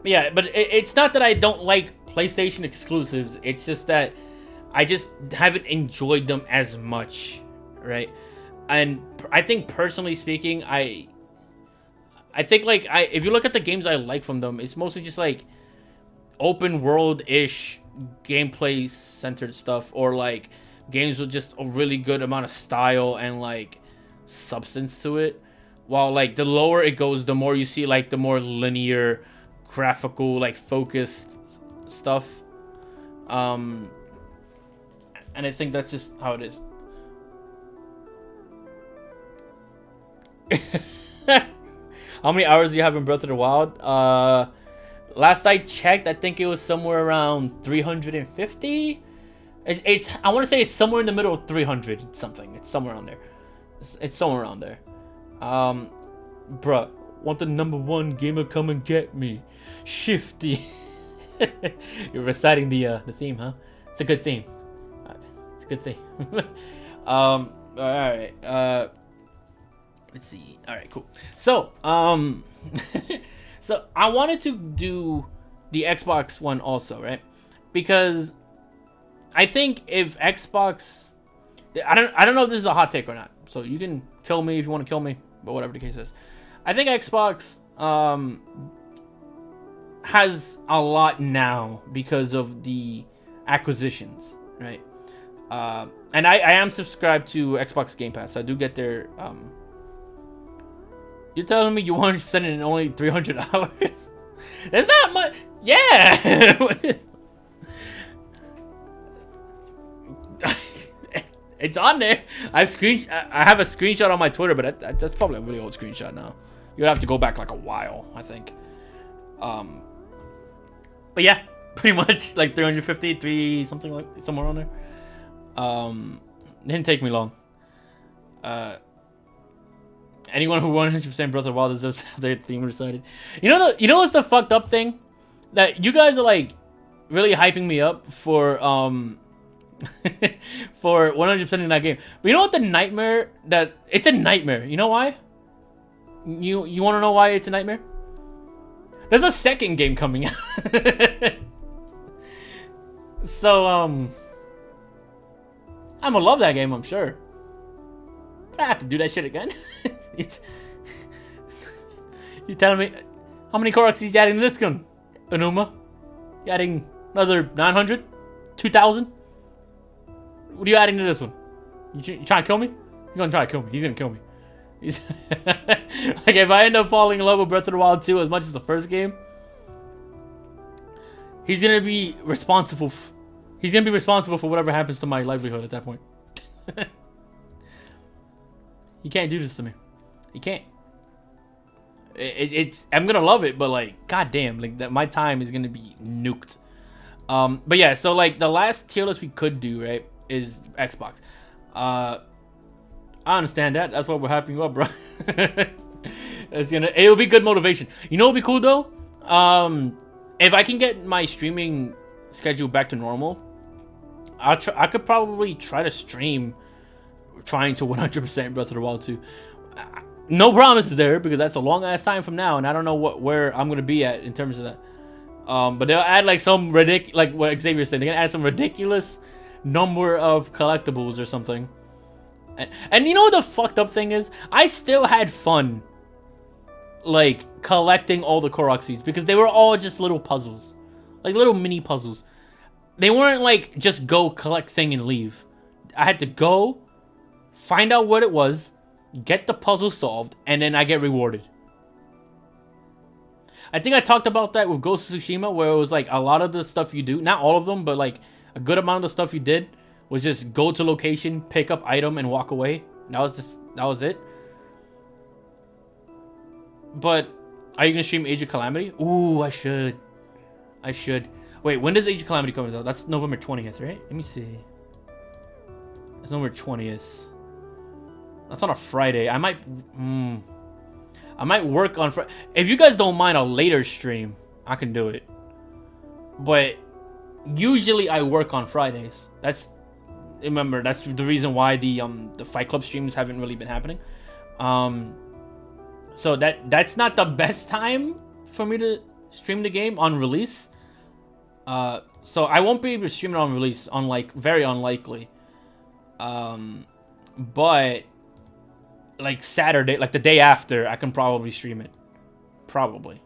Yeah, but it's not that I don't like PlayStation exclusives. It's just that I just haven't enjoyed them as much, right? And I think personally speaking, I think like if you look at the games I like from them, it's mostly just like open world-ish gameplay centered stuff, or like games with just a really good amount of style and like substance to it. While like the lower it goes, the more you see like the more linear, graphical, like focused stuff. And I think that's just how it is. How many hours do you have in Breath of the Wild? Last I checked, I think it was somewhere around 350. It's I want to say it's somewhere in the middle of 300 something. It's somewhere around there. It's somewhere around there. Bruh, want the #1 gamer come and get me? Shifty. You're reciting the theme, huh? It's a good theme. It's a good theme. All right. Let's see. All right, cool. So, so I wanted to do the Xbox one also, right? Because I think if Xbox, I don't know if this is a hot take or not. So you can kill me if you want to kill me, but whatever the case is, I think Xbox has a lot now because of the acquisitions, right? And I am subscribed to Xbox Game Pass. So I do get their. You're telling me you 100% in only 300 hours? That's not much. Yeah. It's on there. I have a screenshot on my Twitter, but that's probably a really old screenshot now. You'd have to go back like a while, I think. But yeah, pretty much like 353 something, like somewhere on there. Didn't take me long. Anyone who 100% Breath of the Wild deserves to have their theme recited. You know what's the fucked up thing? That you guys are like really hyping me up for for 100% in that game. But you know what the nightmare that it's a nightmare. You know why? You want to know why it's a nightmare? There's a second game coming out. So I'm gonna love that game, I'm sure. But I have to do that shit again. You telling me how many Koroks he's adding to this gun? Enuma? You adding another 900? 2,000? What are you adding to this one? You trying to kill me? You're gonna try to kill me. He's gonna kill me. He's like, if I end up falling in love with Breath of the Wild 2 as much as the first game, he's gonna be responsible. He's gonna be responsible for whatever happens to my livelihood at that point. He can't do this to me. He can't. I'm gonna love it, but like, goddamn, like that, my time is gonna be nuked. But yeah, so like the last tier list we could do, right, is Xbox. I understand that. That's why we're hyping you up, bro. It'll be good motivation. You know what'd be cool though? If I can get my streaming schedule back to normal, I could probably try to stream trying to 100% Breath of the Wild 2. No promises there, because that's a long ass time from now, and I don't know where I'm gonna be at in terms of that. But they'll add like some like what Xavier said, they're gonna add some ridiculous number of collectibles or something. And you know what the fucked up thing is? I still had fun like collecting all the Korok seeds, because they were all just little puzzles, like little mini puzzles. They weren't like just go collect thing and leave. I had to go find out what it was, get the puzzle solved, and then I get rewarded. I think I talked about that with Ghost of Tsushima, where it was like a lot of the stuff you do, not all of them, but like a good amount of the stuff you did was just go to location, pick up item, and walk away. That was it. But are you gonna stream Age of Calamity? Ooh, I should. Wait, when does Age of Calamity come out? That's November 20th, right? Let me see. It's November 20th. That's on a Friday. I might work on Friday. If you guys don't mind a later stream, I can do it. But usually I work on Fridays. Remember, that's the reason why the Fight Club streams haven't really been happening. So that's not the best time for me to stream the game on release. So I won't be able to stream it on release, very unlikely. But like Saturday, like the day after, I can probably stream it. Probably.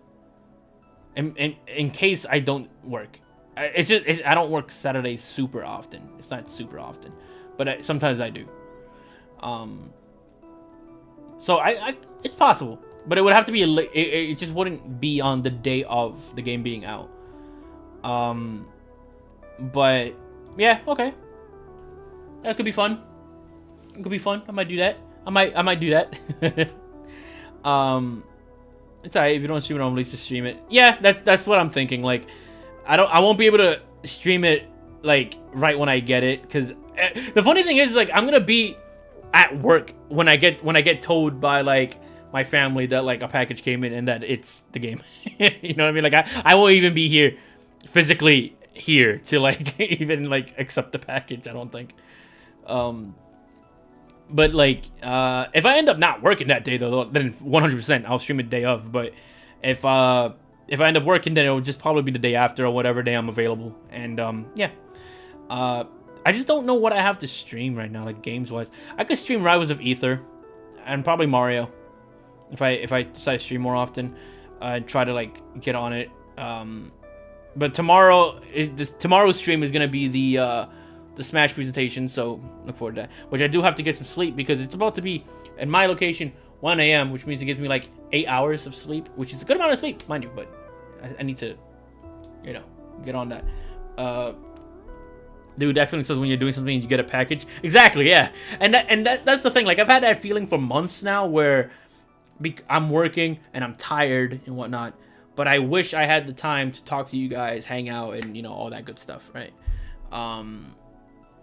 In case I don't work. I don't work Saturdays super often. It's not super often, but sometimes I do. So it's possible, but it would have to be it just wouldn't be on the day of the game being out. But yeah, okay. That could be fun. It could be fun. I might do that. I might do that. It's alright if you don't stream it, I'll at least just stream it. Yeah, that's what I'm thinking. Like, I won't be able to stream it like right when I get it, because the funny thing is, like, I'm gonna be at work when I get told by like my family that like a package came in and that it's the game. You know what I mean? Like, I won't even be here physically here to like even like accept the package, I don't think. But like, if I end up not working that day though, then 100% I'll stream it the day of. But if I end up working, then it'll just probably be the day after or whatever day I'm available. And yeah, I just don't know what I have to stream right now, like games wise. I could stream Rivals of Ether and probably Mario if I decide to stream more often and try to like get on it. But tomorrow's stream is gonna be the Smash presentation, so look forward to that. Which I do have to get some sleep because it's about to be in my location 1 a.m., which means it gives me like 8 hours of sleep, which is a good amount of sleep, mind you. But I need to, you know, get on that. Dude, that feeling says when you're doing something and you get a package. Exactly, yeah. And that's the thing. Like, I've had that feeling for months now, where I'm working and I'm tired and whatnot, but I wish I had the time to talk to you guys, hang out, and you know, all that good stuff, right?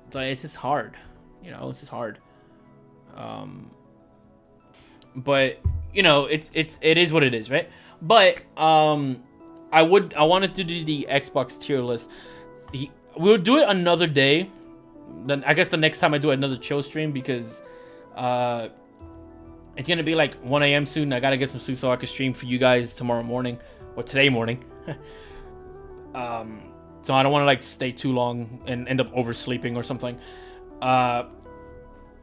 So it's just hard, you know, it's just hard. But you know, it is what it is, right? But I wanted to do the Xbox tier list. We'll do it another day. Then I guess the next time I do another chill stream, because it's gonna be like 1 a.m. soon. I gotta get some sleep so I can stream for you guys tomorrow morning or today morning. So I don't want to like stay too long and end up oversleeping or something. But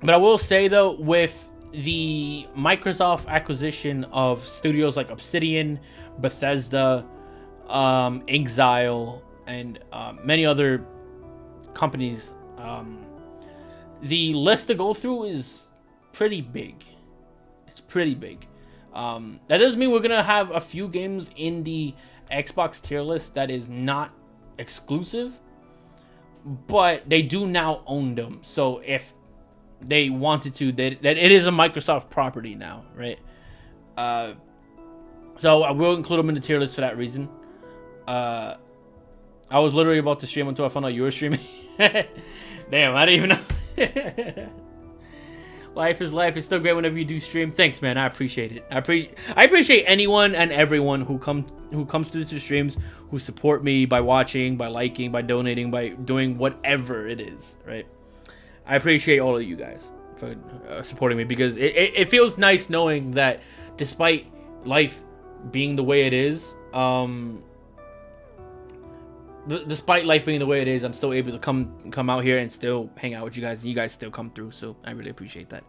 I will say though, with the Microsoft acquisition of studios like Obsidian, Bethesda, Exile, and many other companies, the list to go through is pretty big. It's pretty big. That doesn't mean we're gonna have a few games in the Xbox tier list that is not exclusive, but they do now own them. So if they wanted to, that it is a Microsoft property now, right? So I will include them in the tier list for that reason. I was literally about to stream until I found out you were streaming. Damn, I didn't even know. Life is life. It's still great whenever you do stream. Thanks, man. I appreciate it. I appreciate anyone and everyone who comes to the streams, who support me by watching, by liking, by donating, by doing whatever it is, right? I appreciate all of you guys for supporting me, because it feels nice knowing that despite life being the way it is, I'm still able to come out here and still hang out with you guys, and you guys still come through. So I really appreciate that.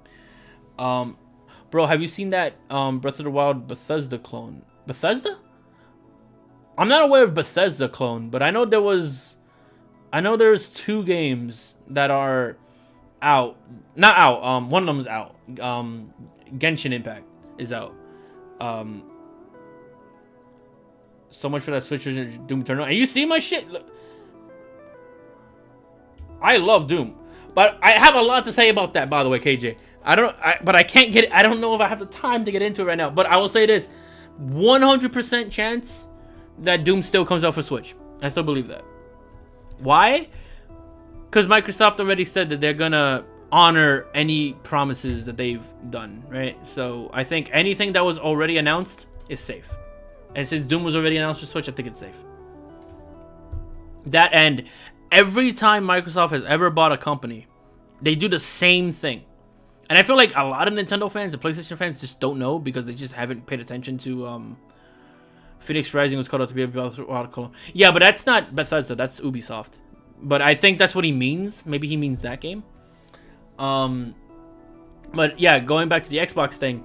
Bro, have you seen that Breath of the Wild Bethesda clone? Bethesda? I'm not aware of Bethesda clone, but I know there's 2 games that are out. Not out. One of them is out. Genshin Impact is out. So much for that Switch version Doom Eternal. And you see my shit? Look. I love Doom. But I have a lot to say about that, by the way, KJ. But I can't get it. I don't know if I have the time to get into it right now. But I will say this. 100% chance that Doom still comes out for Switch. I still believe that. Why? Because Microsoft already said that they're going to honor any promises that they've done, right? So I think anything that was already announced is safe. And since Doom was already announced for Switch, I think it's safe. That, and every time Microsoft has ever bought a company, they do the same thing. And I feel like a lot of Nintendo fans and PlayStation fans just don't know, because they just haven't paid attention to Phoenix Rising was called out to be a Bethesda. Yeah, but that's not Bethesda, that's Ubisoft. But I think that's what he means. Maybe he means that game. But yeah, going back to the Xbox thing,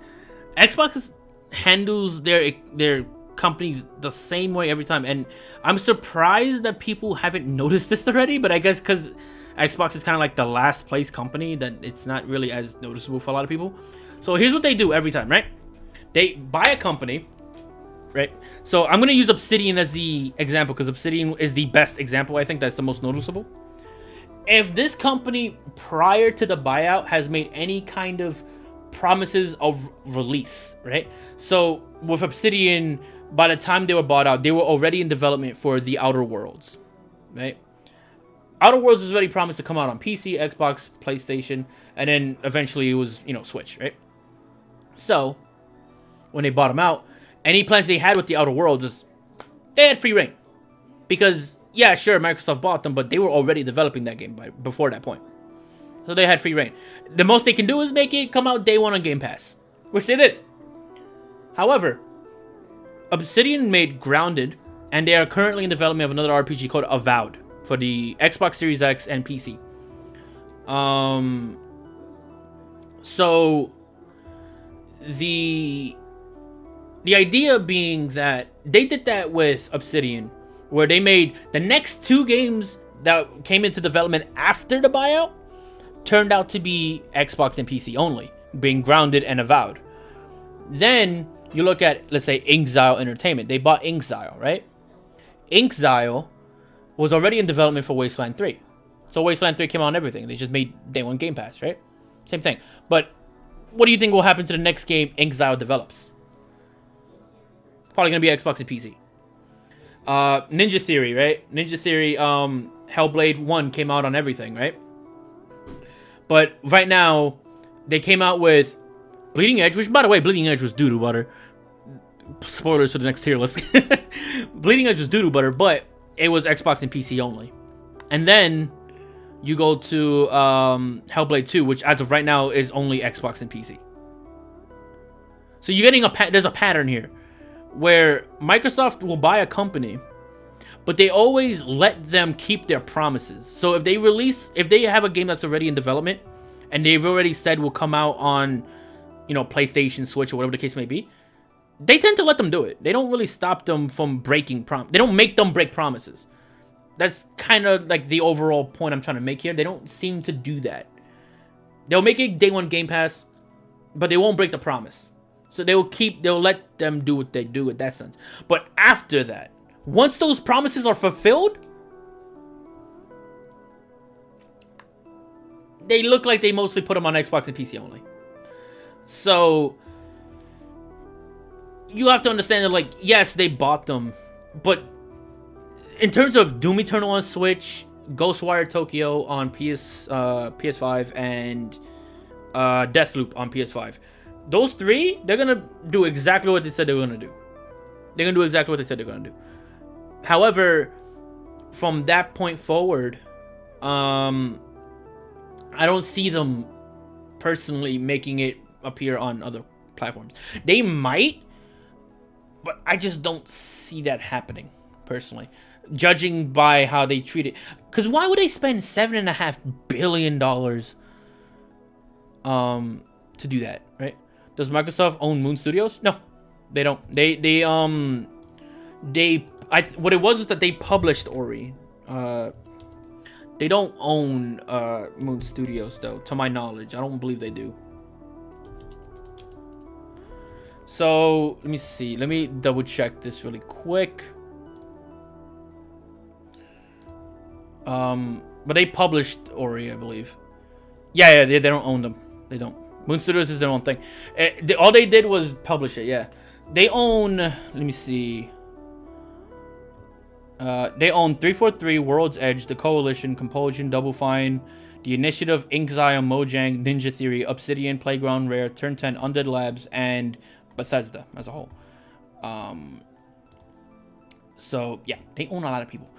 Xbox handles their companies the same way every time, and I'm surprised that people haven't noticed this already. But I guess because Xbox is kind of like the last place company, that it's not really as noticeable for a lot of people. So here's what they do every time, right? They buy a company, right? So I'm gonna use Obsidian as the example, because Obsidian is the best example. I think that's the most noticeable. If this company prior to the buyout has made any kind of promises of release, right? So with Obsidian, by the time they were bought out, they were already in development for the Outer Worlds, right? Outer Worlds was already promised to come out on PC, Xbox, PlayStation, and then eventually it was, Switch, right? So when they bought them out, any plans they had with the Outer Worlds they had free reign. Because, yeah, sure, Microsoft bought them, but they were already developing that game before that point. So they had free reign. The most they can do is make it come out day one on Game Pass, which they did. However, Obsidian made Grounded, and they are currently in development of another RPG called Avowed for the Xbox Series X and PC. So the idea being that they did that with Obsidian, where they made the next 2 games that came into development after the buyout turned out to be Xbox and PC only, being Grounded and Avowed. Then you look at, let's say, Inxile Entertainment. They bought Inxile, right? Inxile was already in development for Wasteland 3. So Wasteland 3 came out on everything. They just made day one Game Pass, right? Same thing. But what do you think will happen to the next game Inxile develops? Probably going to be Xbox and PC. Ninja Theory, right? Ninja Theory, Hellblade 1 came out on everything, right? But right now, they came out with Bleeding Edge, which, by the way, Bleeding Edge was doo-doo butter. Spoilers for the next tier list. Bleeding Edge was doo-doo butter, but it was Xbox and PC only. And then you go to Hellblade 2, which as of right now is only Xbox and PC. So you're getting there's a pattern here where Microsoft will buy a company, but they always let them keep their promises. So if they have a game that's already in development and they've already said will come out on, PlayStation, Switch, or whatever the case may be, they tend to let them do it. They don't really stop them from breaking They don't make them break promises. That's kind of like the overall point I'm trying to make here. They don't seem to do that. They'll make it day one Game Pass, but they won't break the promise. So they'll let them do what they do in that sense. But after that, once those promises are fulfilled, they look like they mostly put them on Xbox and PC only. So you have to understand that, like, yes, they bought them, but in terms of Doom Eternal on Switch, Ghostwire Tokyo on PS5, and Deathloop on PS5, those 3, they're gonna do exactly what they said they were gonna do. They're gonna do exactly what they said they're gonna do. However, from that point forward, I don't see them personally making it appear on other platforms. They might, but I just don't see that happening, personally. Judging by how they treat it. Because why would they spend $7.5 billion to do that, right? Does Microsoft own Moon Studios? No, they don't. What it was that they published Ori. They don't own Moon Studios, though, to my knowledge. I don't believe they do. So, let me see. Let me double check this really quick. But they published Ori, I believe. Yeah, they don't own them. They don't. Moon Studios is their own thing. All they did was publish it, yeah. They own... Let me see. They own 343, World's Edge, The Coalition, Compulsion, Double Fine, The Initiative, Inxile, Mojang, Ninja Theory, Obsidian, Playground Rare, Turn 10, Undead Labs, and Bethesda as a whole. So, yeah, they own a lot of people.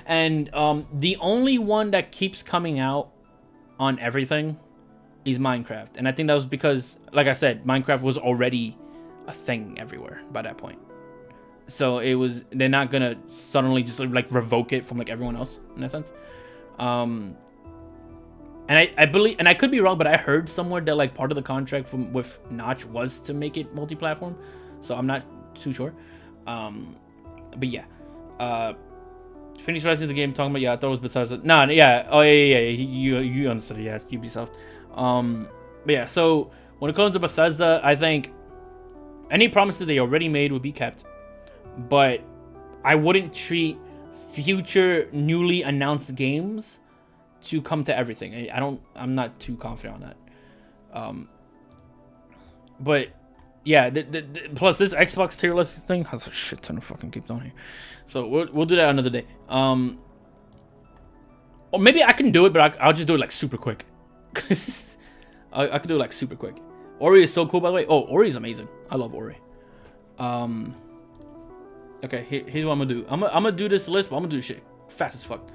And the only one that keeps coming out on everything is Minecraft. And I think that was because, like I said, Minecraft was already a thing everywhere by that point. So they're not gonna suddenly just like revoke it from like everyone else in that sense. And I believe, and I could be wrong, but I heard somewhere that like part of the contract with Notch was to make it multi-platform. So I'm not too sure. But yeah, finished writing the game. Talking about, yeah, I thought it was Bethesda. No, yeah, oh yeah. You understood it. Yeah, it's Ubisoft. But yeah, so when it comes to Bethesda, I think any promises they already made would be kept. But I wouldn't treat future newly announced games to come to everything. I'm not too confident on that. But yeah, plus this Xbox tier list thing has a shit ton of fucking games on here. So we'll do that another day. Or maybe I can do it, but I'll just do it like super quick. I can do it like super quick. Ori is so cool, by the way. Oh, Ori is amazing. I love Ori. Okay, here's what I'm gonna do. I'm gonna do this list, but I'm gonna do this shit fast as fuck.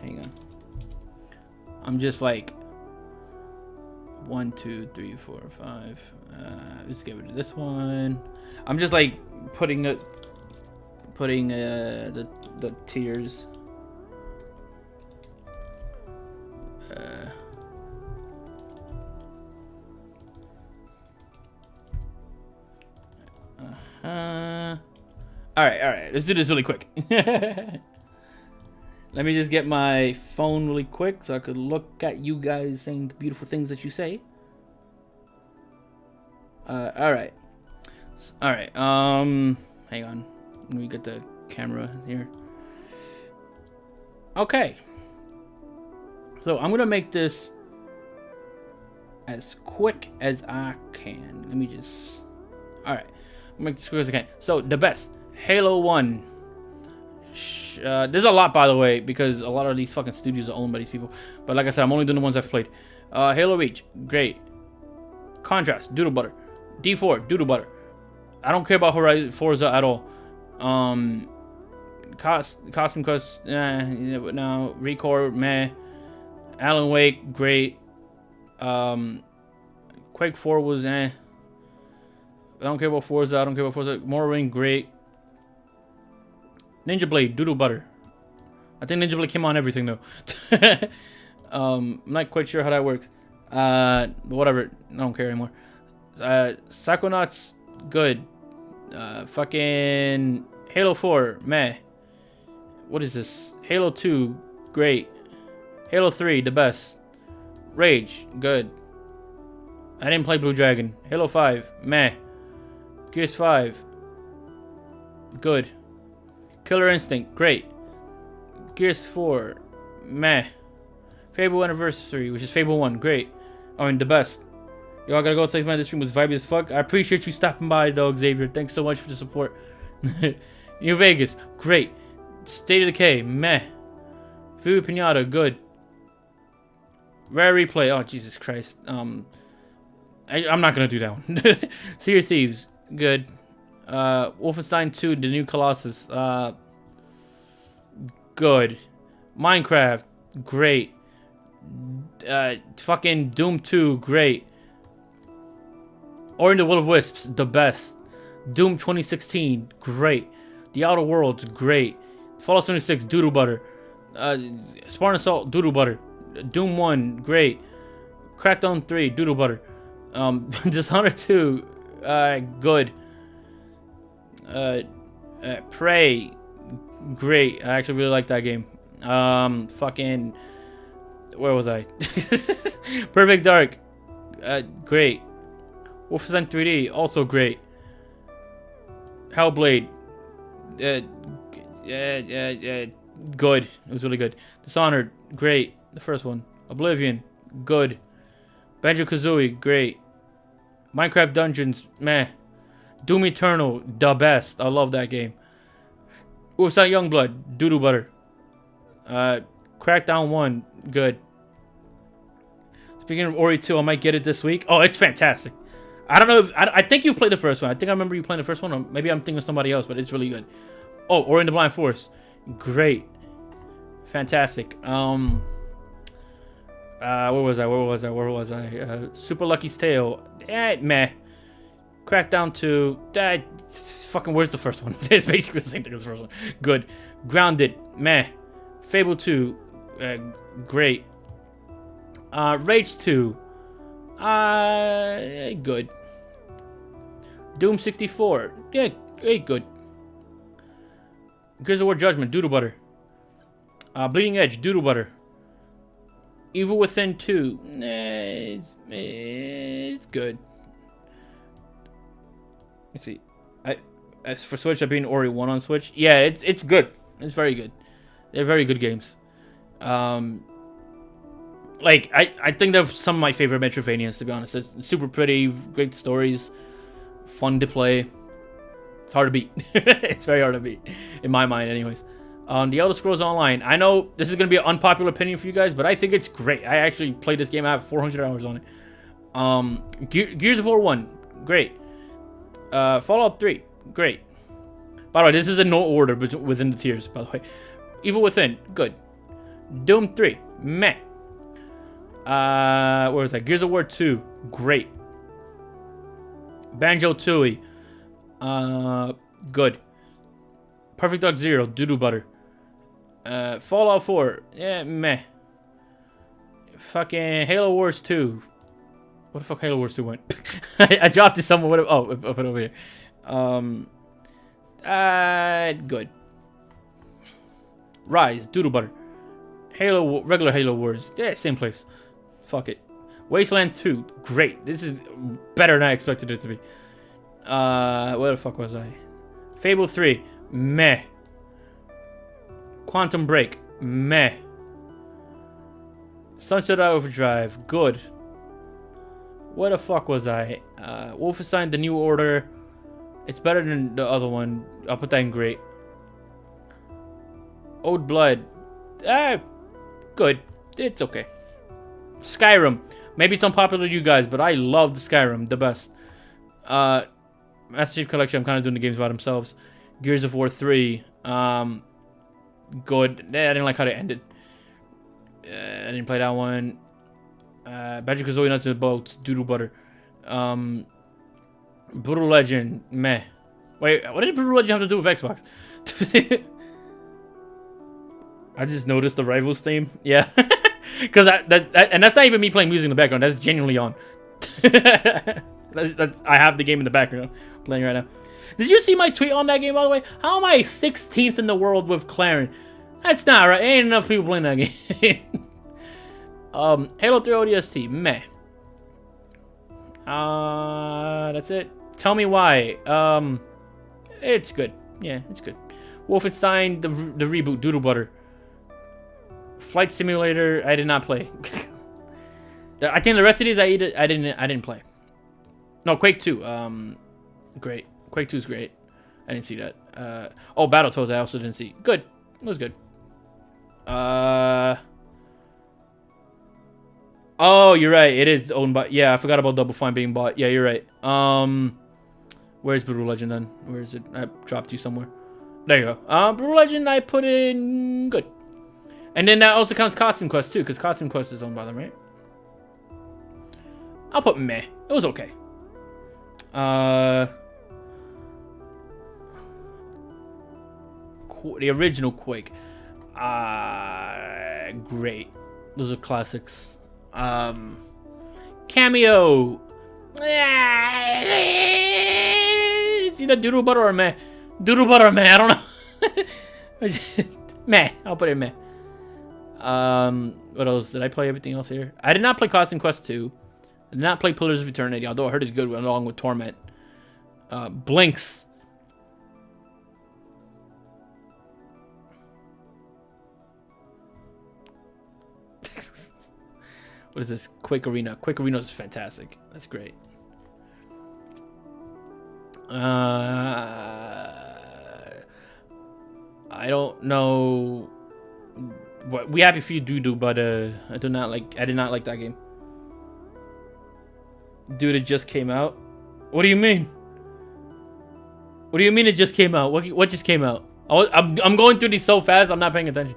Hang on. I'm just like 1, 2, 3, 4, 5. Let's get rid of this one. I'm just like putting the tiers. All right. Let's do this really quick. Let me just get my phone really quick so I could look at you guys saying the beautiful things that you say. All right. Hang on. Let me get the camera here. Okay. So I'm gonna make this as quick as I can. Let me just. All right. I'll make this as quick as I can. So the best Halo 1. There's a lot, by the way, because a lot of these fucking studios are owned by these people. But like I said, I'm only doing the ones I've played. Halo Reach, great. Contrast, doodle butter. D4, doodle butter. I don't care about Forza at all. Costume cost, no. Record, meh. Alan Wake, great. Quake 4 was, I don't care about Forza. Morrowind, great. Ninja Blade, doodle butter. I think Ninja Blade came on everything though. I'm not quite sure how that works. But whatever, I don't care anymore. Psychonauts, good. Fucking Halo 4, meh. What is this? Halo 2, great. Halo 3, the best. Rage, good. I didn't play Blue Dragon. Halo 5, meh. Gears 5, good. Killer Instinct, great. Gears 4, meh. Fable Anniversary, which is Fable 1, great. I mean, the best. Yo, I gotta go. Thanks, man. This stream was vibey as fuck. I appreciate you stopping by, dog Xavier. Thanks so much for the support. New Vegas, great. State of Decay, meh. Viva Pinata, good. Rare Replay, oh, Jesus Christ. I'm not gonna do that one. Sea of Thieves, good. Wolfenstein 2, The New Colossus, good. Minecraft, great. Fucking Doom 2, great. Ori and the Will of Wisps, the best. Doom 2016, great. The Outer Worlds, great. Fallout 76, doodle butter. Spartan Assault, doodle butter. Doom 1, great. Crackdown 3, doodle butter. Dishonored 2, good. Prey, great. I actually really like that game. Fucking, where was I? Perfect Dark, great. Wolfenstein 3D, also great. Hellblade, good. It was really good. Dishonored, great. The first one. Oblivion, good. Banjo-Kazooie, great. Minecraft Dungeons, meh. Doom Eternal, the best. I love that game. Wolfenstein Youngblood, doodle butter. Crackdown 1, good. Speaking of Ori 2, I might get it this week. Oh, it's fantastic. I don't know if... I think you've played the first one. I think I remember you playing the first one. Or maybe I'm thinking of somebody else, but it's really good. Oh, Ori and the Blind Forest. Great. Fantastic. Where was I? Super Lucky's Tale. Meh. Crackdown 2. Fucking, where's the first one? It's basically the same thing as the first one. Good. Grounded. Meh. Fable 2. Great. Rage 2. Good. Doom 64. Yeah, good. Gears of War Judgment, doodle butter. Bleeding Edge, doodle butter. Evil Within 2. It's good. Let's see. As for Switch, I've been Ori 1 on Switch. Yeah, it's good. It's very good. They're very good games. Like I think they're some of my favorite Metroidvanias, to be honest. It's super pretty, great stories, fun to play. It's hard to beat. It's very hard to beat, in my mind, anyways. The Elder Scrolls Online. I know this is gonna be an unpopular opinion for you guys, but I think it's great. I actually played this game. I have 400 hours on it. Gears of War 1, great. Fallout 3, great. By the way, this is in no order within the tiers, by the way. Evil Within, good. Doom 3, meh. Where was that? Gears of War 2, great. Banjo-Tooie, good. Perfect Dark Zero, doo-doo butter. Fallout 4, yeah, meh. Fucking Halo Wars 2. What the fuck Halo Wars 2 went? I dropped it somewhere. Oh, up it over here. Good. Rise, doodle butter. Regular Halo Wars. Yeah, same place. Fuck it. Wasteland 2, great. This is better than I expected it to be. Where the fuck was I? Fable 3, meh. Quantum Break, meh. Sunset Overdrive, good. Where the fuck was I? Wolfenstein: The New Order. It's better than the other one. I'll put that in great. Old Blood. Good. It's okay. Skyrim. Maybe it's unpopular to you guys, but I love the Skyrim. The best. Master Chief Collection. I'm kind of doing the games by themselves. Gears of War 3. Good. I didn't like how they ended. I didn't play that one. Banjo-Kazooie Nuts and Bolts, Doodle Butter. Brutal Legend, meh. Wait, what did Brutal Legend have to do with Xbox? I just noticed the Rivals theme. Yeah. Because and that's not even me playing music in the background. That's genuinely on. I have the game in the background playing right now. Did you see my tweet on that game, by the way? How am I 16th in the world with Claren? That's not right. Ain't enough people playing that game. Halo 3 ODST, meh. That's it. Tell me why. It's good. Yeah, it's good. Wolfenstein, the reboot, Doodle Butter. Flight Simulator, I did not play. I think the rest of these I didn't play. No, Quake 2, great. Quake 2 is great. I didn't see that. Oh, Battletoads I also didn't see. Good. It was good. Oh, you're right. It is owned by... Yeah, I forgot about Double Fine being bought. Yeah, you're right. Where's Brutal Legend then? Where is it? I dropped you somewhere. There you go. Brutal Legend I put in... Good. And then that also counts Costume Quest too, because Costume Quest is owned by them, right? I'll put meh. It was okay. The original Quake. Great. Those are classics. Cameo. It's either Doodle Butter or meh. Doodle Butter or meh. I don't know. Meh. I'll put it meh. What else? Did I play everything else here? I did not play Costume Quest 2. I did not play Pillars of Eternity, although I heard it's good along with Torment. Blinks. What is this? Quake Arena. Quake Arena is fantastic. That's great. I don't know what we happy for you do, but I did not like that game. Dude, it just came out. What do you mean? What do you mean it just came out? What just came out? I'm going through these so fast. I'm not paying attention.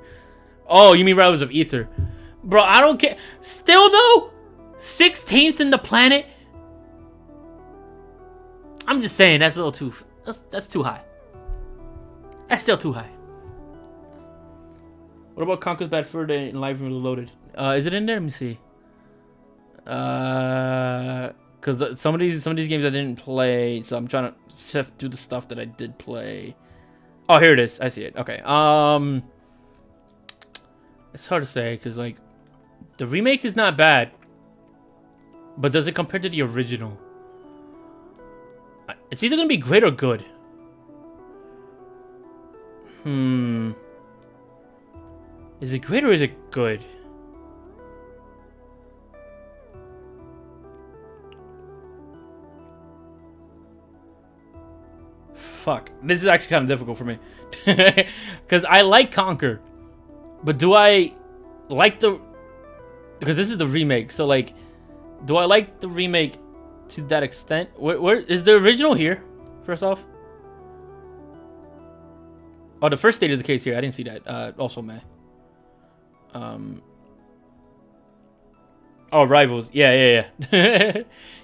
Oh, you mean Riders of Ether? Bro, I don't care. Still though, 16th in the planet. I'm just saying that's a little too. That's too high. That's still too high. What about Conker's Bad Fur Day and Live Reloaded? Is it in there? Let me see. Because some of these games I didn't play, so I'm trying to sift through the stuff that I did play. Oh, here it is. I see it. Okay. It's hard to say because like the remake is not bad, but does it compare to the original? It's either gonna be great or good. Is it great or is it good? Fuck. This is actually kind of difficult for me. Because I like Conquer. But do I like the... Because this is the remake. So, like, do I like the remake to that extent? Where is the original here? First off. Oh, the first state of the case here. I didn't see that. Also, meh. Oh, Rivals. Yeah.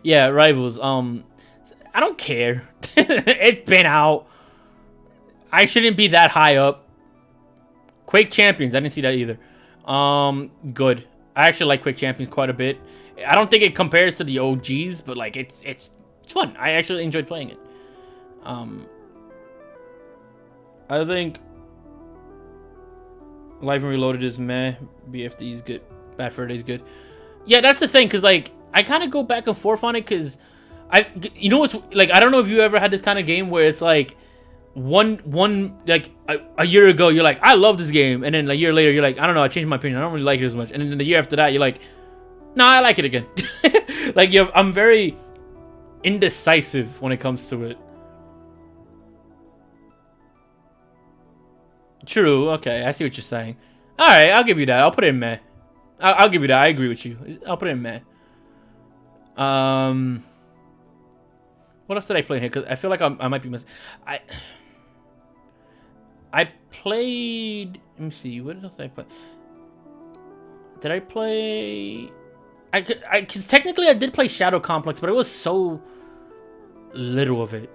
Yeah, Rivals. I don't care. It's been out. I shouldn't be that high up. Quake Champions. I didn't see that either. Good. I actually like Quake Champions quite a bit. I don't think it compares to the OGs, but like it's fun. I actually enjoyed playing it. I think Live and Reloaded is meh. BFD is good. Bad Fur Day is good. Yeah, that's the thing, because like I kind of go back and forth on it, because you know what's like, I don't know if you ever had this kind of game where it's like one like a year ago you're like, I love this game, and then a year later you're like, I don't know, I changed my opinion, I don't really like it as much, and then the year after that you're like, no, I like it again. Like, I'm very indecisive when it comes to it. True. Okay, I see what you're saying. All right, I'll give you that. I'll put it in meh. I'll give you that. I agree with you. I'll put it in meh. What else did I play in here? Because I feel like I might be missing. I played. Let me see. What else did I play? Did I play? Because technically I did play Shadow Complex, but it was so little of it.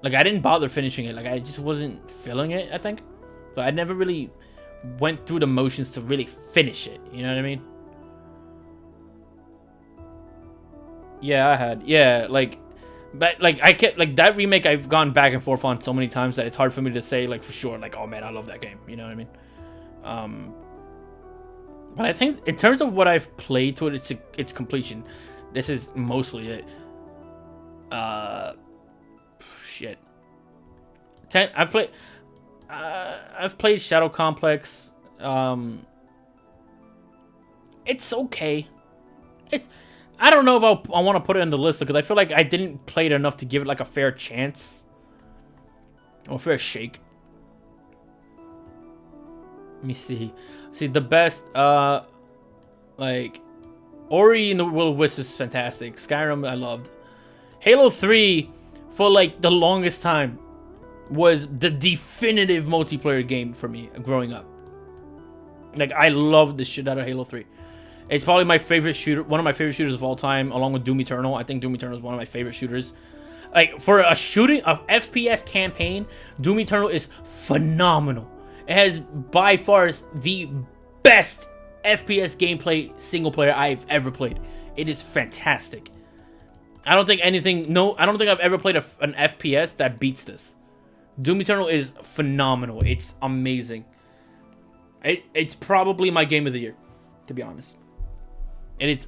Like, I didn't bother finishing it. Like, I just wasn't feeling it, I think. So I never really went through the motions to really finish it. You know what I mean? Yeah, I had. Yeah, like, but like I kept like that remake. I've gone back and forth on so many times that it's hard for me to say like for sure. Like, oh man, I love that game. You know what I mean? But I think in terms of what I've played to it, its completion. This is mostly it. Shit. I've played Shadow Complex. It's okay. I don't know if I want to put it in the list because I feel like I didn't play it enough to give it like a fair chance or fair shake. Let me see. See, the best, like, Ori and the Will of Wisps is fantastic. Skyrim, I loved. Halo 3, for like the longest time, was the definitive multiplayer game for me growing up. Like, I loved the shit out of Halo 3. It's probably my favorite shooter, one of my favorite shooters of all time, along with Doom Eternal. I think Doom Eternal is one of my favorite shooters. Like, for a shooting of FPS campaign, Doom Eternal is phenomenal. It has by far the best FPS gameplay single player I've ever played. It is fantastic. I don't think I've ever played an FPS that beats this. Doom Eternal is phenomenal. It's amazing. It's probably my game of the year, to be honest.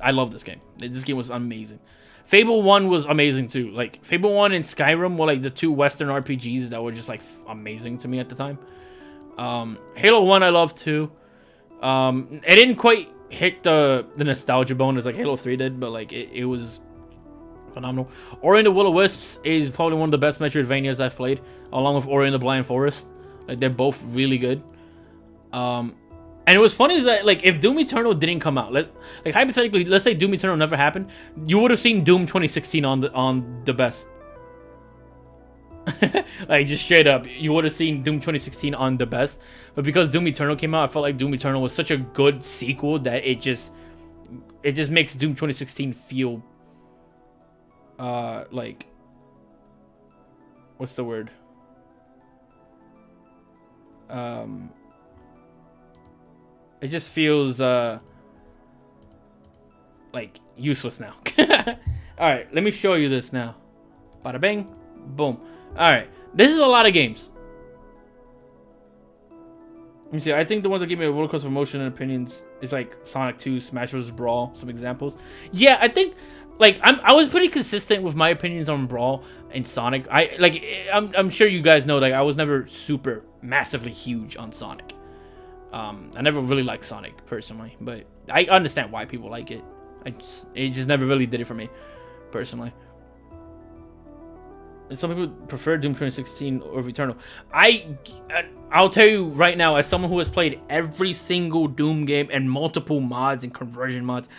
I love this game. This game was amazing. Fable 1 was amazing too. Like, Fable 1 and Skyrim were like the two Western RPGs that were just like amazing to me at the time. Halo 1 I loved too. It didn't quite hit the nostalgia bone as like Halo 3 did, but like it was phenomenal. Ori and the Will of Wisps is probably one of the best Metroidvanias I've played, along with Ori and the Blind Forest. Like, they're both really good. And it was funny that, like, if Doom Eternal didn't come out, like hypothetically, let's say Doom Eternal never happened, you would have seen Doom 2016 on the best. Like, just straight up, you would have seen Doom 2016 on the best. But because Doom Eternal came out, I felt like Doom Eternal was such a good sequel that it just makes Doom 2016 feel like, what's the word? It just feels like useless now. Alright, let me show you this now. Bada bing, boom. Alright, this is a lot of games. Let me see, I think the ones that give me a roller coaster of emotion and opinions is like Sonic 2, Smash Bros. Brawl, some examples. Yeah, I think like I was pretty consistent with my opinions on Brawl and Sonic. I'm sure you guys know, like, I was never super massively huge on Sonic. I never really liked Sonic personally, but I understand why people like it. It just never really did it for me personally. And some people prefer Doom 2016 over Eternal. I'll tell you right now, as someone who has played every single Doom game and multiple mods and conversion mods,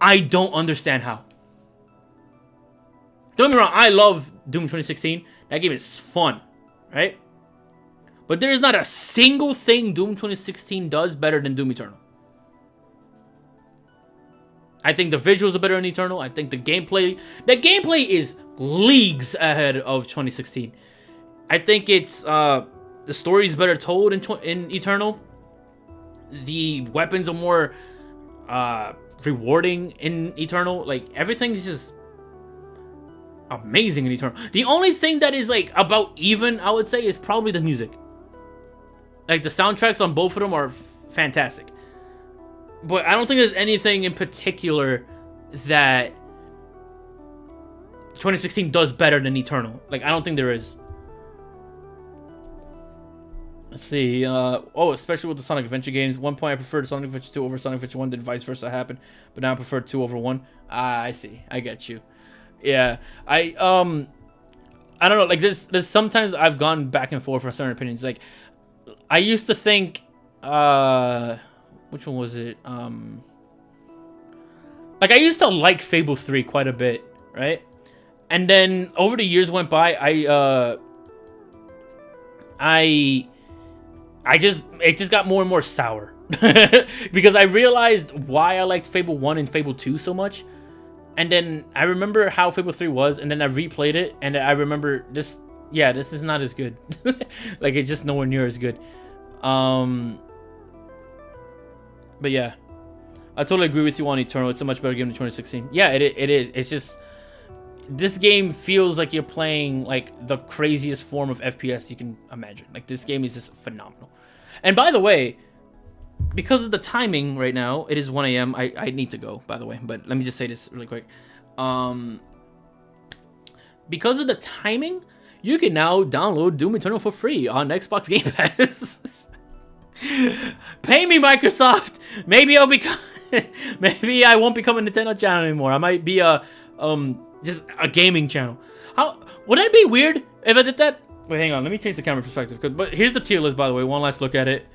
I don't understand how. Don't get me wrong, I love Doom 2016. That game is fun, right? But there is not a single thing Doom 2016 does better than Doom Eternal. I think the visuals are better in Eternal. I think the gameplay is leagues ahead of 2016. I think it's the story is better told in Eternal. The weapons are more rewarding in Eternal. Like, everything is just amazing in Eternal. The only thing that is like about even, I would say, is probably the music. Like, the soundtracks on both of them are fantastic. But I don't think there's anything in particular that 2016 does better than Eternal. Like, I don't think there is. Let's see. Especially with the Sonic Adventure games. One point I preferred Sonic Adventure 2 over Sonic Adventure 1, then vice versa happened. But now I prefer 2 over 1. Ah, I see. I get you. Yeah. I don't know. Like, there's sometimes I've gone back and forth for certain opinions. Like, I used to think, which one was it? Like, I used to like Fable 3 quite a bit, right? And then over the years went by, it just got more and more sour. Because I realized why I liked Fable 1 and Fable 2 so much. And then I remember how Fable 3 was, and then I replayed it, and I remember this is not as good. Like, it's just nowhere near as good. But yeah, I totally agree with you on Eternal. It's a much better game than 2016. Yeah, it is. It's just, this game feels like you're playing like the craziest form of FPS you can imagine. Like, this game is just phenomenal. And by the way, because of the timing right now, it is 1 a.m. I need to go, by the way, but let me just say this really quick. Because of the timing, you can now download Doom Eternal for free on Xbox Game Pass. Pay me, Microsoft. Maybe I'll become maybe I won't become a Nintendo channel anymore. I might be just a gaming channel. How would that be weird if I did that? Wait, hang on. Let me change the camera perspective. But here's the tier list, by the way. One last look at it.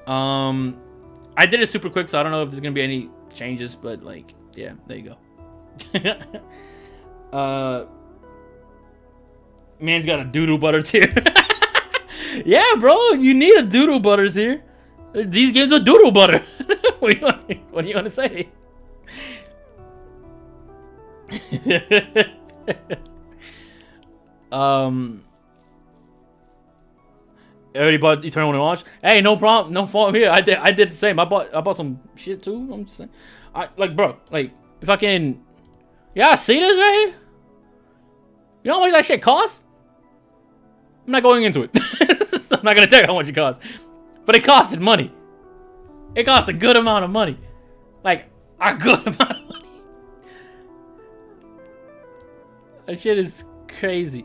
I did it super quick, so I don't know if there's gonna be any changes, but like, yeah, there you go. Man's got a doodle butter tier. Yeah, bro, you need a doodle butter tier. These games are doodle butter. What do you want to say? I already bought Eternal when it launched. Hey, no problem, no fault here. I did the same. I bought some shit too. I'm just saying. Bro, if I can, yeah, see this right here? You know how much that shit costs? I'm not going into it. I'm not gonna tell you how much it costs, but it costed money. It cost a good amount of money, like a good amount of money. That shit is crazy.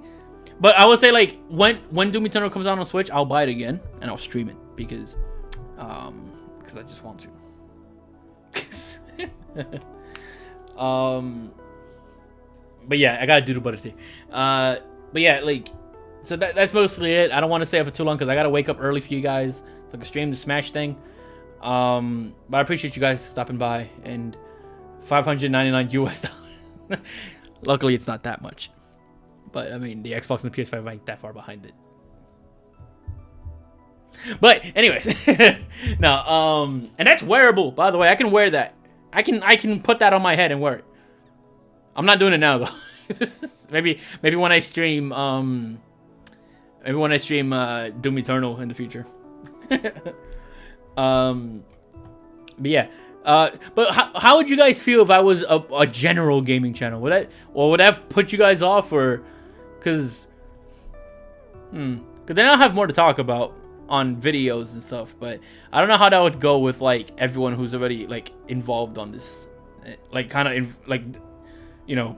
But I would say, like, when Doom Eternal comes out on Switch, I'll buy it again and I'll stream it because I just want to. But yeah, I gotta do the butter tea. But yeah, like, so that's mostly it. I don't want to stay up for too long because I gotta wake up early for you guys so I can stream the Smash thing. But I appreciate you guys stopping by, and $599 US. Luckily, it's not that much. But, I mean, the Xbox and the PS5 ain't that far behind it. But, anyways. No, and that's wearable, by the way. I can wear that. I can put that on my head and wear it. I'm not doing it now, though. maybe when I stream, Doom Eternal in the future. But, yeah. But how would you guys feel if I was a general gaming channel? Would that put you guys off, or... Because then I'll have more to talk about on videos and stuff, but I don't know how that would go with, like, everyone who's already, like, involved on this, like, kind of, like, you know,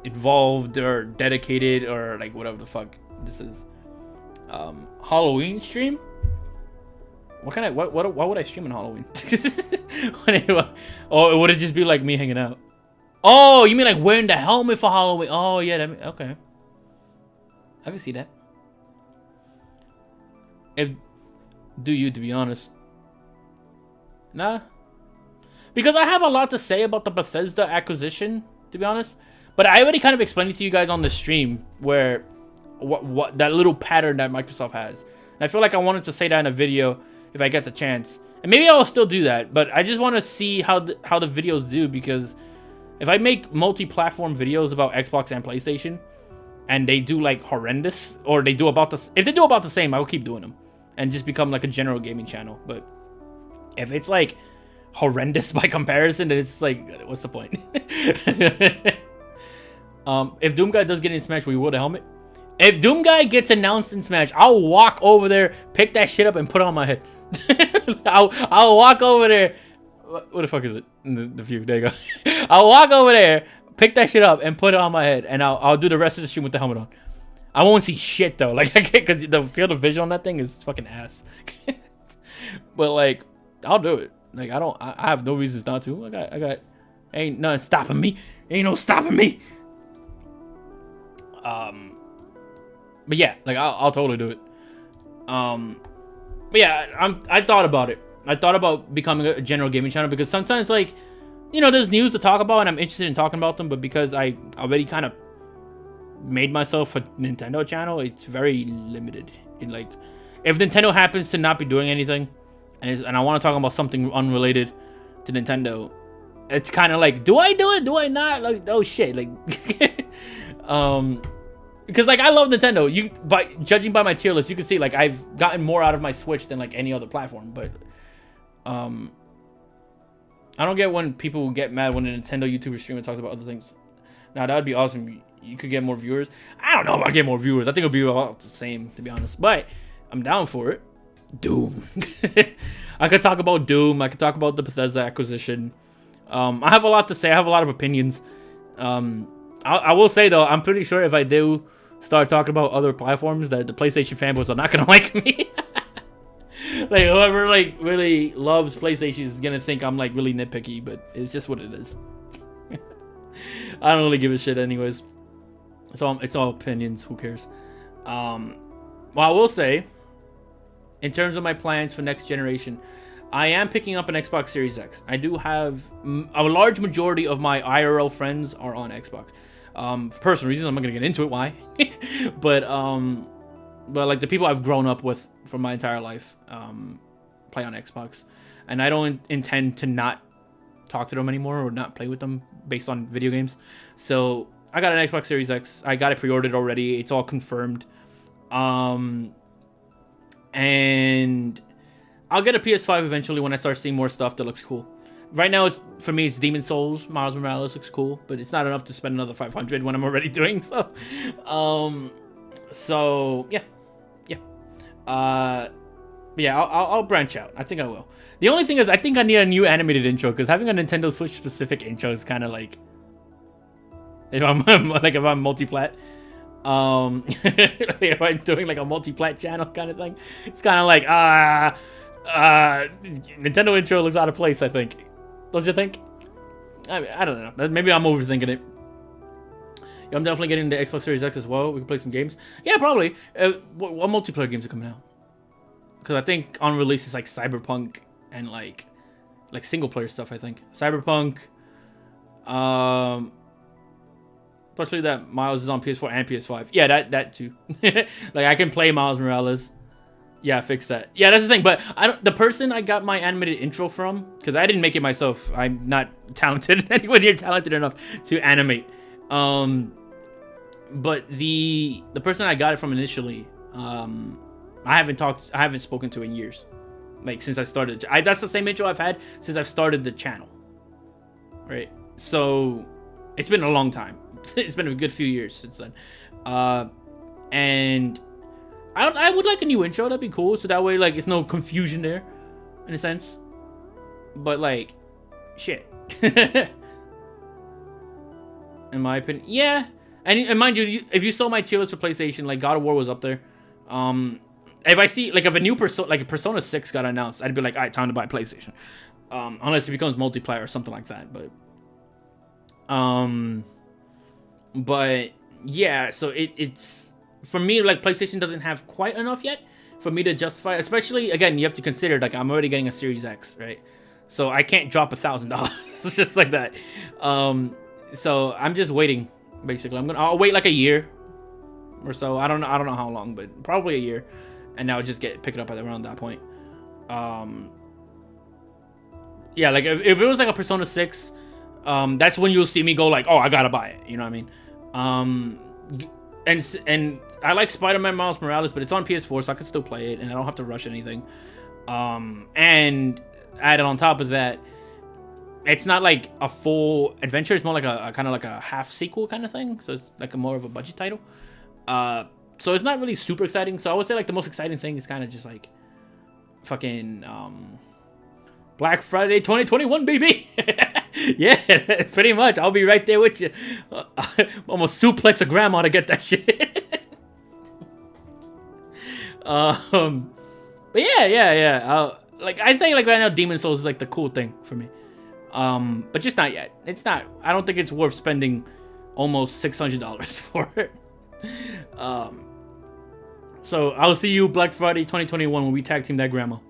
involved or dedicated or, like, whatever the fuck this is. Halloween stream? What would I stream on Halloween? Or would it just be like me hanging out? Oh, you mean like wearing the helmet for Halloween? Oh yeah, okay. I can see that. Do you, to be honest? Nah. Because I have a lot to say about the Bethesda acquisition, to be honest. But I already kind of explained it to you guys on the stream, where what that little pattern that Microsoft has. And I feel like I wanted to say that in a video if I get the chance. And maybe I will still do that, but I just want to see how the videos do, because if I make multi-platform videos about Xbox and PlayStation, and they do like horrendous, or they do about if they do about the same, I will keep doing them and just become like a general gaming channel. But if it's like horrendous by comparison, then it's like, what's the point? If Doomguy does get in Smash, will you wear the helmet? If Doomguy gets announced in Smash, I'll walk over there, pick that shit up, and put it on my head. I'll walk over there. What the fuck is it? The view. There you go. I'll walk over there, pick that shit up, and put it on my head, and I'll do the rest of the stream with the helmet on. I won't see shit though, like, because the field of vision on that thing is fucking ass. But like, I'll do it. Like, I have no reasons not to. I got, ain't nothing stopping me. Ain't no stopping me. But yeah, like I'll totally do it. But yeah, I thought about it. I thought about becoming a general gaming channel, because sometimes, like, you know, there's news to talk about and I'm interested in talking about them, but because I already kind of made myself a Nintendo channel, it's very limited. In like, if Nintendo happens to not be doing anything, and I want to talk about something unrelated to Nintendo, it's kind of like, do I do it? Do I not? Like, oh shit, like, because like I love Nintendo. Judging by my tier list, you can see like I've gotten more out of my Switch than like any other platform. But I don't get when people get mad when a Nintendo YouTuber streamer talks about other things. Now that would be awesome. You could get more viewers. I don't know if I get more viewers. I think it'll be about the same, to be honest. But I'm down for it. Doom. I could talk about Doom. I could talk about the Bethesda acquisition. I have a lot to say. I have a lot of opinions. I will say though, I'm pretty sure if I do start talking about other platforms, that the PlayStation fanboys are not gonna like me. Like, whoever like really loves PlayStation is gonna think I'm like really nitpicky, but it's just what it is. I don't really give a shit anyways. It's all opinions. Who cares? Well, I will say, in terms of my plans for next generation, I am picking up an Xbox Series X. I do have a large majority of my IRL friends are on Xbox. For personal reasons, I'm not gonna get into it why. but like the people I've grown up with for my entire life play on Xbox, and I don't intend to not talk to them anymore or not play with them based on video games. So I got an Xbox Series X. I got it pre-ordered already. It's all confirmed. And I'll get a PS5 eventually when I start seeing more stuff that looks cool. Right now, for me, it's Demon's Souls. Miles Morales looks cool, but it's not enough to spend another $500 when I'm already doing so. So yeah. I'll branch out. I think I will. The only thing is, I think I need a new animated intro, because having a Nintendo Switch specific intro is kind of like, if I'm multi-plat, if I'm doing like a multi-plat channel kind of thing, it's kind of like Nintendo intro looks out of place. I think. Don't you think? I mean, I don't know. Maybe I'm overthinking it. Yeah, I'm definitely getting the Xbox Series X as well. We can play some games. Yeah, probably. What multiplayer games are coming out? Because I think on release it's like Cyberpunk and like single player stuff. I think Cyberpunk. Especially that Miles is on PS4 and PS5. Yeah, that too. Like I can play Miles Morales. Yeah, fix that. Yeah, that's the thing. But the person I got my animated intro from, because I didn't make it myself. I'm not talented. Anyone here talented enough to animate. But the person I got it from initially, I haven't spoken to in years. Like since I started. That's the same intro I've had since I've started the channel. Right. So it's been a long time. It's been a good few years since then. And I would like a new intro. That'd be cool. So that way, like, it's no confusion there, in a sense. But like, shit. In my opinion, yeah. And mind you, if you saw my tier list for PlayStation, like God of War was up there. if I see like if a new Persona, like a Persona 6 got announced, I'd be like, all right, time to buy PlayStation. Unless it becomes multiplayer or something like that, but yeah, so it's for me, like PlayStation doesn't have quite enough yet for me to justify. Especially again, you have to consider like I'm already getting a Series X, right? So I can't drop $1,000. It's just like that. So I'm just waiting. Basically, I'll wait like a year or so. I don't know how long, but probably a year, and I'll just pick it up at around that point. Yeah, like if it was like a Persona 6, that's when you'll see me go like, oh, I gotta buy it. You know what I mean? And I like Spider-Man Miles Morales, but it's on PS4, so I can still play it, and I don't have to rush anything. And added on top of that, it's not like a full adventure. It's more like a kind of like a half sequel kind of thing. So it's like more of a budget title. So it's not really super exciting. So I would say like the most exciting thing is kind of just like fucking Black Friday 2021, baby. Yeah, pretty much. I'll be right there with you. Almost suplex a grandma to get that shit. But yeah. Like I think like right now, Demon Souls is like the cool thing for me. But just not yet. It's not. I don't think it's worth spending almost $600 for it. So I'll see you Black Friday 2021 when we tag team that grandma. All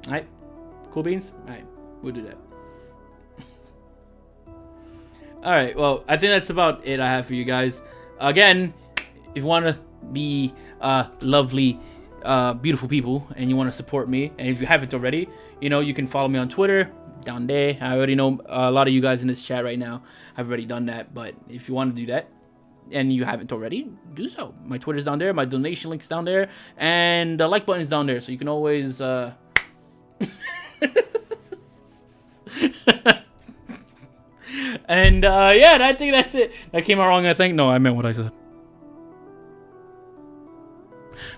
right, cool beans. All right, we'll do that. All right. Well, I think that's about it I have for you guys. Again, if you want to be lovely, beautiful people, and you want to support me, and if you haven't already, you can follow me on Twitter down there. I already know a lot of you guys in this chat right now have already done that, but if you want to do that and you haven't already, do so. My Twitter's down there, my donation link's down there, and the like button's down there, so you can always and yeah, I think that's it. That came out wrong, I think. No, I meant what I said.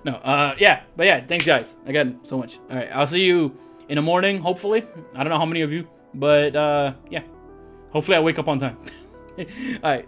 No, yeah, but yeah, thanks guys again so much. All right, I'll see you in the morning, hopefully. I don't know how many of you, but yeah, hopefully I wake up on time. All right,